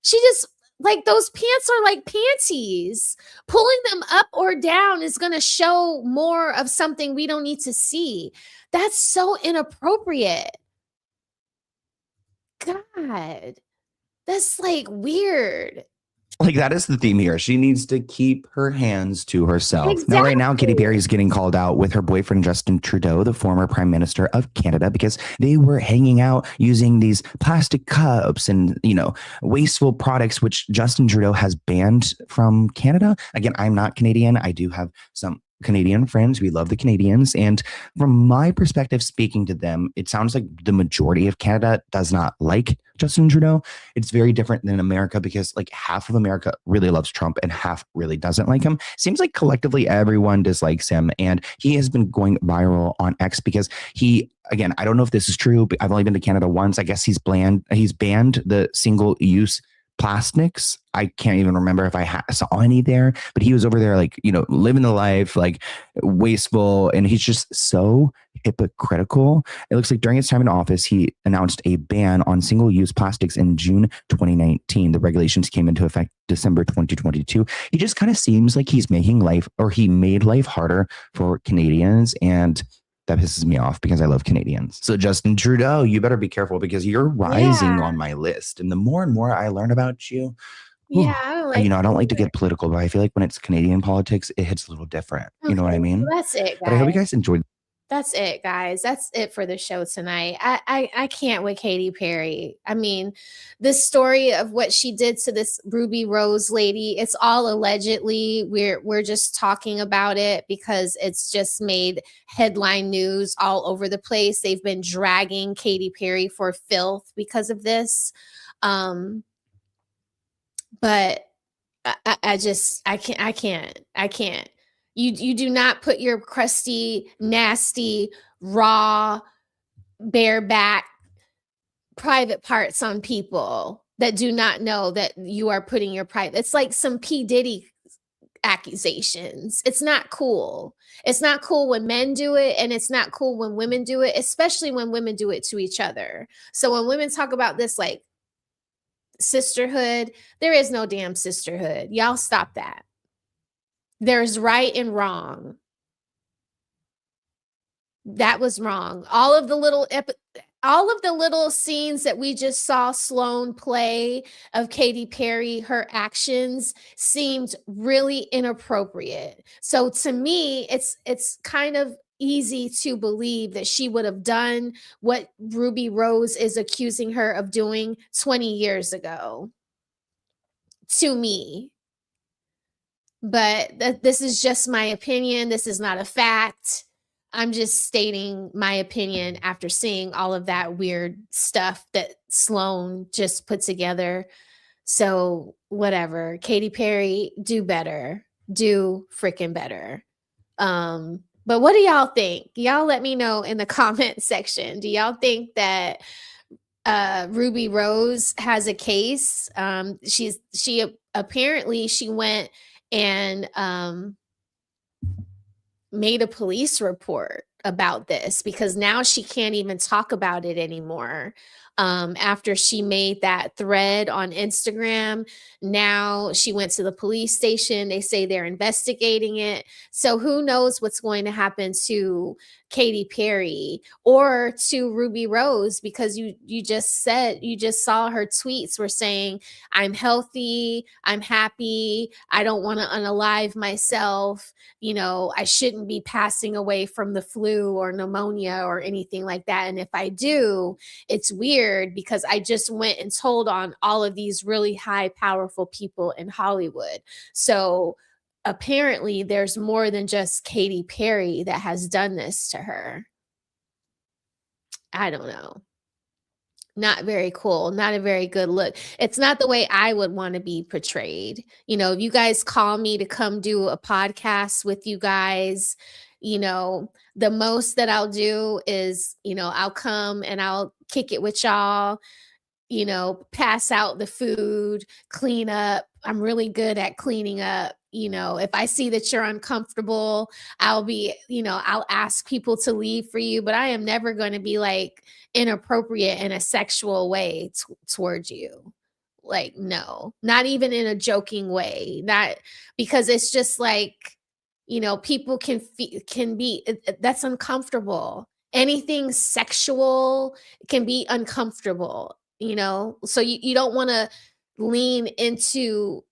She just, like, those pants are like panties. Pulling them up or down is going to show more of something we don't need to see. That's so inappropriate. God, that's like weird. Like, that is the theme here. She needs to keep her hands to herself. Exactly. Now, right now, Katy Perry is getting called out with her boyfriend, Justin Trudeau, the former prime minister of Canada, because they were hanging out using these plastic cups and, you know, wasteful products, which Justin Trudeau has banned from Canada. Again, I'm not Canadian. I do have some Canadian friends. We love the Canadians. And from my perspective, speaking to them, it sounds like the majority of Canada does not like Justin Trudeau. It's very different than America because like half of America really loves Trump and half really doesn't like him. Seems like collectively everyone dislikes him. And he has been going viral on X because again, I don't know if this is true, but I've only been to Canada once. I guess he's banned the single-use plastics. I can't even remember if I saw any there, but he was over there like, you know, living the life, like wasteful. And he's just so hypocritical. It looks like during his time in office, he announced a ban on single-use plastics in June 2019. The regulations came into effect December 2022. He just kind of seems like he made life harder for Canadians. And that pisses me off because I love Canadians. So Justin Trudeau, you better be careful because you're rising on my list. And the more and more I learn about you, I don't like to get political, but I feel like when it's Canadian politics, it hits a little different. Okay, you know what I mean? Well, that's it, guys. But I hope you guys enjoyed. That's it, guys. That's it for the show tonight. I can't with Katy Perry. I mean, the story of what she did to this Ruby Rose lady, it's all allegedly. We're just talking about it because it's just made headline news all over the place. They've been dragging Katy Perry for filth because of this. But I can't. You do not put your crusty, nasty, raw, bareback private parts on people that do not know that you are putting your private. It's like some P. Diddy accusations. It's not cool. It's not cool when men do it, and it's not cool when women do it, especially when women do it to each other. So when women talk about this like sisterhood, there is no damn sisterhood. Y'all stop that. There's right and wrong. That was wrong. All of the little scenes that we just saw Sloan play of Katy Perry, her actions seemed really inappropriate. So to me, it's kind of easy to believe that she would have done what Ruby Rose is accusing her of doing 20 years ago. To me. But this is just my opinion. This is not a fact. I'm just stating my opinion after seeing all of that weird stuff that Sloan just put together. So whatever, Katy Perry, do better, do freaking better. But what do y'all think? Y'all let me know in the comment section. Do y'all think that Ruby Rose has a case? She apparently she went and made a police report about this because now she can't even talk about it anymore. After she made that thread on Instagram, now she went to the police station. They say they're investigating it. So who knows what's going to happen to Katy Perry or to Ruby Rose, because you just saw her tweets were saying, I'm healthy, I'm happy, I don't want to unalive myself, I shouldn't be passing away from the flu or pneumonia or anything like that. And if I do, it's weird because I just went and told on all of these really high, powerful people in Hollywood. So apparently there's more than just Katy Perry that has done this to her. I don't know. Not very cool. Not a very good look. It's not the way I would want to be portrayed. If you guys call me to come do a podcast with you guys, the most that I'll do is, I'll come and I'll kick it with y'all, pass out the food, clean up. I'm really good at cleaning up. If I see that you're uncomfortable, I'll be, I'll ask people to leave for you, but I am never going to be like inappropriate in a sexual way towards you. Like, no, not even in a joking way, not because it's just like, people can be, that's uncomfortable. Anything sexual can be uncomfortable, so you don't want to lean into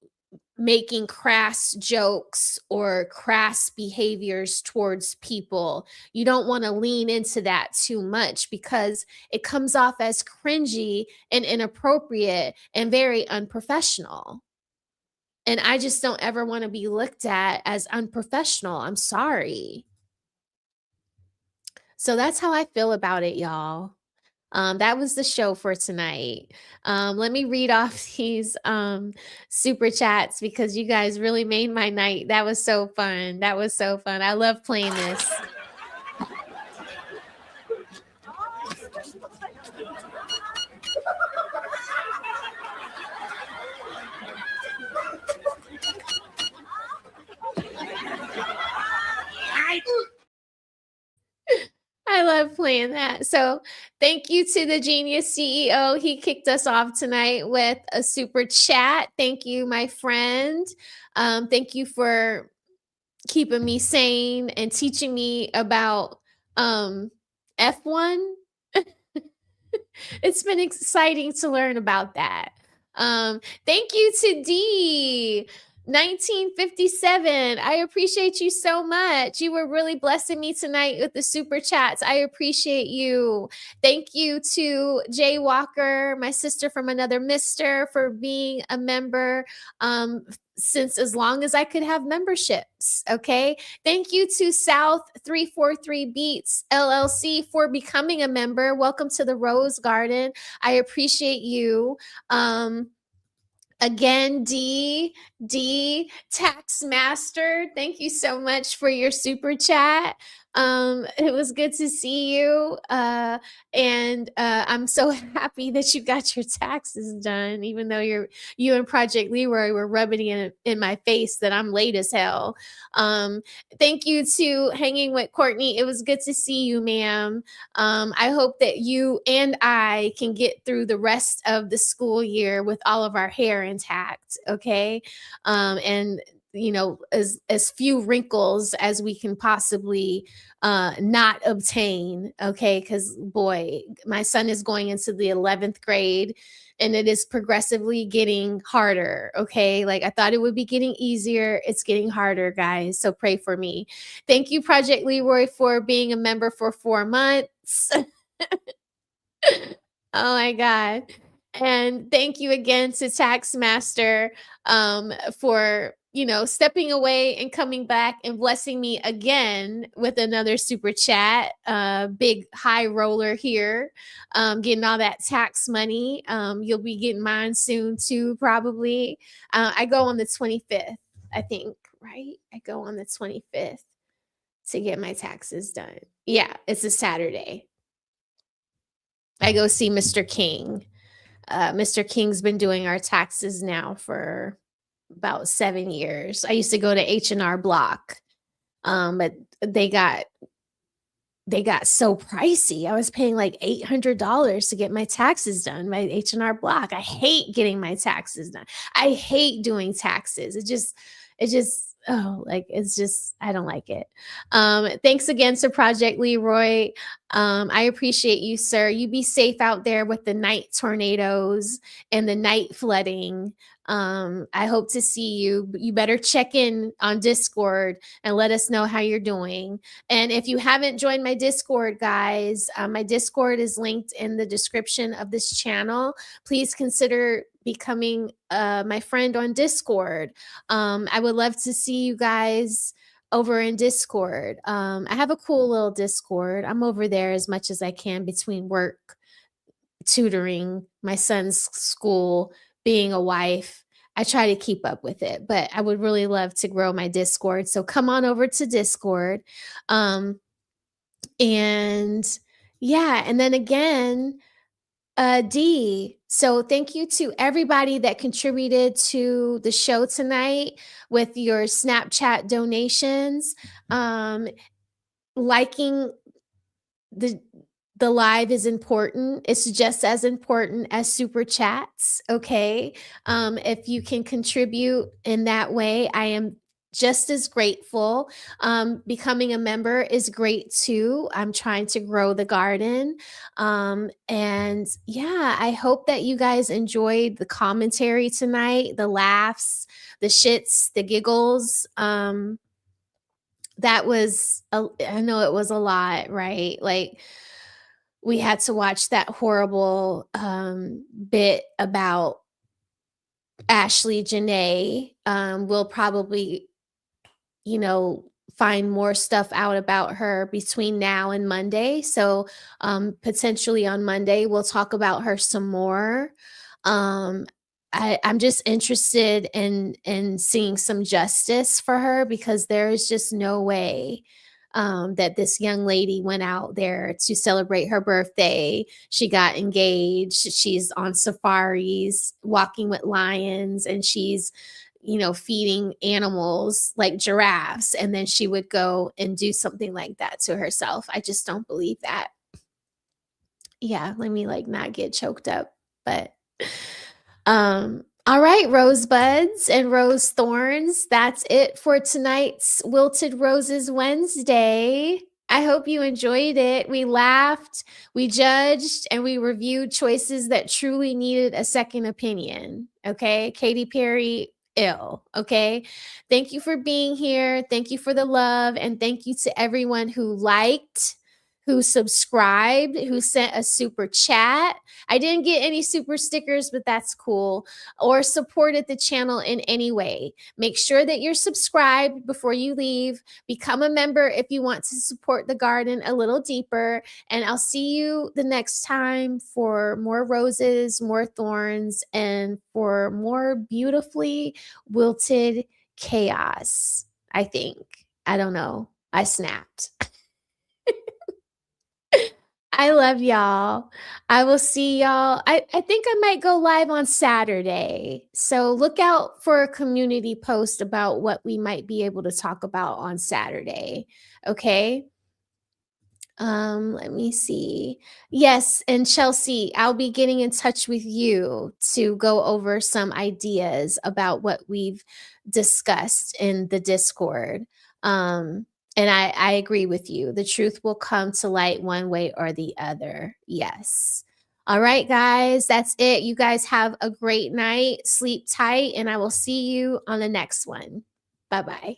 making crass jokes or crass behaviors towards people. You don't want to lean into that too much because it comes off as cringy and inappropriate and very unprofessional. And I just don't ever want to be looked at as unprofessional. I'm sorry. So that's how I feel about it, y'all. That was the show for tonight. Let me read off these super chats because you guys really made my night. That was so fun. I love playing this. I love playing that. So thank you to the Genius CEO. He kicked us off tonight with a super chat. Thank you, my friend. Thank you for keeping me sane and teaching me about F1. It's been exciting to learn about that. Thank you to D. 1957. I appreciate you so much. You were really blessing me tonight with the super chats. I appreciate you. Thank you to Jay Walker, my sister from another mister, for being a member since as long as I could have memberships. Okay. Thank you to South 343 Beats LLC for becoming a member. Welcome to the Rose Garden. I appreciate you. Again, D Tax Master, thank you so much for your super chat. It was good to see you. And I'm so happy that you got your taxes done, even though you and Project Leroy were rubbing it in my face that I'm late as hell. Thank you to Hanging with Courtney. It was good to see you, ma'am. I hope that you and I can get through the rest of the school year with all of our hair intact. Okay. And as few wrinkles as we can possibly not obtain. Okay. Because boy, my son is going into the 11th grade and it is progressively getting harder. Okay. Like I thought it would be getting easier. It's getting harder, guys. So pray for me. Thank you, Project Leroy, for being a member for 4 months. Oh my God. And thank you again to Tax Master for stepping away and coming back and blessing me again with another super chat. Big high roller here, getting all that tax money. You'll be getting mine soon too, probably. I go on the 25th, I think, right? I go on the 25th to get my taxes done. Yeah, it's a Saturday. I go see Mr. King. Mr. King's been doing our taxes now for about 7 years. I used to go to H&R Block, but they got so pricey. I was paying like $800 to get my taxes done by H&R Block. I hate getting my taxes done. I hate doing taxes. I don't like it. Thanks again to Project Leroy. I appreciate you, sir. You be safe out there with the night tornadoes and the night flooding. I hope to see you. You better check in on Discord and let us know how you're doing. And if you haven't joined my Discord, guys, my Discord is linked in the description of this channel. Please consider becoming my friend on Discord. I would love to see you guys over in Discord. I have a cool little Discord. I'm over there as much as I can between work, tutoring, my son's school, being a wife. I try to keep up with it, but I would really love to grow my Discord. So come on over to Discord. And then again, D. So thank you to everybody that contributed to the show tonight with your Snapchat donations. Liking the live is important. It's just as important as super chats. Okay. If you can contribute in that way, I am just as grateful. Becoming a member is great too. I'm trying to grow the garden. And yeah, I hope that you guys enjoyed the commentary tonight, the laughs, the shits, the giggles. I know it was a lot, right? Like, we had to watch that horrible bit about Ashley Jana. We'll probably, find more stuff out about her between now and Monday. So potentially on Monday, we'll talk about her some more. I'm just interested in seeing some justice for her, because there is just no way that this young lady went out there to celebrate her birthday. She got engaged. She's on safaris, walking with lions, and she's, feeding animals like giraffes. And then she would go and do something like that to herself. I just don't believe that. Yeah, let me not get choked up. But all right, rosebuds and rose thorns, that's it for tonight's Wilted Roses Wednesday. I hope you enjoyed it. We laughed, we judged, and we reviewed choices that truly needed a second opinion. Okay, Katy Perry, ill. Okay, thank you for being here. Thank you for the love, and thank you to everyone who liked, who subscribed, who sent a super chat. I didn't get any super stickers, but that's cool. Or supported the channel in any way. Make sure that you're subscribed before you leave. Become a member if you want to support the garden a little deeper. And I'll see you the next time for more roses, more thorns, and for more beautifully wilted chaos, I think. I don't know. I snapped. I love y'all. I will see y'all. I think I might go live on Saturday. So look out for a community post about what we might be able to talk about on Saturday. Okay. Let me see. Yes, and Chelsea, I'll be getting in touch with you to go over some ideas about what we've discussed in the Discord. And I agree with you. The truth will come to light one way or the other. Yes. All right, guys, that's it. You guys have a great night. Sleep tight, and I will see you on the next one. Bye-bye.